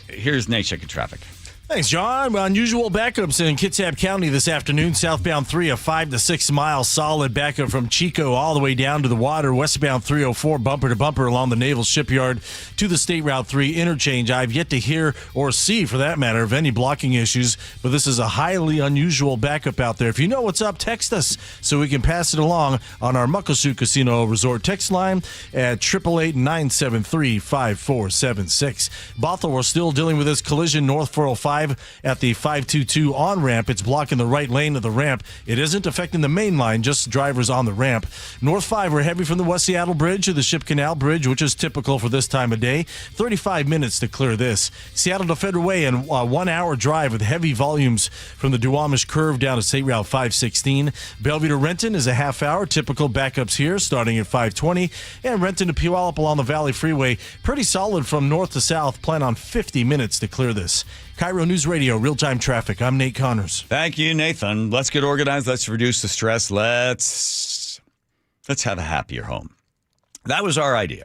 Here's Nate checking traffic. Thanks, John. Unusual backups in Kitsap County this afternoon. Southbound 3, a 5 to 6 mile solid backup from Chico all the way down to the water. Westbound 304 bumper to bumper along the Naval Shipyard to the State Route 3 interchange. I've yet to hear or see, for that matter, of any blocking issues, but this is a highly unusual backup out there. If you know what's up, text us so we can pass it along on our Muckleshoot Casino Resort text line at 888-973-5476. Bothell, we're still dealing with this collision north 405 at the 522 on-ramp. It's blocking the right lane of the ramp. It isn't affecting the main line, just drivers on the ramp. North 5, we're heavy from the West Seattle Bridge to the Ship Canal Bridge, which is typical for this time of day. 35 minutes to clear this. Seattle to Federal Way, and a 1 hour drive with heavy volumes from the Duwamish Curve down to State Route 516. Bellevue to Renton is a half hour. Typical backups here starting at 520. And Renton to Puyallup along the Valley Freeway. Pretty solid from north to south. Plan on 50 minutes to clear this. KIRO News Radio, real-time traffic. I'm Nate Connors. Thank you, Nathan. Let's get organized. Let's reduce the stress. Let's have a happier home. That was our idea.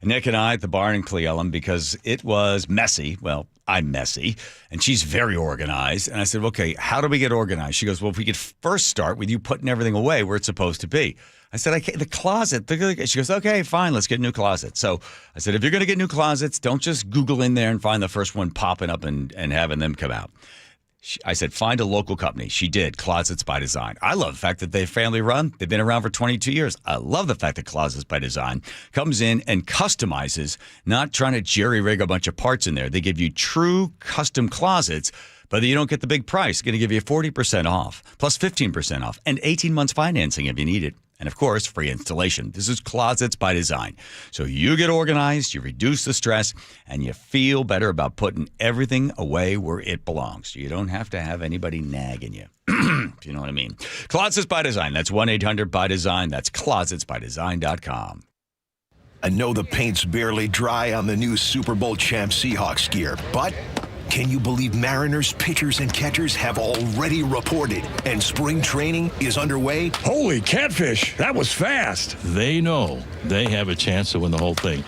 Nick and I at the barn in Cle Elum, because it was messy. Well, I'm messy, and she's very organized. And I said, okay, how do we get organized? She goes, well, if we could first start with you putting everything away where it's supposed to be. I said, the closet. She goes, okay, fine, let's get a new closet. So I said, if you're going to get new closets, don't just Google in there and find the first one popping up and having them come out. I said, find a local company. She did, Closets by Design. I love the fact that they're family run. They've been around for 22 years. I love the fact that Closets by Design comes in and customizes, not trying to jerry-rig a bunch of parts in there. They give you true custom closets, but you don't get the big price. Going to give you 40% off, plus 15% off, and 18 months financing if you need it. And, of course, free installation. This is Closets by Design. So you get organized, you reduce the stress, and you feel better about putting everything away where it belongs. You don't have to have anybody nagging you. If you know what I mean. Closets by Design. That's 1-800-BY-DESIGN. That's closetsbydesign.com. I know the paint's barely dry on the new Super Bowl champ Seahawks gear, but can you believe Mariners pitchers and catchers have already reported and spring training is underway? Holy catfish, that was fast. They know they have a chance to win the whole thing.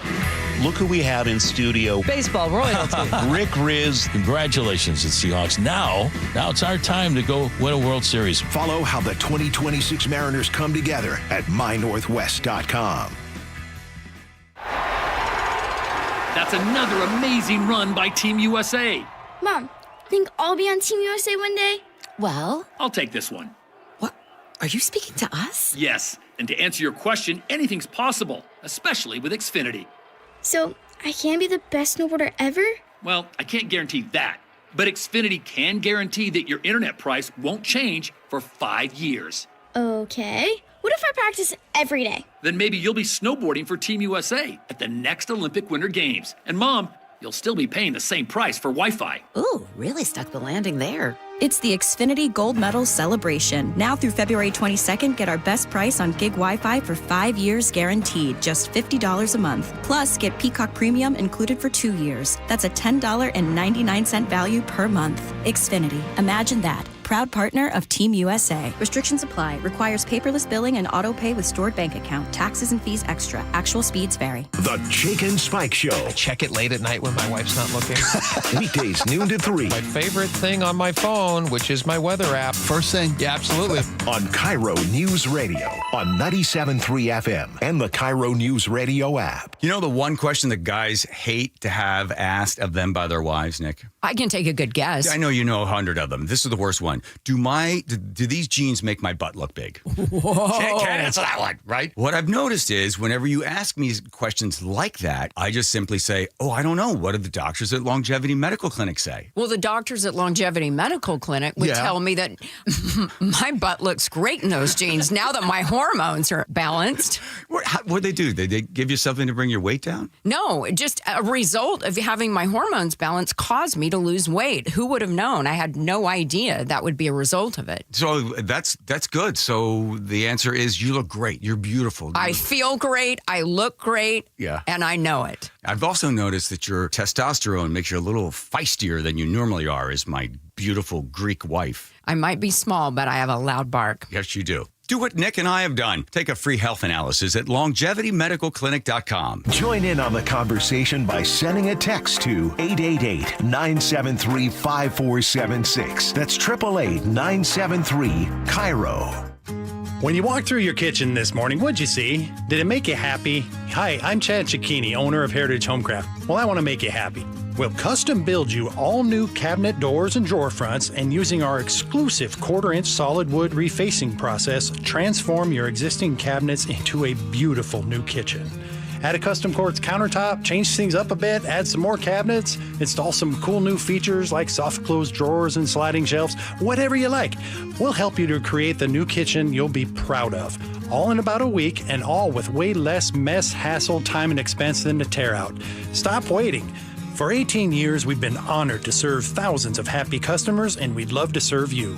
Look who we have in studio. Baseball royalty. Rick Riz. Congratulations to Seahawks. Now it's our time to go win a World Series. Follow how the 2026 Mariners come together at mynorthwest.com. That's another amazing run by Team USA. Mom, think I'll be on Team USA one day? Well, I'll take this one. What? Are you speaking to us? Yes, and to answer your question, anything's possible, especially with Xfinity. So, I can be the best snowboarder ever? Well, I can't guarantee that, but Xfinity can guarantee that your internet price won't change for 5 years. Okay. What if I practice every day? Then maybe you'll be snowboarding for Team USA at the next Olympic Winter Games. And Mom, you'll still be paying the same price for Wi-Fi. Ooh, really stuck the landing there. It's the Xfinity Gold Medal Celebration. Now through February 22nd, get our best price on gig Wi-Fi for 5 years guaranteed, just $50 a month. Plus, get Peacock Premium included for 2 years. That's a $10.99 value per month. Xfinity. Imagine that. Proud partner of Team USA. Restrictions apply. Requires paperless billing and auto pay with stored bank account. Taxes and fees extra. Actual speeds vary. The Jake and Spike Show. I check it late at night when my wife's not looking. Weekdays noon to 3. My favorite thing on my phone, which is my weather app. First thing? Yeah, absolutely. On KIRO News Radio on 97.3 FM and the KIRO News Radio app. You know the one question that guys hate to have asked of them by their wives, Nick? I can take a good guess. I know you know 100 of them. This is the worst one. Do these jeans make my butt look big? Whoa. Can't answer that one, right? What I've noticed is whenever you ask me questions like that, I just simply say, oh, I don't know. What do the doctors at Longevity Medical Clinic say? Well, the doctors at Longevity Medical Clinic would tell me that my butt looks great in those jeans now that my hormones are balanced. What'd they do? Did they give you something to bring your weight down? No, just a result of having my hormones balanced caused me to lose weight. Who would have known? I had no idea that would be a result of it. So that's good. So the answer is you look great. You're beautiful. I feel great. I look great. Yeah. And I know it. I've also noticed that your testosterone makes you a little feistier than you normally are as my beautiful Greek wife. I might be small, but I have a loud bark. Yes, you do. Do what Nick and I have done. Take a free health analysis at longevitymedicalclinic.com. Join in on the conversation by sending a text to 888-973-5476. That's 888-973-KIRO. When you walked through your kitchen this morning, what'd you see? Did it make you happy? Hi, I'm Chad Cicchini, owner of Heritage Homecraft. Well, I want to make you happy. We'll custom build you all new cabinet doors and drawer fronts, and using our exclusive 1/4-inch solid wood refacing process, transform your existing cabinets into a beautiful new kitchen. Add a custom quartz countertop, change things up a bit, add some more cabinets, install some cool new features like soft close drawers and sliding shelves, whatever you like. We'll help you to create the new kitchen you'll be proud of. All in about a week, and all with way less mess, hassle, time, and expense than to tear out. Stop waiting. For 18 years, we've been honored to serve thousands of happy customers, and we'd love to serve you.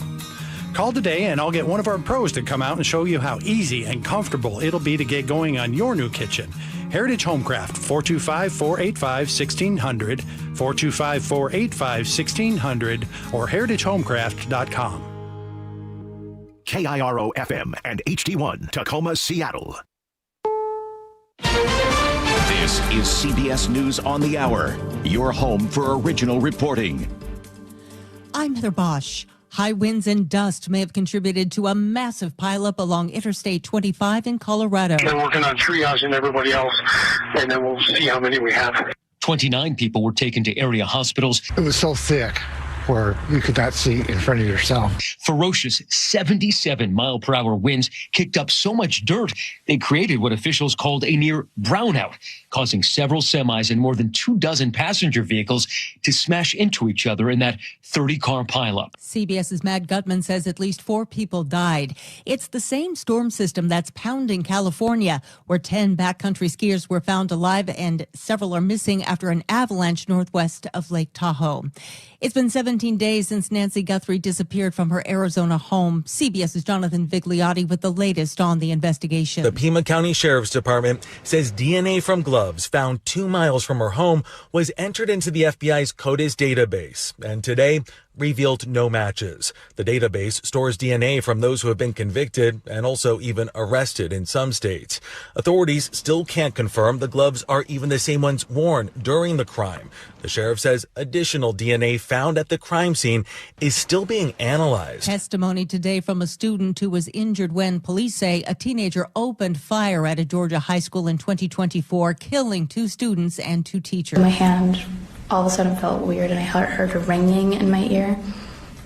Call today and I'll get one of our pros to come out and show you how easy and comfortable it'll be to get going on your new kitchen. Heritage Homecraft, 425-485-1600, 425-485-1600, or heritagehomecraft.com. KIRO FM and HD1 Tacoma, Seattle. This is CBS News on the Hour, your home for original reporting. I'm Heather Bosch. High winds and dust may have contributed to a massive pileup along Interstate 25 in Colorado. They're working on triaging everybody else, and then we'll see how many we have. 29 people were taken to area hospitals. It was so thick where you could not see in front of yourself. Ferocious 77-mile-per-hour winds kicked up so much dirt, they created what officials called a near brownout, causing several semis and more than 24 passenger vehicles to smash into each other in that 30-car pileup. CBS's Matt Gutman says at least 4 people died. It's the same storm system that's pounding California, where 10 backcountry skiers were found alive and several are missing after an avalanche northwest of Lake Tahoe. It's been 17 days since Nancy Guthrie disappeared from her Arizona home. CBS's Jonathan Vigliotti with the latest on the investigation. The Pima County Sheriff's Department says DNA from gloves found 2 miles from her home was entered into the FBI's CODIS database, and today revealed no matches. The database stores DNA from those who have been convicted and also even arrested in some states. Authorities still can't confirm the gloves are even the same ones worn during the crime. The sheriff says additional DNA found at the crime scene is still being analyzed. Testimony today from a student who was injured when police say a teenager opened fire at a Georgia high school in 2024, killing 2 students and 2 teachers. My hand all of a sudden felt weird, and I heard a ringing in my ear,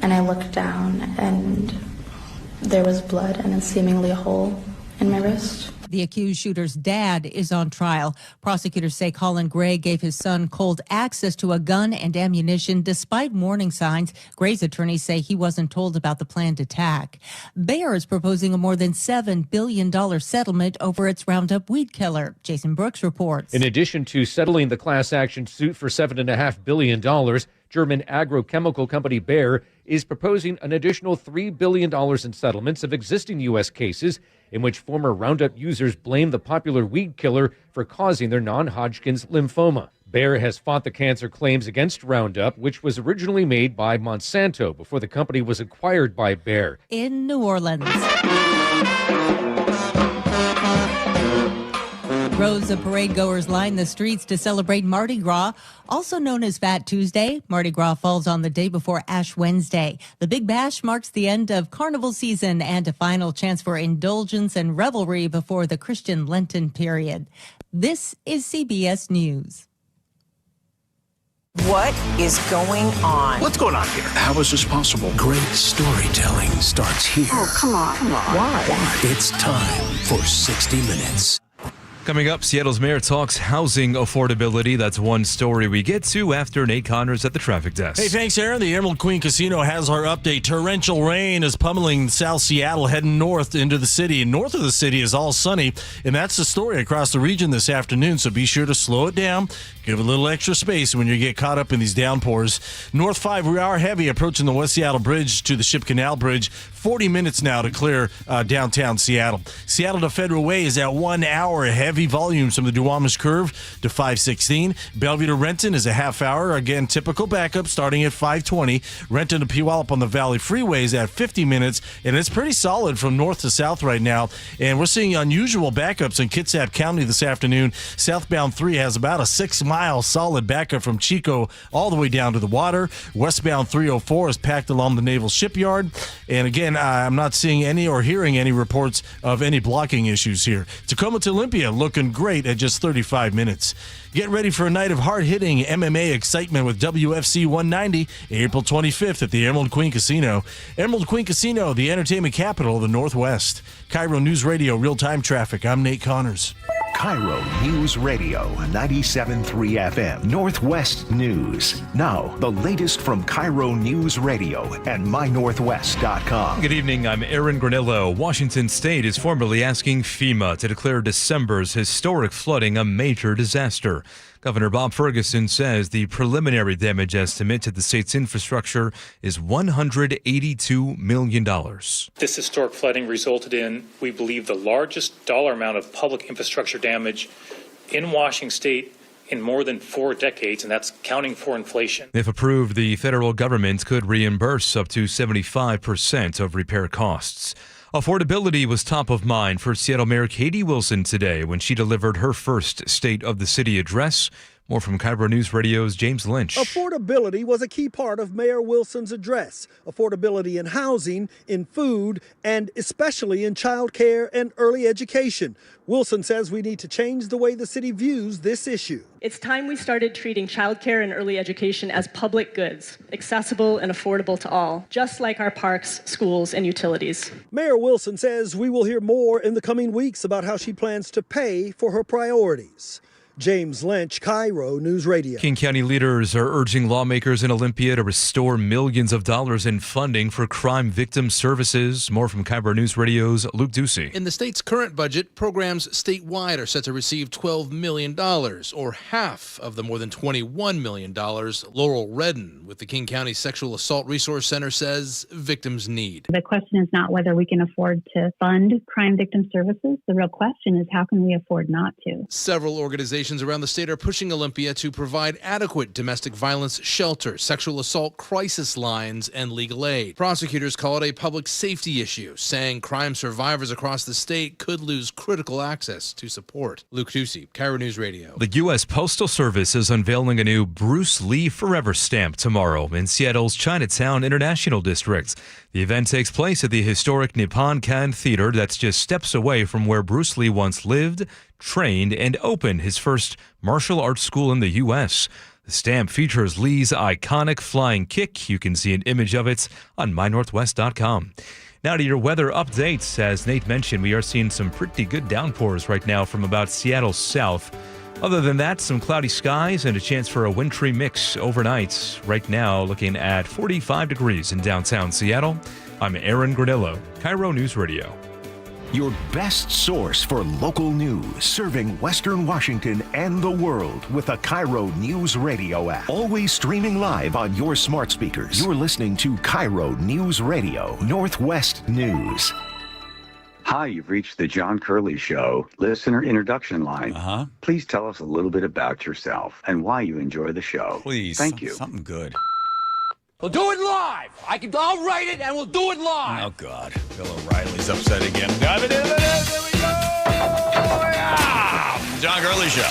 and I looked down and there was blood and then seemingly a hole in my wrist. The accused shooter's dad is on trial. Prosecutors say Colin Gray gave his son Cold access to a gun and ammunition despite warning signs. Gray's attorneys say he wasn't told about the planned attack. Bayer is proposing a more than $7 billion settlement over its Roundup weed killer. Jason Brooks reports. In addition to settling the class action suit for $7.5 billion, German agrochemical company Bayer is proposing an additional $3 billion in settlements of existing U.S. cases in which former Roundup users blame the popular weed killer for causing their non-Hodgkin's lymphoma. Bayer has fought the cancer claims against Roundup, which was originally made by Monsanto before the company was acquired by Bayer. In New Orleans. Rows of parade goers line the streets to celebrate Marti Gras, also known as Fat Tuesday. Marti Gras falls on the day before Ash Wednesday. The Big Bash marks the end of carnival season and a final chance for indulgence and revelry before the Christian Lenten period. This is CBS News. What is going on? What's going on here? How is this possible? Great storytelling starts here. Oh, come on. Why? It's time for 60 Minutes. Coming up, Seattle's mayor talks housing affordability. That's one story we get to after Nate Connors at the traffic desk. Hey, thanks, Aaron. The Emerald Queen Casino has our update. Torrential rain is pummeling South Seattle, heading north into the city. North of the city is all sunny, and that's the story across the region this afternoon, so be sure to slow it down. Give a little extra space when you get caught up in these downpours. North 5, we are heavy approaching the West Seattle Bridge to the Ship Canal Bridge. 40 minutes now to clear downtown Seattle. Seattle to Federal Way is at 1 hour. Heavy volumes from the Duwamish Curve to 516. Bellevue to Renton is a half hour. Again, typical backup starting at 520. Renton to Puyallup on the Valley Freeway is at 50 minutes, and it's pretty solid from north to south right now. And we're seeing unusual backups in Kitsap County this afternoon. Southbound 3 has about a 6-mile solid backup from Chico all the way down to the water. Westbound 304 is packed along the Naval Shipyard. And again, I'm not seeing any or hearing any reports of any blocking issues here. Tacoma to Olympia looking great at just 35 minutes. Get ready for a night of hard-hitting MMA excitement with WFC 190 April 25th at the Emerald Queen Casino. Emerald Queen Casino, the entertainment capital of the Northwest. KIRO News Radio real-time traffic. I'm Nate Connors. KIRO News Radio 97.3 FM Northwest News. Now, the latest from KIRO News Radio and mynorthwest.com. Good evening, I'm Aaron Granillo. Washington State is formally asking FEMA to declare December's historic flooding a major disaster. Governor Bob Ferguson says the preliminary damage estimate to the state's infrastructure is $182 million. This historic flooding resulted in, we believe, the largest dollar amount of public infrastructure damage in Washington State in more than 4 decades, and that's counting for inflation. If approved, the federal government could reimburse up to 75% of repair costs. Affordability was top of mind for Seattle Mayor Katie Wilson today when she delivered her first State of the City address. More from KIRO News Radio's James Lynch. Affordability was a key part of Mayor Wilson's address. Affordability in housing, in food, and especially in child care and early education. Wilson says we need to change the way the city views this issue. It's time we started treating childcare and early education as public goods, accessible and affordable to all, just like our parks, schools, and utilities. Mayor Wilson says we will hear more in the coming weeks about how she plans to pay for her priorities. James Lynch, KIRO News Radio. King County leaders are urging lawmakers in Olympia to restore millions of dollars in funding for crime victim services. More from KIRO News Radio's Luke Ducey. In the state's current budget, programs statewide are set to receive $12 million, or half of the more than $21 million Laurel Redden with the King County Sexual Assault Resource Center says victims need. The question is not whether we can afford to fund crime victim services. The real question is how can we afford not to? Several organizations around the state are pushing Olympia to provide adequate domestic violence shelter, sexual assault crisis lines, and legal aid. Prosecutors call it a public safety issue, saying crime survivors across the state could lose critical access to support. Luke Ducey, KIRO News Radio. The U.S. Postal Service is unveiling a new Bruce Lee Forever stamp tomorrow in Seattle's Chinatown International District. The event takes place at the historic Nippon Kan Theater that's just steps away from where Bruce Lee once lived, trained, and opened his first martial arts school in the U.S. The stamp features Lee's iconic flying kick. You can see an image of it on mynorthwest.com. Now to your weather updates. As Nate mentioned, we are seeing some pretty good downpours right now from about Seattle south. Other than that, some cloudy skies and a chance for a wintry mix overnight. Right now, looking at 45 degrees in downtown Seattle. I'm Aaron Granillo, KIRO News Radio. Your best source for local news, serving Western Washington and the world with a KIRO News Radio app. Always streaming live on your smart speakers. You're listening to KIRO News Radio, Northwest News. Hi, you've reached the John Curley Show listener introduction line. Please tell us a little bit about yourself and why you enjoy the show. Please. Thank you. Something good. We'll do it live. I'll write it and we'll do it live. Oh, God. Bill O'Reilly's upset again. There we go. Yeah. John Curley Show.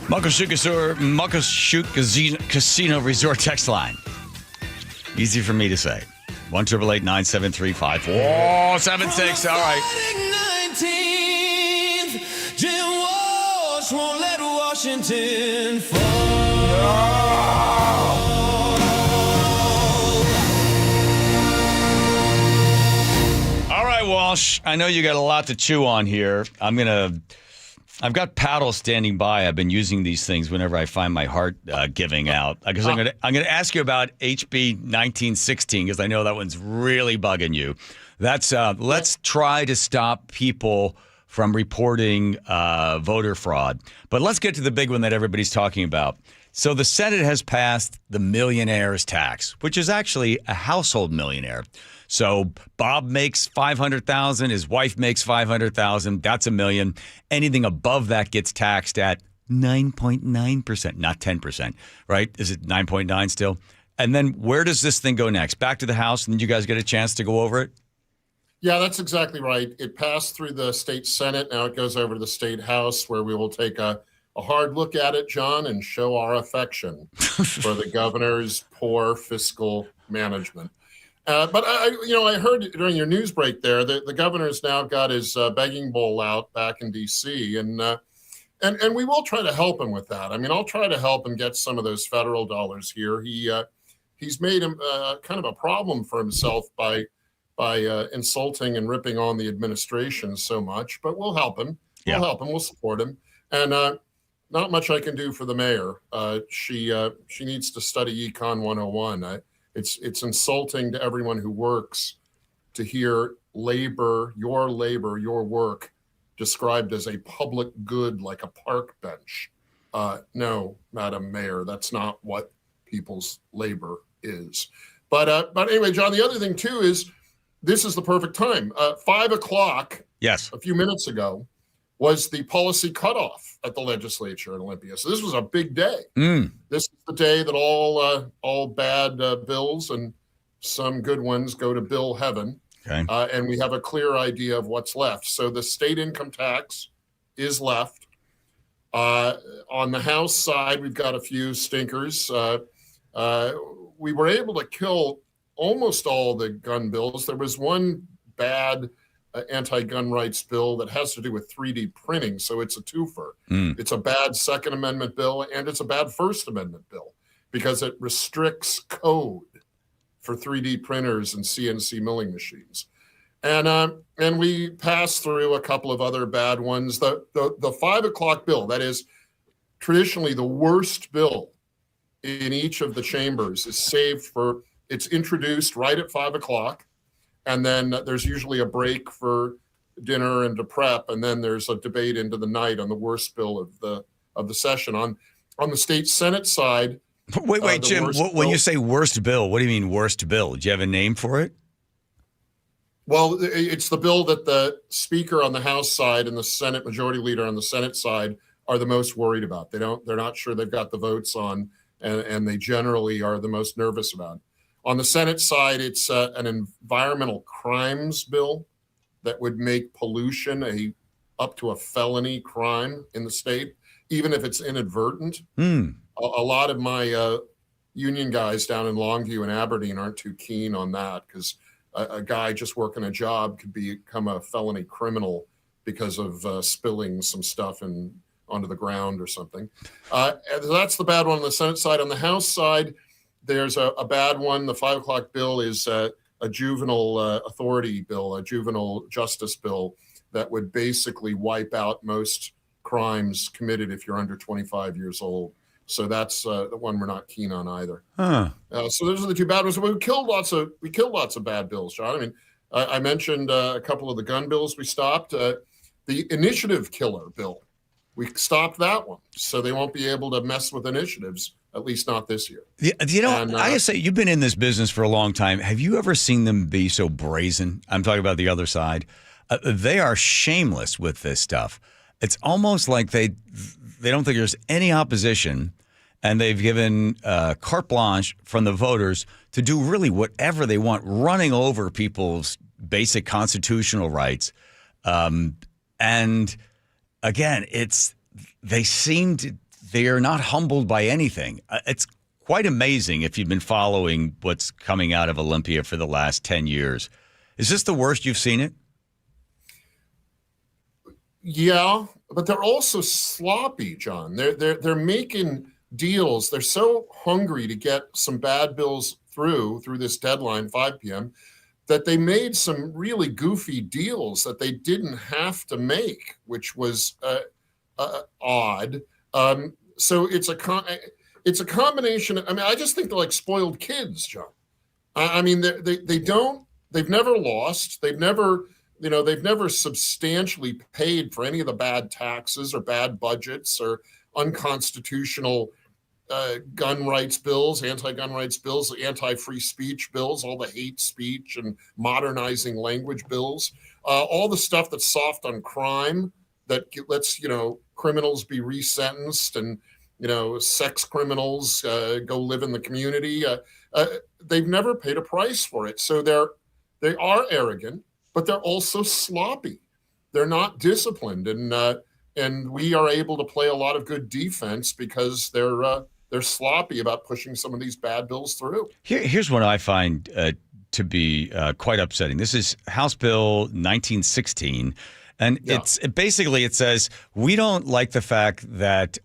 Muckleshoot Casino Resort text line. Easy for me to say. 1-888-973-5476. All right. Jim Walsh won't let Washington fall. All right, Walsh, I know you got a lot to chew on here. I've got paddles standing by. I've been using these things whenever I find my heart giving out. Because I'm gonna ask you about HB 1916 because I know that one's really bugging you. That's let's try to stop people from reporting voter fraud. But let's get to the big one that everybody's talking about. So the Senate has passed the millionaire's tax, which is actually a household millionaire. So Bob makes $500,000, his wife makes $500,000, that's $1 million. Anything above that gets taxed at 9.9%, not 10%, right? Is it 9.9 still? And then where does this thing go next? Back to the House, and you guys get a chance to go over it? Yeah, that's exactly right. It passed through the state Senate. Now it goes over to the state House, where we will take a hard look at it, John, and show our affection for the governor's poor fiscal management. But I heard during your news break there that the governor's now got his begging bowl out back in D.C. and we will try to help him with that. I mean, I'll try to help him get some of those federal dollars here. He's made him kind of a problem for himself by insulting and ripping on the administration so much. But we'll help him. We'll help him. We'll support him. And not much I can do for the mayor. She needs to study Econ 101. It's insulting to everyone who works to hear your work described as a public good like a park bench. No, Madam Mayor, that's not what people's labor is. But anyway, John, the other thing too is this is the perfect time. 5 o'clock, yes, a few minutes ago, was the policy cutoff at the legislature in Olympia. So this was a big day. This is the day that all bad bills and some good ones go to bill heaven. Okay. And we have a clear idea of what's left. So the state income tax is left. On the House side, we've got a few stinkers. We were able to kill almost all the gun bills. There was one bad anti-gun rights bill that has to do with 3D printing, so it's a twofer. It's a bad Second Amendment bill, and it's a bad First Amendment bill because it restricts code for 3D printers and CNC milling machines. And we passed through a couple of other bad ones. The 5 o'clock bill, that is traditionally the worst bill in each of the chambers, is saved for, it's introduced right at 5 o'clock. And then there's usually a break for dinner and to prep, and then there's a debate into the night on the worst bill of the session. On the state Senate side, wait, Jim. When you say worst bill, what do you mean worst bill? Do you have a name for it? Well, it's the bill that the Speaker on the House side and the Senate Majority Leader on the Senate side are the most worried about. They're not sure they've got the votes on, and they generally are the most nervous about. On the Senate side, it's an environmental crimes bill that would make pollution up to a felony crime in the state, even if it's inadvertent. A lot of my union guys down in Longview and Aberdeen aren't too keen on that because a guy just working a job could become a felony criminal because of spilling some stuff onto the ground or something. That's the bad one on the Senate side. On the House side, there's a bad one. The 5 o'clock bill is a juvenile authority bill, a juvenile justice bill that would basically wipe out most crimes committed if you're under 25 years old. So that's the one we're not keen on either. So those are the two bad ones. We killed lots of bad bills, John. I mean, I mentioned a couple of the gun bills we stopped. The initiative killer bill, we stopped that one. So they won't be able to mess with initiatives. At least not this year. I gotta say, you've been in this business for a long time. Have you ever seen them be so brazen? I'm talking about the other side. They are shameless with this stuff. It's almost like they don't think there's any opposition, and they've given carte blanche from the voters to do really whatever they want, running over people's basic constitutional rights. And again, they are not humbled by anything. It's quite amazing if you've been following what's coming out of Olympia for the last 10 years. Is this the worst you've seen it? Yeah, but they're also sloppy, John. They're making deals. They're so hungry to get some bad bills through this deadline, 5 p.m., that they made some really goofy deals that they didn't have to make, which was odd. So it's a combination. I mean, I just think they're like spoiled kids, John. I mean, they've never lost. They've never substantially paid for any of the bad taxes or bad budgets or unconstitutional gun rights bills, anti-gun rights bills, anti-free speech bills, all the hate speech and modernizing language bills, all the stuff that's soft on crime that lets, criminals be resentenced and, sex criminals go live in the community. They've never paid a price for it. So they are arrogant, but they're also sloppy. They're not disciplined. And we are able to play a lot of good defense because they're sloppy about pushing some of these bad bills through. Here's what I find to be quite upsetting. This is House Bill 1916. And it says we don't like the fact that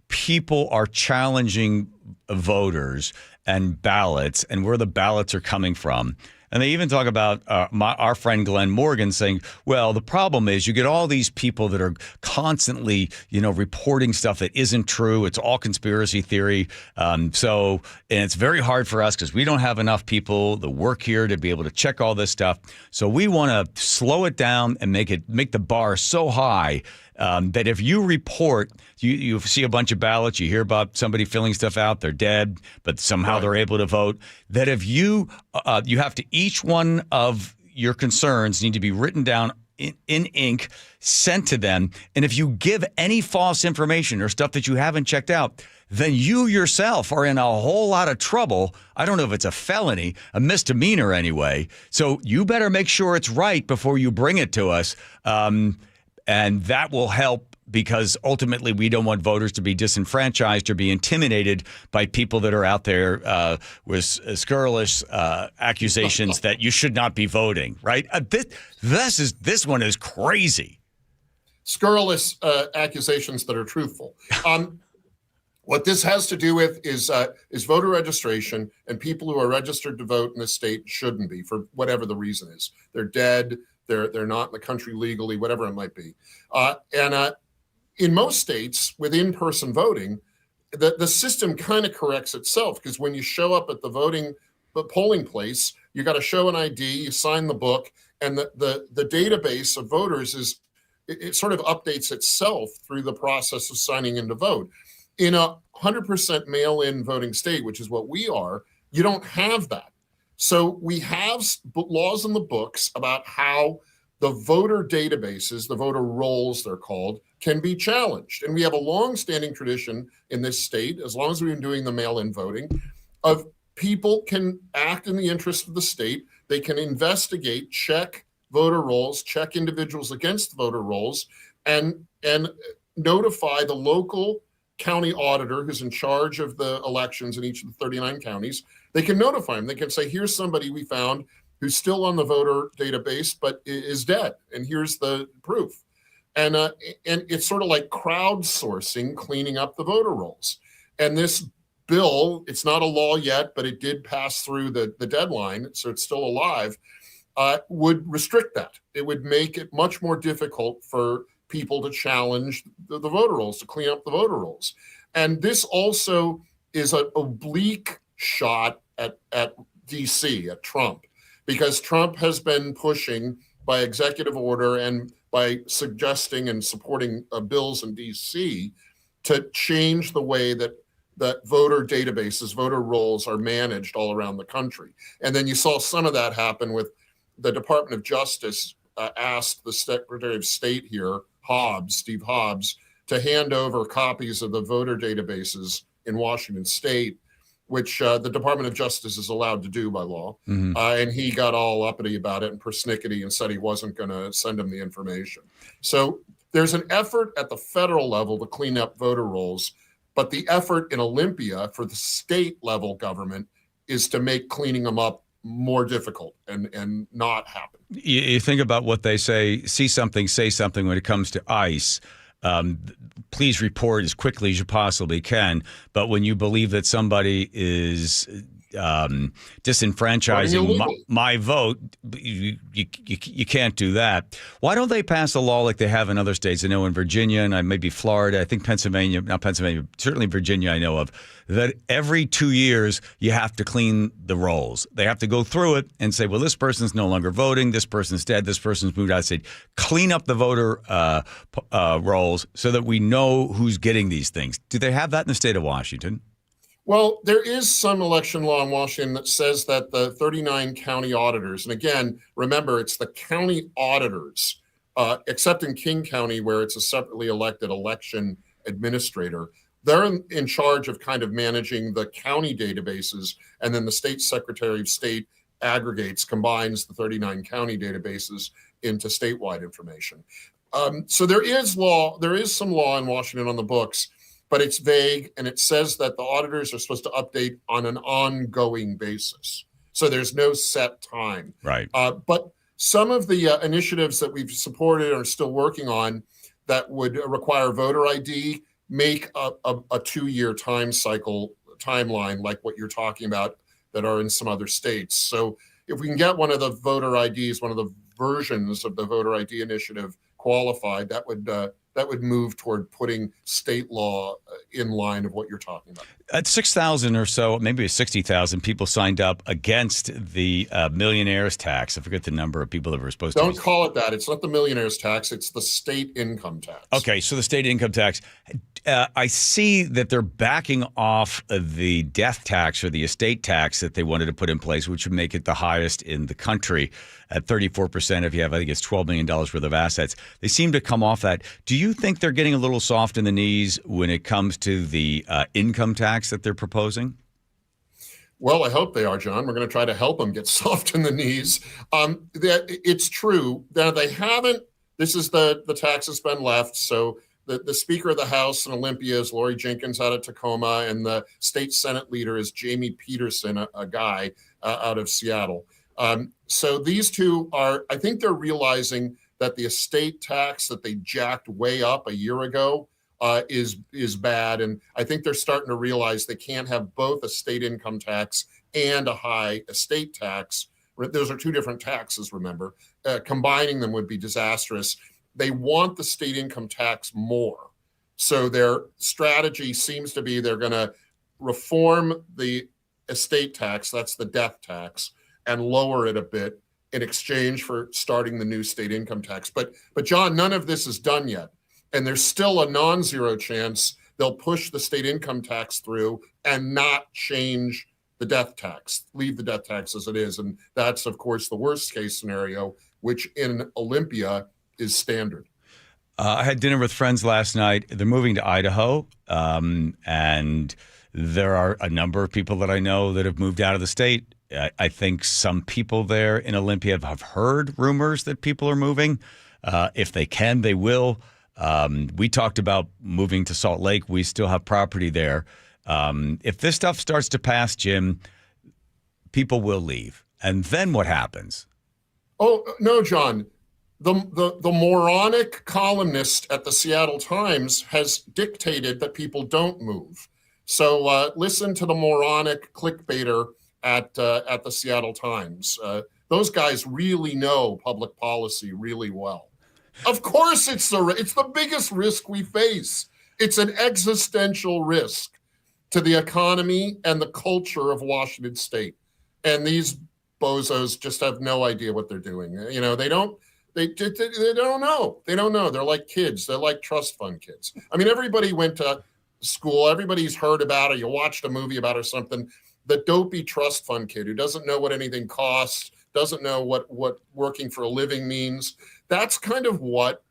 people are challenging voters and ballots and where the ballots are coming from. And they even talk about our friend Glenn Morgan saying, well, the problem is you get all these people that are constantly, reporting stuff that isn't true. It's all conspiracy theory. And it's very hard for us because we don't have enough people that work here to be able to check all this stuff. So we want to slow it down and make the bar so high that if you report, you see a bunch of ballots, you hear about somebody filling stuff out, they're dead, but somehow they're able to vote, that if you have to, each one of your concerns need to be written down in ink, sent to them. And if you give any false information or stuff that you haven't checked out, then you yourself are in a whole lot of trouble. I don't know if it's a felony, a misdemeanor anyway. So you better make sure it's right before you bring it to us. And that will help because ultimately we don't want voters to be disenfranchised or be intimidated by people that are out there with scurrilous accusations that you should not be voting, right? This one is crazy. Scurrilous accusations that are truthful. What this has to do with is voter registration, and people who are registered to vote in this state shouldn't be for whatever the reason is. They're dead. They're not in the country legally, whatever it might be. And in most states with in-person voting, the system kind of corrects itself because when you show up at the polling place, you got to show an ID, you sign the book, and the database of voters it sort of updates itself through the process of signing in to vote. In a 100% mail-in voting state, which is what we are, you don't have that. So we have laws in the books about how the voter databases, the voter rolls they're called, can be challenged. And we have a long-standing tradition in this state, as long as we've been doing the mail-in voting, of people can act in the interest of the state. They can investigate, check voter rolls, check individuals against voter rolls, and notify the local county auditor who's in charge of the elections in each of the 39 counties. They can notify him. They can say, here's somebody we found who's still on the voter database but is dead, and here's the proof. And it's sort of like crowdsourcing, cleaning up the voter rolls. And this bill, it's not a law yet, but it did pass through the deadline, so it's still alive, would restrict that. It would make it much more difficult for people to challenge the voter rolls, to clean up the voter rolls. And this also is an oblique shot at DC, at Trump, because Trump has been pushing by executive order and by suggesting and supporting bills in DC to change the way that voter databases, voter rolls are managed all around the country. And then you saw some of that happen with the Department of Justice asked the Secretary of State here, Steve Hobbs, to hand over copies of the voter databases in Washington State, which the Department of Justice is allowed to do by law. Mm-hmm. And he got all uppity about it and persnickety and said he wasn't going to send him the information. So there's an effort at the federal level to clean up voter rolls, but the effort in Olympia for the state level government is to make cleaning them up more difficult and not happen. You think about what they say, see something, say something when it comes to ICE. Please report as quickly as you possibly can. But when you believe that somebody is disenfranchising my vote, you can't do that. Why don't they pass a law like they have in other states? I know in Virginia and maybe Florida, I think Pennsylvania, not Pennsylvania, certainly Virginia I know of, that every 2 years you have to clean the rolls. They have to go through it and say, well, this person's no longer voting, this person's dead, this person's moved out of state. Clean up the voter rolls so that we know who's getting these things. Do they have that in the state of Washington? Well, there is some election law in Washington that says that the 39 county auditors, and again, remember, it's the county auditors, except in King County, where it's a separately elected election administrator. They're in charge of kind of managing the county databases, and then the state secretary of state aggregates, combines the 39 county databases into statewide information. So there is some law in Washington on the books, but it's vague, and it says that the auditors are supposed to update on an ongoing basis. So there's no set time. Right. But some of the initiatives that we've supported or are still working on that would require voter ID make a 2-year timeline like what you're talking about that are in some other states. So if we can get one of the voter IDs, one of the versions of the voter ID initiative qualified, that would move toward putting state law in line of what you're talking about. At 6,000 or so, maybe 60,000 people signed up against the millionaire's tax. I forget the number of people that were supposed to. Don't call it that. It's not the millionaire's tax. It's the state income tax. Okay, so the state income tax. I see that they're backing off of the death tax or the estate tax that they wanted to put in place, which would make it the highest in the country at 34% if you have, I think it's $12 million worth of assets. They seem to come off that. Do you think they're getting a little soft in the knees when it comes to the income tax that they're proposing? Well, I hope they are, John. We're going to try to help them get soft in the knees. It's true. Now, they haven't. This is the tax that's been left. So the Speaker of the House in Olympia is Lori Jenkins out of Tacoma, and the state Senate leader is Jamie Peterson, a guy out of Seattle. So these two are, I think they're realizing that the estate tax that they jacked way up a year ago is bad. And I think they're starting to realize they can't have both a state income tax and a high estate tax. Those are two different taxes, remember. Combining them would be disastrous. They want the state income tax more. So their strategy seems to be they're going to reform the estate tax, that's the death tax, and lower it a bit in exchange for starting the new state income tax. But John, none of this is done yet. And there's still a non-zero chance they'll push the state income tax through and not change the death tax, leave the death tax as it is. And that's, of course, the worst case scenario, which in Olympia is standard. I had dinner with friends last night. They're moving to Idaho, and there are a number of people that I know that have moved out of the state. I think some people there in Olympia have heard rumors that people are moving. If they can, they will. We talked about moving to Salt Lake. We still have property there. If this stuff starts to pass, Jim, people will leave. And then what happens? Oh, no, John. The moronic columnist at the Seattle Times has dictated that people don't move. So listen to the moronic clickbaiter at the Seattle Times. Those guys really know public policy really well. Of course, it's the biggest risk we face. It's an existential risk to the economy and the culture of Washington State. And these bozos just have no idea what they're doing. You know, they don't know. They don't know. They're like kids. They're like trust fund kids. I mean, everybody went to school. Everybody's heard about it. You watched a movie about it or something. The dopey trust fund kid who doesn't know what anything costs, doesn't know what working for a living means. That's kind of what,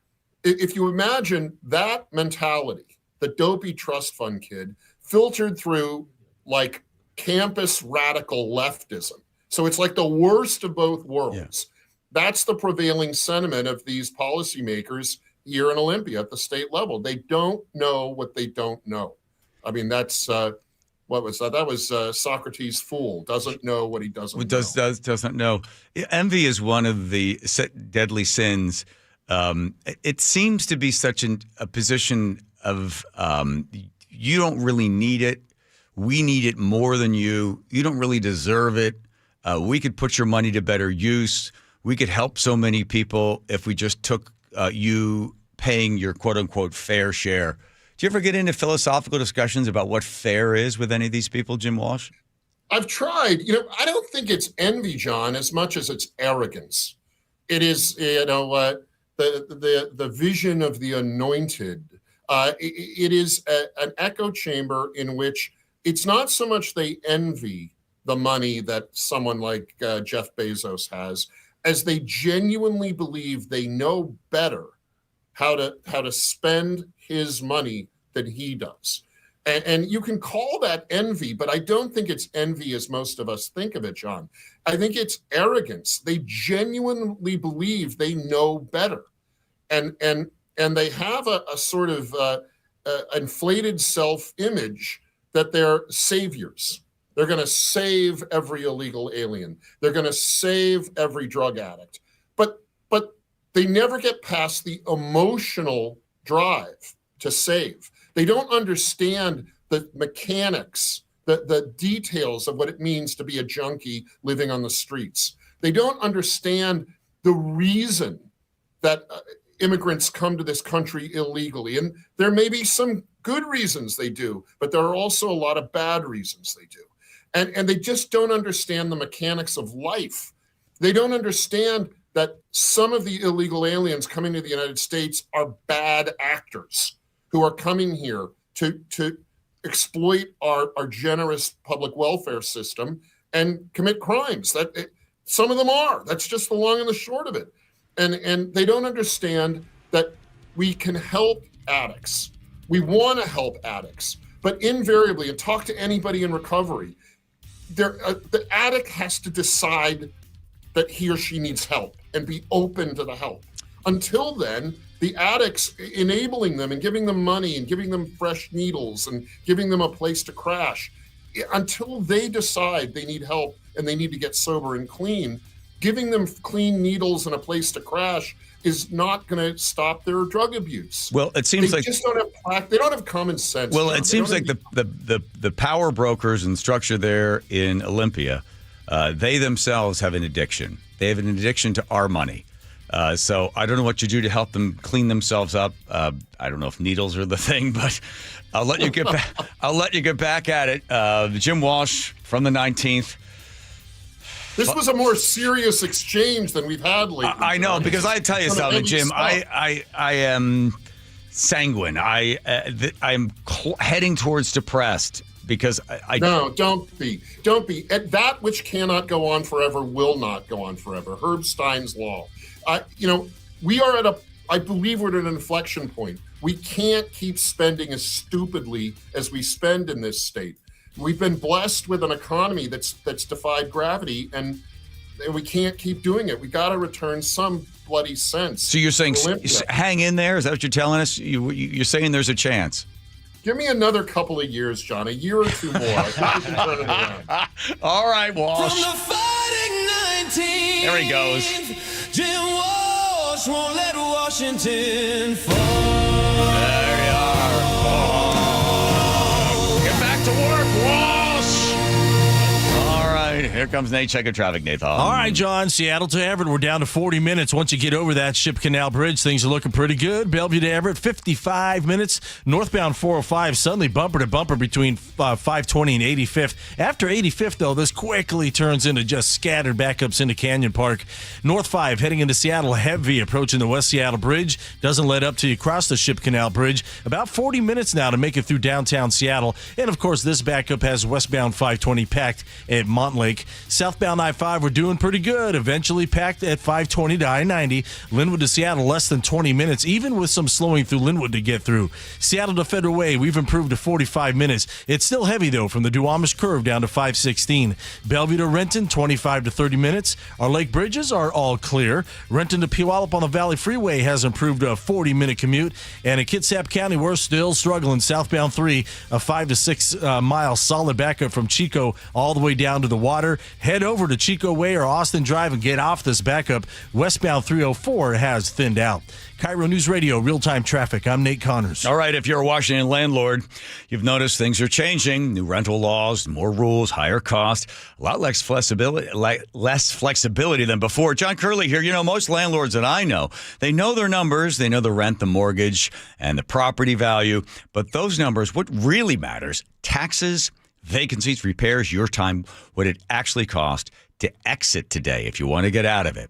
if you imagine that mentality, the dopey trust fund kid filtered through like campus radical leftism. So it's like the worst of both worlds. Yeah. That's the prevailing sentiment of these policymakers here in Olympia at the state level. They don't know what they don't know. I mean, that's what was that? That was Socrates' fool, doesn't know what he doesn't know. Doesn't know. Envy is one of the deadly sins. It seems to be such a position of you don't really need it. We need it more than you. You don't really deserve it. We could put your money to better use. We could help so many people if we just took you paying your quote-unquote fair share. Do you ever get into philosophical discussions about what fair is with any of these people, Jim Walsh? I've tried. I don't think it's envy, John, as much as it's arrogance. It is, the vision of the anointed. It is an echo chamber in which it's not so much they envy the money that someone like Jeff Bezos has, as they genuinely believe they know better how to spend his money than he does. And you can call that envy, but I don't think it's envy as most of us think of it, John. I think it's arrogance. They genuinely believe they know better. And they have a sort of inflated self-image that they're saviors. They're going to save every illegal alien. They're going to save every drug addict. But they never get past the emotional drive to save. They don't understand the mechanics, the details of what it means to be a junkie living on the streets. They don't understand the reason that immigrants come to this country illegally. And there may be some good reasons they do, but there are also a lot of bad reasons they do. And they just don't understand the mechanics of life. They don't understand that some of the illegal aliens coming to the United States are bad actors who are coming here to exploit our generous public welfare system and commit crimes. Some of them are. That's just the long and the short of it. And they don't understand that we can help addicts. We want to help addicts, but invariably, and talk to anybody in recovery, the addict has to decide that he or she needs help and be open to the help. Until then, the addicts enabling them and giving them money and giving them fresh needles and giving them a place to crash, until they decide they need help and they need to get sober and clean, giving them clean needles and a place to crash is not going to stop their drug abuse. Well, it seems they don't have common sense. Well, it seems like the power brokers and structure there in Olympia, they themselves have an addiction. They have an addiction to our money. So I don't know what you do to help them clean themselves up. I don't know if needles are the thing, but I'll let you get back. I'll let you get back at it. Jim Walsh from the 19th. This was a more serious exchange than we've had lately. I know, because I tell you something, Jim. I am sanguine. I'm heading towards depressed because No, don't be. That which cannot go on forever will not go on forever. Herb Stein's law. We are I believe we're at an inflection point. We can't keep spending as stupidly as we spend in this state. We've been blessed with an economy that's defied gravity, and we can't keep doing it. We got to return some bloody sense. So you're saying hang in there? Is that what you're telling us? You're saying there's a chance? Give me another couple of years, John. A year or two more. I think we can turn it around. All right, Walsh. From the fighting 19. There he goes. Jim Walsh won't let Washington fall. There you are. Oh. Get back to work, Walsh. All right, here comes Nate. Check your traffic, Nathan. All right, John. Seattle to Everett. We're down to 40 minutes. Once you get over that Ship Canal Bridge, things are looking pretty good. Bellevue to Everett, 55 minutes. Northbound 405, suddenly bumper to bumper between 520 and 85th. After 85th, though, this quickly turns into just scattered backups into Canyon Park. North 5 heading into Seattle, heavy approaching the West Seattle Bridge. Doesn't let up till you cross the Ship Canal Bridge. About 40 minutes now to make it through downtown Seattle. And, of course, this backup has westbound 520 packed at Montlake. Southbound I-5, we're doing pretty good. Eventually packed at 520 to I-90. Linwood to Seattle, less than 20 minutes, even with some slowing through Linwood to get through. Seattle to Federal Way, we've improved to 45 minutes. It's still heavy, though, from the Duwamish Curve down to 516. Bellevue to Renton, 25 to 30 minutes. Our lake bridges are all clear. Renton to Puyallup on the Valley Freeway has improved to a 40-minute commute. And in Kitsap County, we're still struggling. Southbound 3, a 5 to 6 mile solid backup from Chico all the way down to the water. Head over to Chico Way or Austin Drive and get off this backup. Westbound 304 has thinned out. KIRO News Radio, real-time traffic. I'm Nate Connors. All right, if you're a Washington landlord, you've noticed things are changing. New rental laws, more rules, higher cost, a lot less flexibility than before. John Curley here. You know, most landlords that I know, they know their numbers. They know the rent, the mortgage, and the property value. But those numbers, what really matters, taxes, vacancies, repairs, your time, what it actually cost to exit today if you want to get out of it.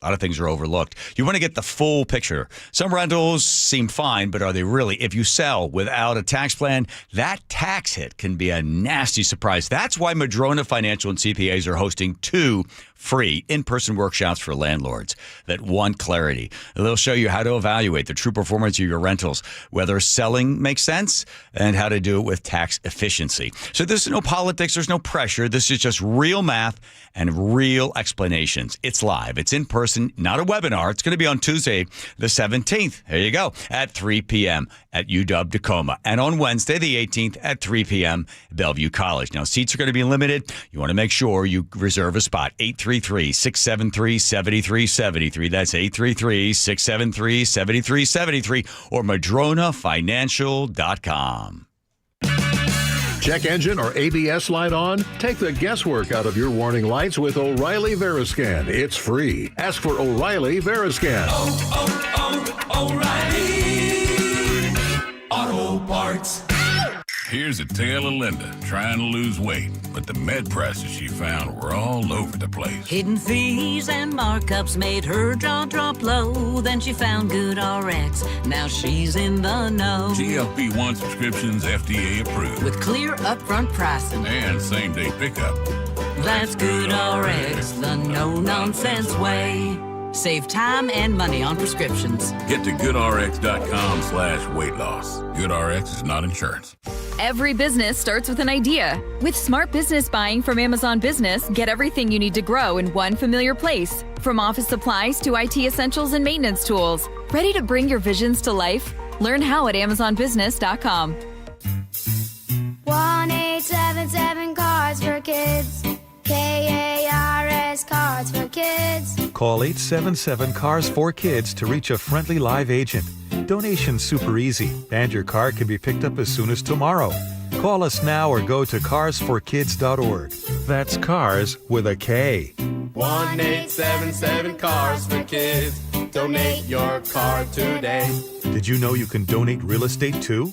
A lot of things are overlooked. You want to get the full picture. Some rentals seem fine, but are they really? If you sell without a tax plan, that tax hit can be a nasty surprise. That's why Madrona Financial and CPAs are hosting 2 free in-person workshops for landlords that want clarity. They'll show you how to evaluate the true performance of your rentals, whether selling makes sense, and how to do it with tax efficiency. So there's no politics, there's no pressure. This is just real math and real explanations. It's live. It's in person, not a webinar. It's going to be on Tuesday, the 17th. There you go, at 3 p.m. at UW Tacoma. And on Wednesday, the 18th, at 3 p.m. at Bellevue College. Now, seats are going to be limited. You want to make sure you reserve a spot. 833-673-7373. That's 833-673-7373 or MadronaFinancial.com. Check engine or ABS light on? Take the guesswork out of your warning lights with O'Reilly Veriscan. It's free. Ask for O'Reilly Veriscan. O'Reilly Auto Parts. Here's a tale of Linda trying to lose weight, but the med prices she found were all over the place. Hidden fees and markups made her jaw drop low. Then she found Good RX. Now she's in the know. GLP-1 subscriptions FDA approved. With clear upfront pricing. And same-day pickup. That's Good RX, the no-nonsense way. Save time and money on prescriptions. Get to goodrx.com/weight loss. GoodRx is not insurance. Every business starts with an idea. With smart business buying from Amazon Business, get everything you need to grow in one familiar place. From office supplies to IT essentials and maintenance tools. Ready to bring your visions to life? Learn how at amazonbusiness.com. 1877 Cars for Kids. KARS Cars for Kids. Call 877-CARS-4-KIDS to reach a friendly live agent. Donation's super easy, and your car can be picked up as soon as tomorrow. Call us now or go to carsforkids.org. That's cars with a K. 1877 Cars for Kids. Donate your car today. Did you know you can donate real estate too?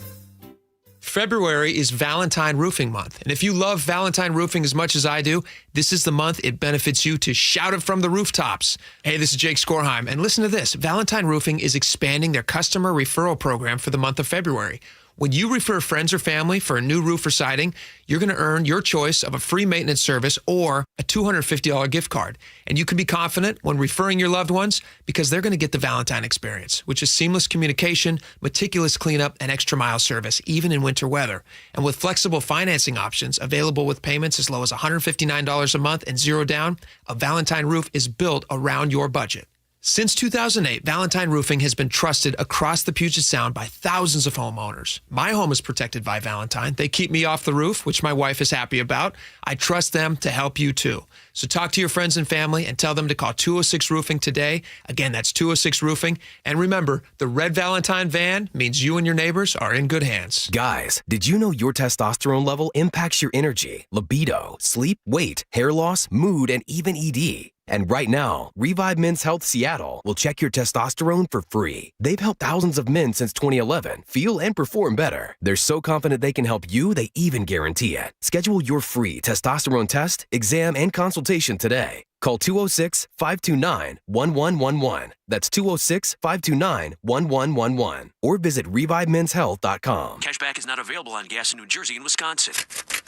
February is Valentine Roofing Month. And if you love Valentine Roofing as much as I do, this is the month it benefits you to shout it from the rooftops. Hey, this is Jake Skorheim. And listen to this. Valentine Roofing is expanding their customer referral program for the month of February. When you refer friends or family for a new roof or siding, you're going to earn your choice of a free maintenance service or a $250 gift card. And you can be confident when referring your loved ones because they're going to get the Valentine experience, which is seamless communication, meticulous cleanup, and extra mile service, even in winter weather. And with flexible financing options available with payments as low as $159 a month and zero down, a Valentine roof is built around your budget. Since 2008, Valentine Roofing has been trusted across the Puget Sound by thousands of homeowners. My home is protected by Valentine. They keep me off the roof, which my wife is happy about. I trust them to help you too. So talk to your friends and family and tell them to call 206 Roofing today. Again, that's 206 Roofing. And remember, the red Valentine van means you and your neighbors are in good hands. Guys, did you know your testosterone level impacts your energy, libido, sleep, weight, hair loss, mood, and even ED? And right now, Revive Men's Health Seattle will check your testosterone for free. They've helped thousands of men since 2011 feel and perform better. They're so confident they can help you, they even guarantee it. Schedule your free testosterone test, exam, and consultation today. Call 206-529-1111. That's 206-529-1111. Or visit ReviveMen'sHealth.com. Cashback is not available on gas in New Jersey and Wisconsin.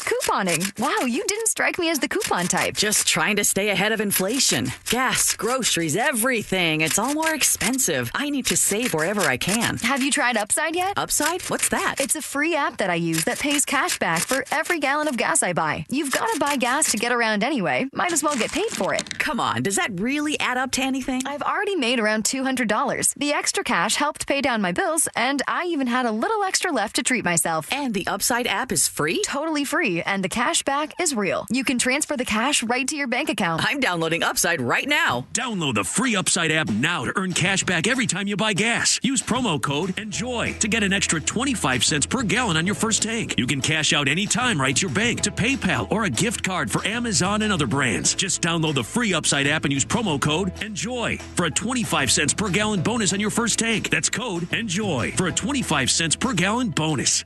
Couponing. Wow, you didn't strike me as the coupon type. Just trying to stay ahead of inflation. Gas, groceries, everything. It's all more expensive. I need to save wherever I can. Have you tried Upside yet? Upside? What's that? It's a free app that I use that pays cash back for every gallon of gas I buy. You've got to buy gas to get around anyway. Might as well get paid for it. Come on, does that really add up to anything? I've already made around $200. The extra cash helped pay down my bills, and I even had a little extra left to treat myself. And the Upside app is free? Totally free, and the cash back is real. You can transfer the cash right to your bank account. I'm downloading Upside right now. Download the free Upside app now to earn cash back every time you buy gas. Use promo code ENJOY to get an extra 25 cents per gallon on your first tank. You can cash out anytime right to your bank, to PayPal, or a gift card for Amazon and other brands. Just download the free Upside app and use promo code ENJOY for a 25 cents per gallon bonus on your first tank. That's code ENJOY for a 25 cents per gallon bonus.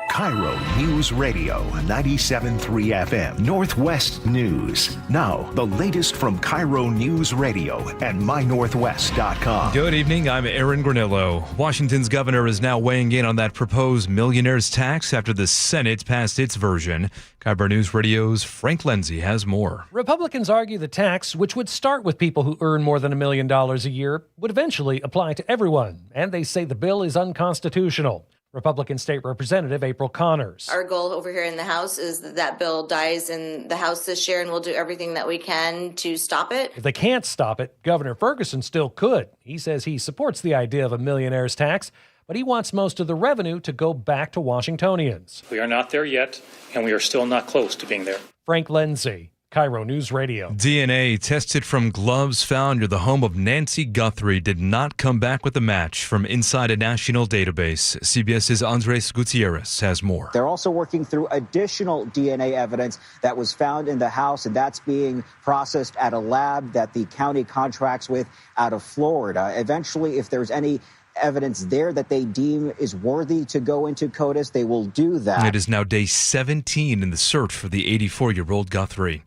KIRO News Radio 97.3 FM Northwest News. Now, the latest from KIRO News Radio and mynorthwest.com. Good evening. I'm Aaron Granillo. Washington's governor is now weighing in on that proposed millionaire's tax after the Senate passed its version. KIRO News Radio's Frank Lindsay has more. Republicans argue the tax, which would start with people who earn more than $1 million a year, would eventually apply to everyone. And they say the bill is unconstitutional. Republican State Representative April Connors. Our goal over here in the House is that bill dies in the House this year, and we'll do everything that we can to stop it. If they can't stop it, Governor Ferguson still could. He says he supports the idea of a millionaire's tax, but he wants most of the revenue to go back to Washingtonians. We are not there yet, and we are still not close to being there. Frank Lindsay, KIRO News Radio. DNA tested from gloves found near the home of Nancy Guthrie did not come back with a match from inside a national database. CBS's Andres Gutierrez has more. They're also working through additional DNA evidence that was found in the house, and that's being processed at a lab that the county contracts with out of Florida. Eventually, if there's any evidence there that they deem is worthy to go into CODIS, they will do that. It is now day 17 in the search for the 84-year-old Guthrie.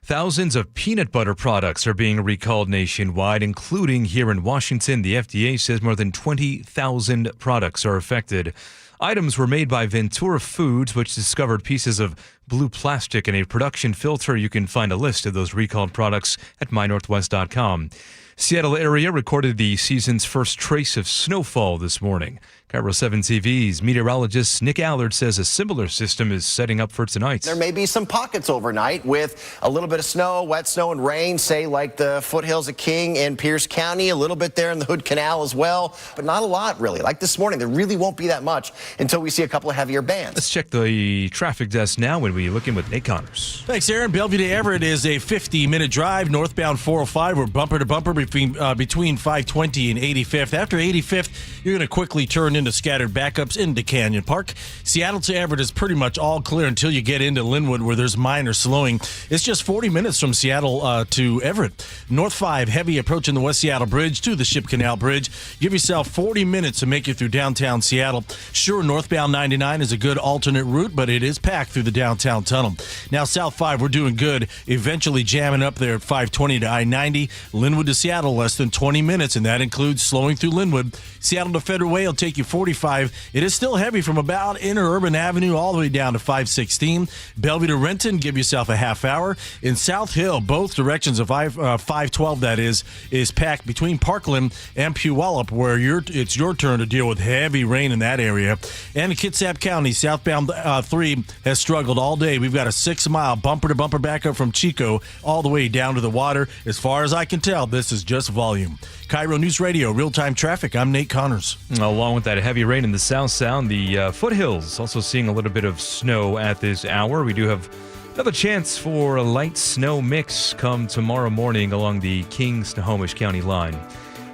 Thousands of peanut butter products are being recalled nationwide, including here in Washington. The FDA says more than 20,000 products are affected. Items were made by Ventura Foods, which discovered pieces of blue plastic in a production filter. You can find a list of those recalled products at mynorthwest.com. Seattle area recorded the season's first trace of snowfall this morning. KIRO 7 TV's meteorologist Nick Allard says a similar system is setting up for tonight. There may be some pockets overnight with a little bit of snow, wet snow and rain, say like the foothills of King and Pierce County, a little bit there in the Hood Canal as well, but not a lot really. Like this morning, there really won't be that much until we see a couple of heavier bands. Let's check the traffic desk now when we look in with Nate Connors. Thanks, Aaron. Bellevue to Everett is a 50-minute drive. Northbound 405, we're bumper to bumper between 520 and 85th. After 85th, you're going to quickly turn into scattered backups into Canyon Park. Seattle to Everett is pretty much all clear until you get into Linwood, where there's minor slowing. It's just 40 minutes from Seattle to Everett. North 5, heavy approaching the West Seattle Bridge to the Ship Canal Bridge. Give yourself 40 minutes to make it through downtown Seattle. Sure, northbound 99 is a good alternate route, but it is packed through the downtown tunnel. Now, South 5, we're doing good. Eventually jamming up there at 520 to I-90. Linwood to Seattle, less than 20 minutes, and that includes slowing through Linwood. Seattle to Federal Way will take you 45. It is still heavy from about Interurban Avenue all the way down to 516. Bellevue to Renton, give yourself a half hour. In South Hill, both directions of 512, that is packed between Parkland and Puyallup, where it's your turn to deal with heavy rain in that area. And in Kitsap County, southbound 3 has struggled all day. We've got a 6-mile bumper-to-bumper backup from Chico all the way down to the water. As far as I can tell, this is just volume. KIRO News Radio, real-time traffic. I'm Nate Connors. Along with that heavy rain in the South Sound, the foothills also seeing a little bit of snow at this hour. We do have another chance for a light snow mix come tomorrow morning along the King-Snohomish County line.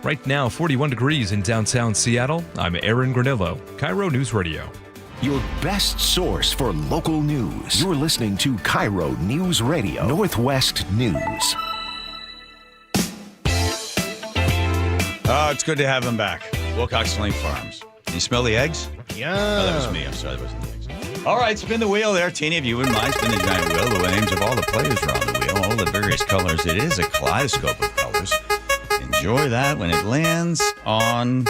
Right now, 41 degrees in downtown Seattle. I'm Aaron Granillo, KIRO News Radio. Your best source for local news. You're listening to KIRO News Radio, Northwest News. Oh, it's good to have them back. Wilcox Lane Farms. Can you smell the eggs? Yeah. Oh, that was me. I'm sorry, that wasn't the eggs. All right, spin the wheel there. Teeny, if you wouldn't mind, spin the giant wheel. The names of all the players are on the wheel, all the various colors. It is a kaleidoscope of colors. Enjoy that when it lands on...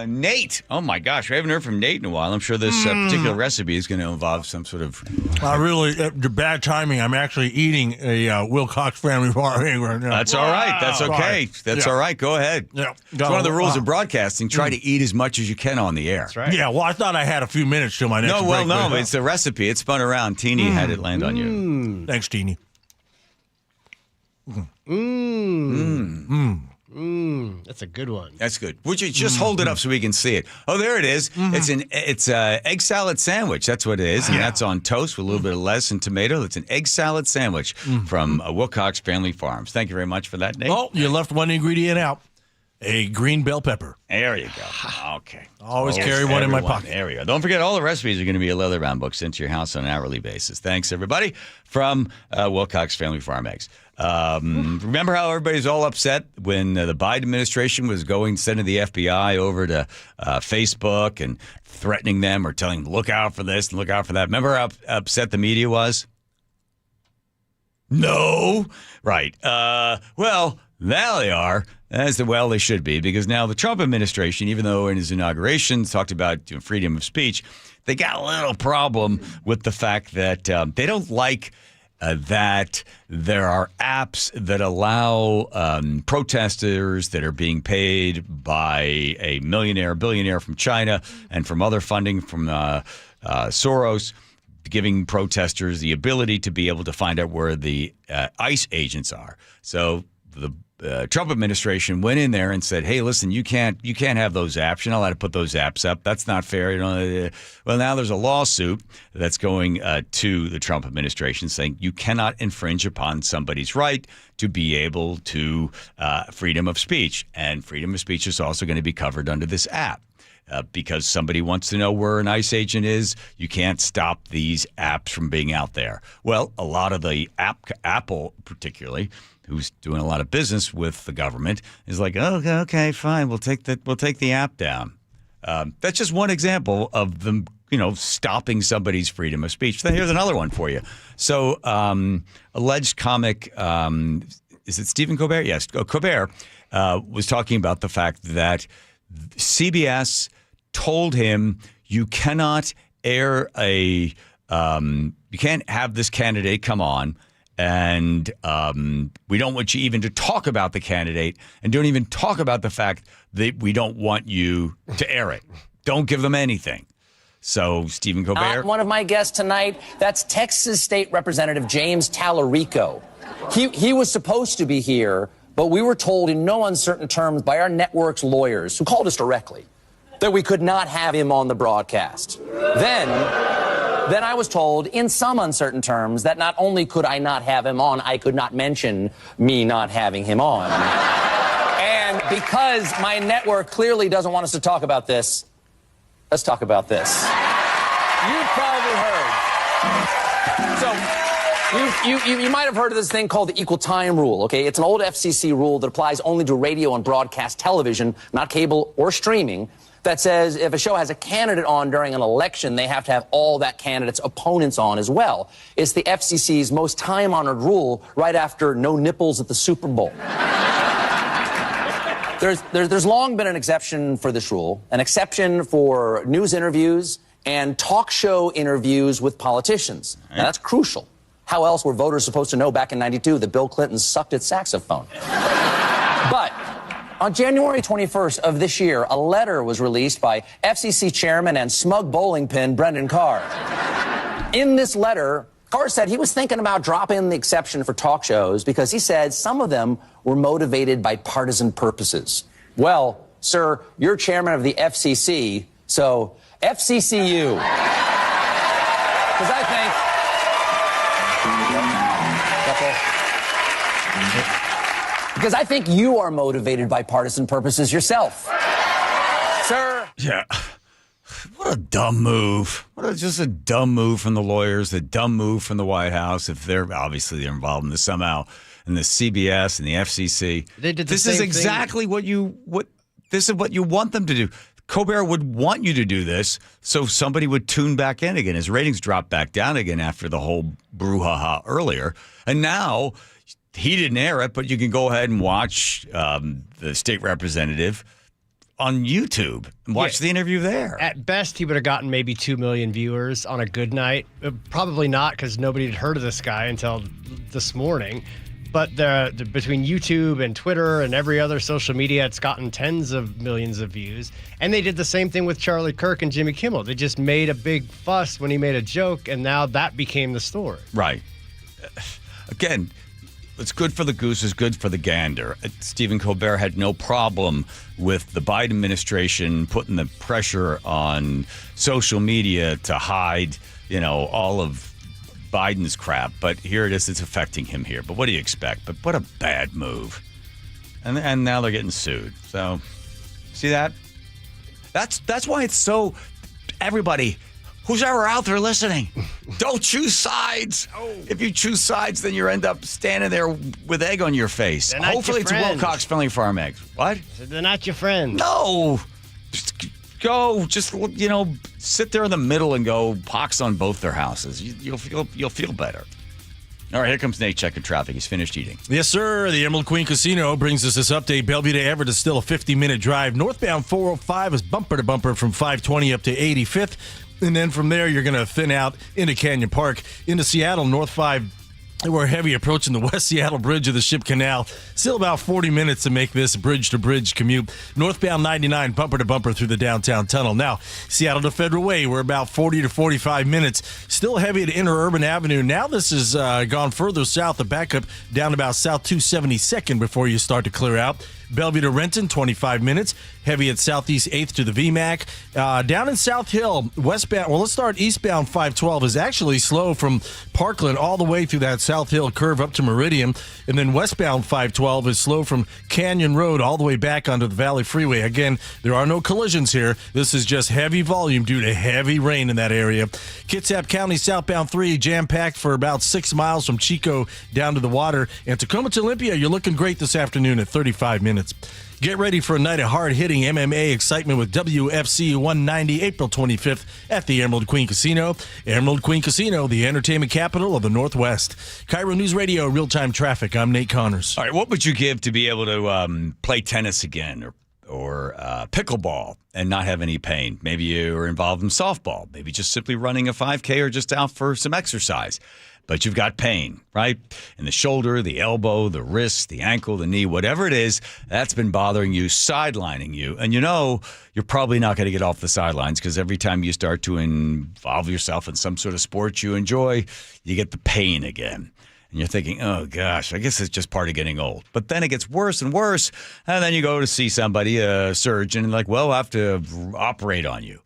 Nate. Oh, my gosh. We haven't heard from Nate in a while. I'm sure this particular recipe is going to involve some sort of... the bad timing. I'm actually eating a Wilcox Family Farm egg right now. That's all right. That's okay. That's all right. Go ahead. Yeah. It's one of the rules of broadcasting. Try to eat as much as you can on the air. That's right. Yeah, well, I thought I had a few minutes till my next break. No, it's a recipe. It spun around. Teeny had it land on you. Thanks, Teeny. That's a good one. That's good. Would you just hold it up so we can see it? Oh, there it is. It's an egg salad sandwich. That's what it is, and that's on toast with a little bit of lettuce and tomato. It's an egg salad sandwich from Wilcox Family Farms. Thank you very much for that, Nate. Oh, you left one ingredient out. A green bell pepper. There you go. Okay. Always carry one in my pocket. There we go. Don't forget, all the recipes are going to be a leather-bound book sent to your house on an hourly basis. Thanks, everybody, from Wilcox Family Farm Eggs. Remember how everybody's all upset when the Biden administration was sending the FBI over to Facebook and threatening them or telling them, look out for this and look out for that? Remember how upset the media was? No. Right. Well, now they are. Well, they should be, because now the Trump administration, even though in his inauguration talked about freedom of speech, they got a little problem with the fact that they don't like that there are apps that allow protesters that are being paid by a billionaire from China and from other funding from Soros, giving protesters the ability to be able to find out where the ICE agents are. So the Trump administration went in there and said, "Hey, listen, you can't have those apps. You're not allowed to put those apps up. That's not fair." Well, now there's a lawsuit that's going to the Trump administration saying you cannot infringe upon somebody's right to be able to freedom of speech, and freedom of speech is also going to be covered under this app. Because somebody wants to know where an ICE agent is, you can't stop these apps from being out there. Well, a lot of the Apple particularly, who's doing a lot of business with the government, is like, oh, okay, fine, we'll take the app down. That's just one example of them, stopping somebody's freedom of speech. Then here's another one for you. So, alleged comic, is it Stephen Colbert? Yes, Colbert was talking about the fact that CBS told him you cannot air you can't have this candidate come on, and we don't want you even to talk about the candidate, and don't even talk about the fact that we don't want you to air it. Don't give them anything. So, Stephen Colbert. One of my guests tonight, that's Texas State Representative James Tallarico. He was supposed to be here, but we were told in no uncertain terms by our network's lawyers, who called us directly, that we could not have him on the broadcast. Then I was told in some uncertain terms that not only could I not have him on, I could not mention me not having him on. And because my network clearly doesn't want us to talk about this, let's talk about this. You've probably heard. So, You might have heard of this thing called the equal time rule, okay? It's an old FCC rule that applies only to radio and broadcast television, not cable or streaming, that says if a show has a candidate on during an election, they have to have all that candidate's opponents on as well. It's the FCC's most time-honored rule right after no nipples at the Super Bowl. There's long been an exception for this rule, an exception for news interviews and talk show interviews with politicians. Now, that's crucial. How else were voters supposed to know back in '92 that Bill Clinton sucked at saxophone? But on January 21st of this year, a letter was released by FCC chairman and smug bowling pin Brendan Carr. In this letter, Carr said he was thinking about dropping the exception for talk shows because he said some of them were motivated by partisan purposes. Well, sir, you're chairman of the FCC, so FCCU. Because I think... Because I think you are motivated by partisan purposes yourself. Sir? Yeah. What a dumb move. Just a dumb move from the lawyers, a dumb move from the White House, if they're involved in this somehow, and the CBS and the FCC. They did the this same is exactly thing. This is what you want them to do. Colbert would want you to do this so somebody would tune back in again. His ratings dropped back down again after the whole brouhaha earlier. And now he didn't air it, but you can go ahead and watch the state representative on YouTube and watch the interview there. At best, he would have gotten maybe 2 million viewers on a good night. Probably not, because nobody had heard of this guy until this morning. But between YouTube and Twitter and every other social media, it's gotten tens of millions of views. And they did the same thing with Charlie Kirk and Jimmy Kimmel. They just made a big fuss when he made a joke, and now that became the story. Right. Again, what's good for the goose is good for the gander. Stephen Colbert had no problem with the Biden administration putting the pressure on social media to hide, all of Biden's crap. But here it is, it's affecting him here. But what do you expect? But what a bad move. And now they're getting sued. So, see that? That's why it's so, everybody, who's ever out there listening, don't choose sides. If you choose sides, then you end up standing there with egg on your face. Hopefully it's Wilcox Friendly Farm eggs. What? They're not your friends. No. Just sit there in the middle and go pox on both their houses. You'll feel better. All right, here comes Nate checking traffic. He's finished eating. Yes, sir. The Emerald Queen Casino brings us this update. Bellevue to Everett is still a 50-minute drive. Northbound 405 is bumper to bumper from 520 up to 85th. And then from there, you're going to thin out into Canyon Park. Into Seattle, North 5, we're heavy approaching the West Seattle Bridge of the Ship Canal. Still about 40 minutes to make this bridge-to-bridge commute. Northbound 99, bumper to bumper through the downtown tunnel. Now, Seattle to Federal Way, we're about 40 to 45 minutes. Still heavy at Interurban Avenue. Now this has gone further south, the backup down about South 272nd before you start to clear out. Bellevue to Renton, 25 minutes. Heavy at Southeast 8th to the VMAC. Down in South Hill, westbound, let's start eastbound 512 is actually slow from Parkland all the way through that South Hill curve up to Meridian. And then westbound 512 is slow from Canyon Road all the way back onto the Valley Freeway. Again, there are no collisions here. This is just heavy volume due to heavy rain in that area. Kitsap County southbound 3 jam-packed for about 6 miles from Chico down to the water. And Tacoma to Olympia, you're looking great this afternoon at 35 minutes. Get ready for a night of hard-hitting MMA excitement with WFC 190 April 25th at the Emerald Queen Casino. Emerald Queen Casino, the entertainment capital of the Northwest. KIRO News Radio, real-time traffic. I'm Nate Connors. All right, what would you give to be able to play tennis again or pickleball and not have any pain? Maybe you're involved in softball. Maybe just simply running a 5K or just out for some exercise. But you've got pain, right? In the shoulder, the elbow, the wrist, the ankle, the knee, whatever it is, that's been bothering you, sidelining you. And you're probably not going to get off the sidelines because every time you start to involve yourself in some sort of sport you enjoy, you get the pain again. And you're thinking, oh, gosh, I guess it's just part of getting old. But then it gets worse and worse. And then you go to see somebody, a surgeon, and like, well, we'll have to operate on you.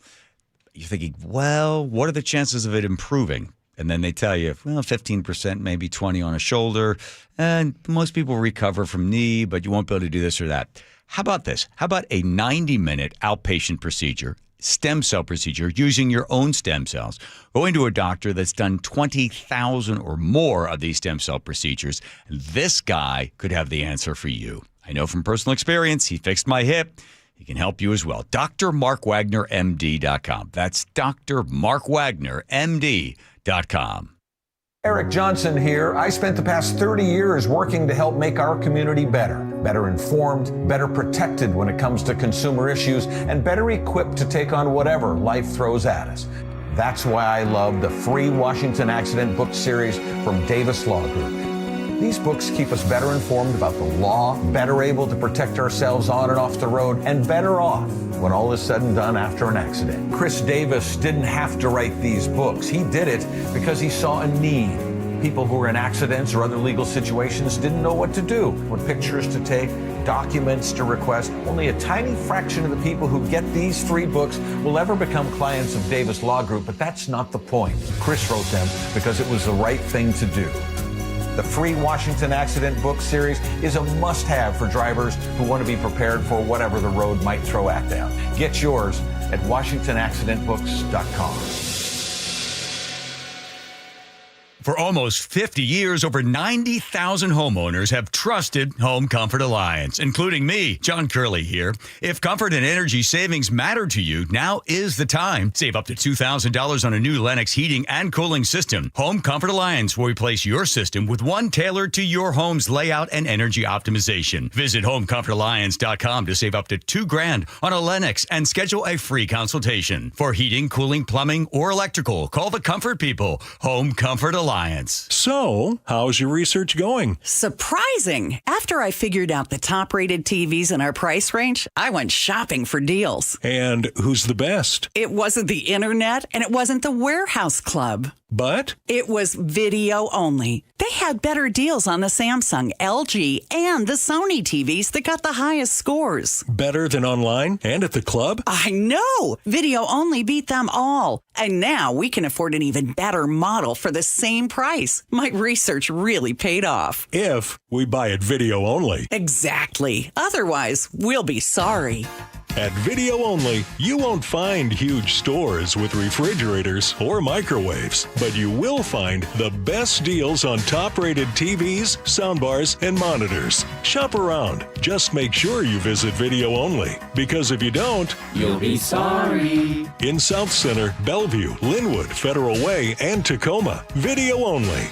You're thinking, well, what are the chances of it improving? And then they tell you, 15%, maybe 20% on a shoulder. And most people recover from knee, but you won't be able to do this or that. How about this? How about a 90-minute outpatient procedure, stem cell procedure, using your own stem cells? Going to a doctor that's done 20,000 or more of these stem cell procedures. This guy could have the answer for you. I know from personal experience, he fixed my hip. He can help you as well. DrMarkWagnerMD.com. That's DrMarkWagnerMD.com. Eric Johnson here. I spent the past 30 years working to help make our community better informed, better protected when it comes to consumer issues, and better equipped to take on whatever life throws at us. That's why I love the free Washington Accident book series from Davis Law Group. These books keep us better informed about the law, better able to protect ourselves on and off the road, and better off when all is said and done after an accident. Chris Davis didn't have to write these books. He did it because he saw a need. People who were in accidents or other legal situations didn't know what to do, what pictures to take, documents to request. Only a tiny fraction of the people who get these free books will ever become clients of Davis Law Group, but that's not the point. Chris wrote them because it was the right thing to do. The free Washington Accident book series is a must-have for drivers who want to be prepared for whatever the road might throw at them. Get yours at WashingtonAccidentBooks.com. For almost 50 years, over 90,000 homeowners have trusted Home Comfort Alliance, including me, John Curley here. If comfort and energy savings matter to you, now is the time. Save up to $2,000 on a new Lennox heating and cooling system. Home Comfort Alliance will replace your system with one tailored to your home's layout and energy optimization. Visit homecomfortalliance.com to save up to $2,000 on a Lennox and schedule a free consultation. For heating, cooling, plumbing, or electrical, call the comfort people. Home Comfort Alliance. So, how's your research going? Surprising! After I figured out the top-rated TVs in our price range, I went shopping for deals. And who's the best? It wasn't the internet, and it wasn't the warehouse club. But? It was video only. They had better deals on the Samsung, LG, and the Sony TVs that got the highest scores. Better than online and at the club? I know! Video only beat them all. And now we can afford an even better model for the same price. My research really paid off. If we buy it video only. Exactly. Otherwise, we'll be sorry. At Video Only, you won't find huge stores with refrigerators or microwaves, but you will find the best deals on top-rated TVs, soundbars, and monitors. Shop around. Just make sure you visit Video Only, because if you don't, You'll be sorry. In South Center, Bellevue, Linwood, Federal Way, and Tacoma, Video Only.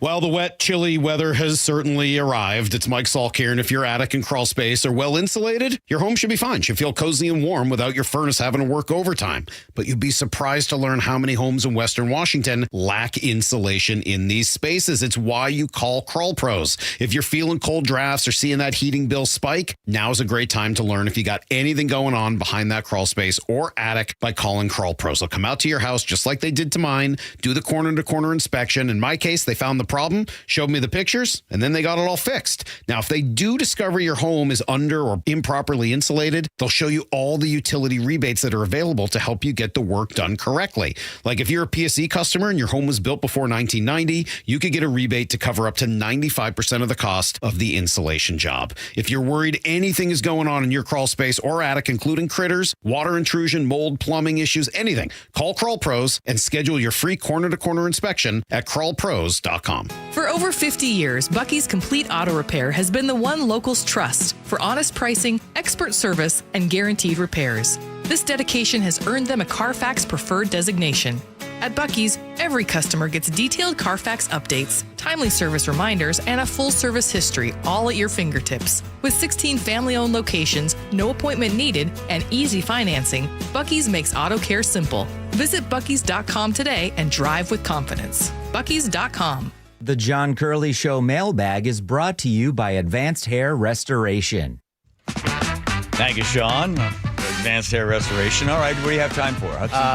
Well, the wet, chilly weather has certainly arrived. It's Mike Salk here, and if your attic and crawl space are well insulated, your home should be fine. Should feel cozy and warm without your furnace having to work overtime. But you'd be surprised to learn how many homes in Western Washington lack insulation in these spaces. It's why you call Crawl Pros. If you're feeling cold drafts or seeing that heating bill spike, now's a great time to learn if you got anything going on behind that crawl space or attic by calling Crawl Pros. They'll come out to your house just like they did to mine, do the corner-to-corner inspection. In my case, they found the problem, showed me the pictures, and then they got it all fixed. Now, if they do discover your home is under or improperly insulated, they'll show you all the utility rebates that are available to help you get the work done correctly. Like if you're a PSE customer and your home was built before 1990, you could get a rebate to cover up to 95% of the cost of the insulation job. If you're worried anything is going on in your crawl space or attic, including critters, water intrusion, mold, plumbing issues, anything, call Crawl Pros and schedule your free corner-to-corner inspection at crawlpros.com. For over 50 years, Bucky's Complete Auto Repair has been the one locals trust for honest pricing, expert service, and guaranteed repairs. This dedication has earned them a Carfax Preferred designation. At Bucky's, every customer gets detailed Carfax updates, timely service reminders, and a full service history, all at your fingertips. With 16 family-owned locations, no appointment needed, and easy financing, Bucky's makes auto care simple. Visit Bucky's.com today and drive with confidence. Bucky's.com. The John Curley Show mailbag is brought to you by Advanced Hair Restoration. Thank you, Sean. Advanced Hair Restoration. All right, what do you have time for?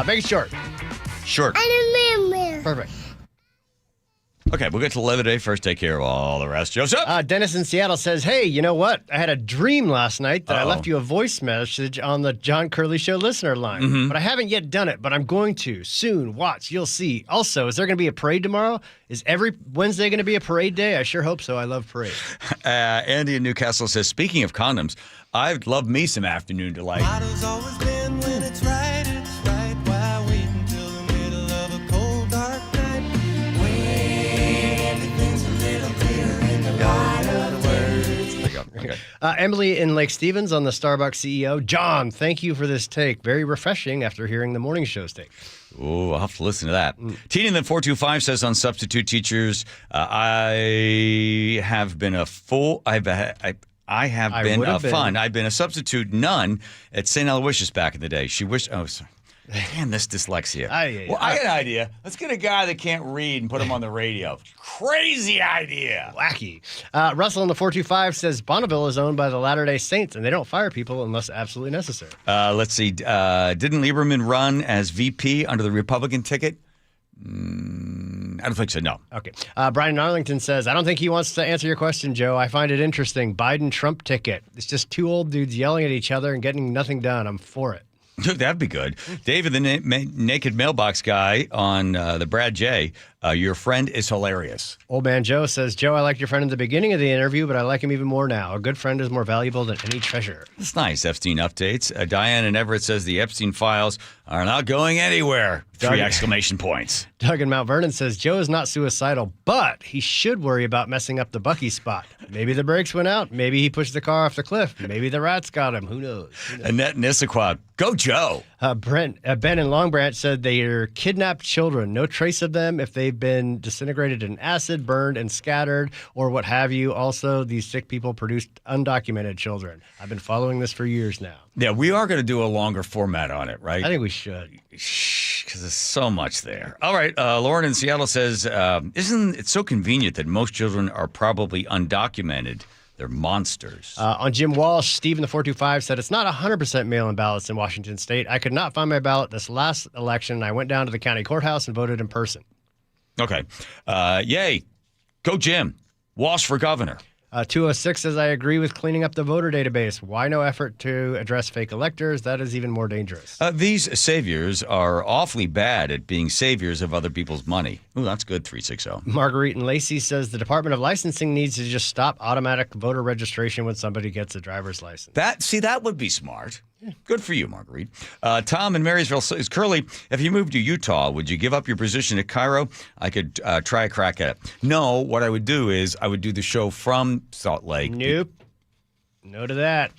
Make it short. Short. Perfect. Okay, we'll get to the leather day first. Take care of all the rest. Joseph? Dennis in Seattle says, hey, you know what? I had a dream last night that I left you a voice message on the John Curley Show listener line. But I haven't yet done it, but I'm going to. Soon. Watch. You'll see. Also, is there going to be a parade tomorrow? Is every Wednesday going to be a parade day? I sure hope so. I love parades. Andy in Newcastle says, speaking of condoms, I'd love me some afternoon delight. Motto's always been when it's right, why wait until the middle of a cold, dark night? When everything's a little clearer in the light of the words. There you go. Okay. Emily in Lake Stevens on the Starbucks CEO. John, thank you for this take. Very refreshing after hearing the morning show's take. Oh, I'll have to listen to that. Tina in the 425 says on substitute teachers, I have been a full, I've been a substitute nun at St. Aloysius back in the day. She wished, sorry. Damn, this dyslexia. I got an idea. Let's get a guy that can't read and put him on the radio. Crazy idea. Wacky. Russell in the 425 says Bonneville is owned by the Latter-day Saints, and they don't fire people unless absolutely necessary. Let's see. Didn't Lieberman run as VP under the Republican ticket? I don't think so, no. Okay. Brian in Arlington says, I don't think he wants to answer your question, Joe. I find it interesting. Biden-Trump ticket. It's just two old dudes yelling at each other and getting nothing done. I'm for it. Dude, that'd be good. David, the naked mailbox guy on the Brad J, your friend is hilarious. Old Man Joe says, Joe, I liked your friend in the beginning of the interview, but I like him even more now. A good friend is more valuable than any treasure. That's nice. Epstein updates. Diane in Everett says the Epstein files are not going anywhere. 3 exclamation points. Doug in Mount Vernon says, Joe is not suicidal, but he should worry about messing up the Bucky spot. Maybe the brakes went out. Maybe he pushed the car off the cliff. Maybe the rats got him. Who knows? Annette Nissaquah, go Joe. Ben in Long Branch said they are kidnapped children. No trace of them if they've been disintegrated in acid, burned, and scattered, or what have you. Also, these sick people produced undocumented children. I've been following this for years now. Yeah, we are going to do a longer format on it, right? I think we should. Because there's so much there. All right, Lauren in Seattle says, isn't it so convenient that most children are probably undocumented? They're monsters. On Jim Walsh, Steve in the 425 said, it's not 100% mail-in ballots in Washington State. I could not find my ballot this last election, and I went down to the county courthouse and voted in person. Okay. Yay. Go Jim. Walsh for governor. 206 says, I agree with cleaning up the voter database. Why no effort to address fake electors? That is even more dangerous. These saviors are awfully bad at being saviors of other people's money. Ooh, that's good, 360. Marguerite and Lacey says the Department of Licensing needs to just stop automatic voter registration when somebody gets a driver's license. That would be smart. Yeah. Good for you, Marguerite. Tom in Marysville says, Curly, if you moved to Utah, would you give up your position at KIRO? I could try a crack at it. No, what I would do is I would do the show from Salt Lake. Nope. No to that.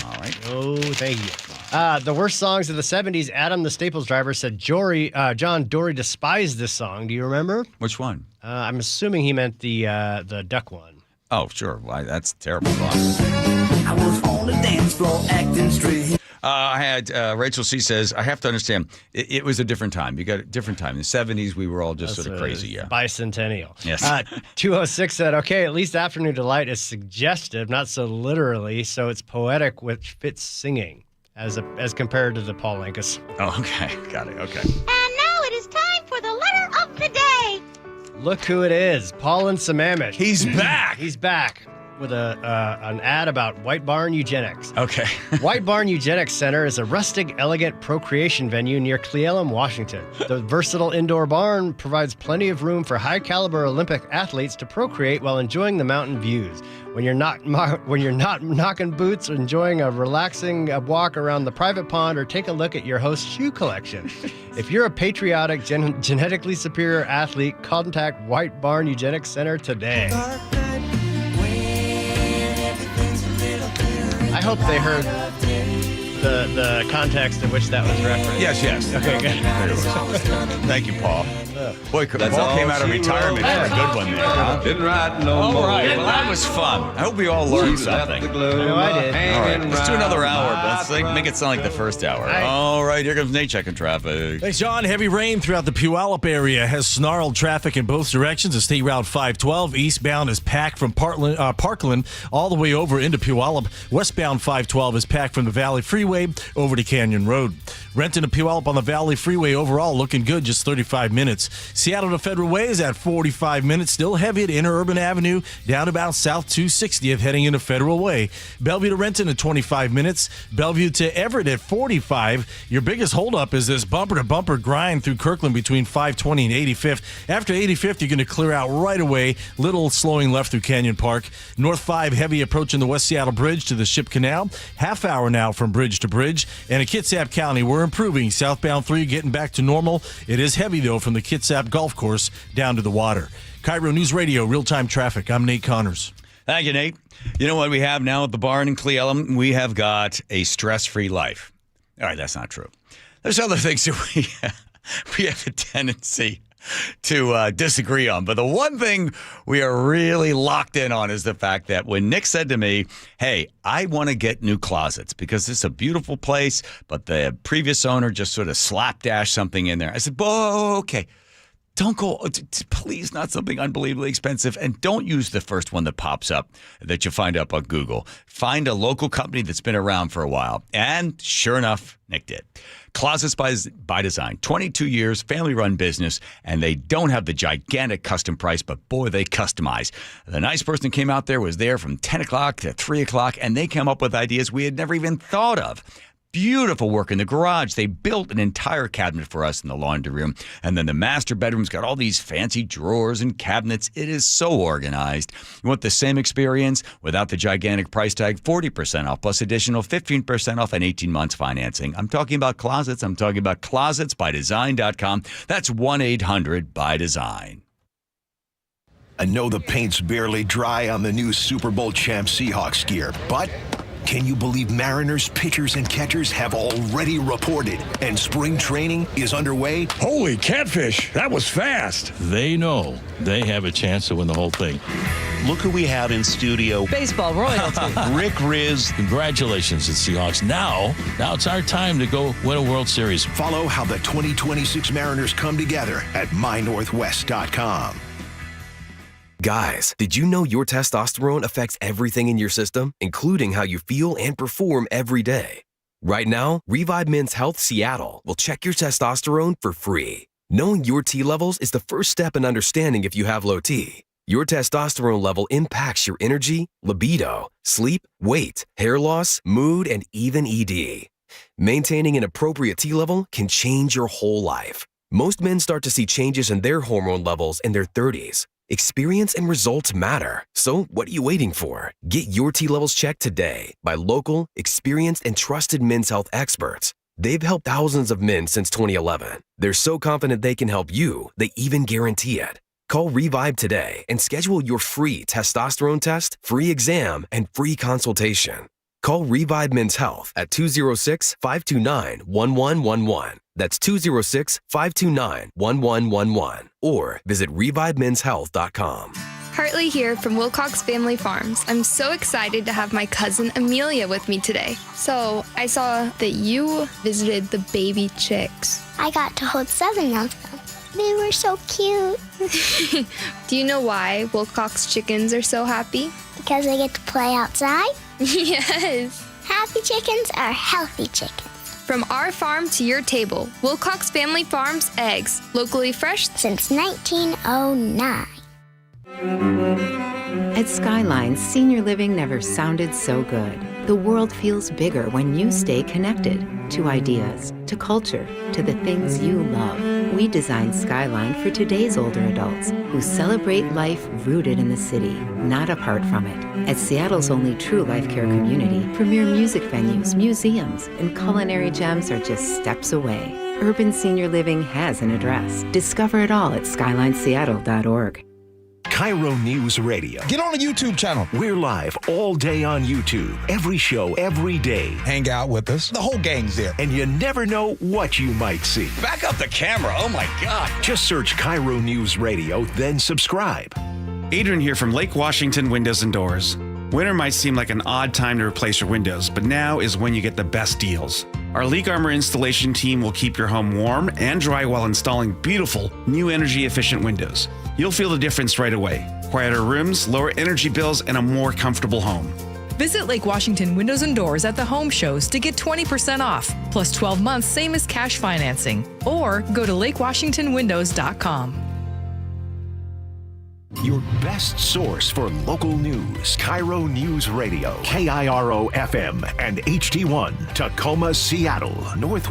All right. No, thank you. The worst songs of the 70s, Adam the Staples driver said John Dory despised this song. Do you remember? Which one? I'm assuming he meant the duck one. Oh, sure. Why, that's terrible. I was on the dance floor acting straight. I had Rachel C. says, I have to understand, it was a different time. You got a different time. In the 70s, we were all just sort of crazy. Yeah. Bicentennial. Yes. 206 said, okay, at least Afternoon Delight is suggestive, not so literally, so it's poetic, which fits singing as compared to the Paul Anka. Oh, okay. Got it. Okay. And now it is time for the letter of the day. Look who it is, Paul and Sammamish. He's back. He's back with an ad about White Barn Eugenics. Okay. White Barn Eugenics Center is a rustic, elegant procreation venue near Cle Elum, Washington. The versatile indoor barn provides plenty of room for high-caliber Olympic athletes to procreate while enjoying the mountain views. When you're not knocking boots, enjoying a relaxing walk around the private pond, or take a look at your host's shoe collection. If you're a patriotic, genetically superior athlete, contact White Barn Eugenics Center today. I hope they heard the context in which that was referenced. Yes. Okay, good. Thank you, Paul. Boy, Paul came out of retirement for a good one there. Huh? Didn't write no all more. right, well, that was fun. I hope we all learned something. I know I did. All right, let's do another hour, but let's make it sound like the first hour. All right, here comes Nate checking traffic. Thanks, John. Heavy rain throughout the Puyallup area has snarled traffic in both directions. The State Route 512 eastbound is packed from Parkland all the way over into Puyallup. Westbound 512 is packed from the Valley Freeway over to Canyon Road. Renton to Puyallup on the Valley Freeway overall looking good, just 35 minutes. Seattle to Federal Way is at 45 minutes, still heavy at Interurban Avenue, down about South 260th, heading into Federal Way. Bellevue to Renton at 25 minutes. Bellevue to Everett at 45. Your biggest holdup is this bumper-to-bumper grind through Kirkland between 520 and 85th. After 85th, you're going to clear out right away. Little slowing left through Canyon Park. North 5 heavy approaching the West Seattle Bridge to the Ship Canal. Half hour now from bridge to bridge. And in Kitsap County, we're improving. Southbound 3 getting back to normal. It is heavy, though, from the Kitsap Golf Course down to the water. KIRO News Radio, real-time traffic. I'm Nate Connors. Thank you, Nate. You know what we have now at the barn in Cle Elum? We have got a stress-free life. All right, that's not true. There's other things that we have a tendency to disagree on. But the one thing we are really locked in on is the fact that when Nick said to me, hey, I want to get new closets because this is a beautiful place, but the previous owner just sort of slapdash something in there. I said, oh, okay. Don't go, please, not something unbelievably expensive. And don't use the first one that pops up that you find up on Google. Find a local company that's been around for a while. And sure enough, Nick did. Closets by Design, 22 years, family-run business, and they don't have the gigantic custom price, but boy, they customize. The nice person came out there was there from 10 o'clock to 3 o'clock, and they came up with ideas we had never even thought of. Beautiful work in the garage. They built an entire cabinet for us in the laundry room. And then the master bedroom's got all these fancy drawers and cabinets. It is so organized. You want the same experience without the gigantic price tag? 40% off plus additional 15% off and 18 months financing. I'm talking about closets. I'm talking about closetsbydesign.com. That's 1-800-BY-DESIGN. I know the paint's barely dry on the new Super Bowl champ Seahawks gear, but can you believe Mariners pitchers and catchers have already reported and spring training is underway? Holy catfish, that was fast. They know they have a chance to win the whole thing. Look who we have in studio. Baseball royalty. Rick Riz. Congratulations to Seahawks. Now it's our time to go win a World Series. Follow how the 2026 Mariners come together at mynorthwest.com. Guys, did you know your testosterone affects everything in your system, including how you feel and perform every day? Right now, Revive Men's Health Seattle will check your testosterone for free. Knowing your T levels is the first step in understanding if you have low T. Your testosterone level impacts your energy, libido, sleep, weight, hair loss, mood, and even ED. Maintaining an appropriate T level can change your whole life. Most men start to see changes in their hormone levels in their 30s. Experience and results matter. So what are you waiting for? Get your T levels checked today by local, experienced, and trusted men's health experts. They've helped thousands of men since 2011. They're so confident they can help you, they even guarantee it. Call Revive today and schedule your free testosterone test, free exam, and free consultation. Call Revive Men's Health at 206-529-1111. That's 206-529-1111. Or visit revivemenshealth.com. Hartley here from Wilcox Family Farms. I'm so excited to have my cousin Amelia with me today. So I saw that you visited the baby chicks. I got to hold 7 of them. They were so cute. Do you know why Wilcox chickens are so happy? Because they get to play outside? Yes. Happy chickens are healthy chickens. From our farm to your table, Wilcox Family Farms eggs, locally fresh since 1909. At Skyline, senior living never sounded so good. The world feels bigger when you stay connected to ideas, to culture, to the things you love. We designed Skyline for today's older adults who celebrate life rooted in the city, not apart from it. At Seattle's only true life care community, premier music venues, museums, and culinary gems are just steps away. Urban senior living has an address. Discover it all at SkylineSeattle.org. KIRO News Radio. Get on the YouTube channel. We're live all day on YouTube. Every show, every day. Hang out with us. The whole gang's there. And you never know what you might see. Back up the camera. Oh, my God. Just search KIRO News Radio, then subscribe. Adrian here from Lake Washington Windows and Doors. Winter might seem like an odd time to replace your windows, but now is when you get the best deals. Our Leak Armor installation team will keep your home warm and dry while installing beautiful, new energy-efficient windows. You'll feel the difference right away. Quieter rooms, lower energy bills, and a more comfortable home. Visit Lake Washington Windows and Doors at the home shows to get 20% off, plus 12 months, same as cash financing. Or go to lakewashingtonwindows.com. Your best source for local news. KIRO News Radio. KIRO FM and HD1. Tacoma, Seattle. North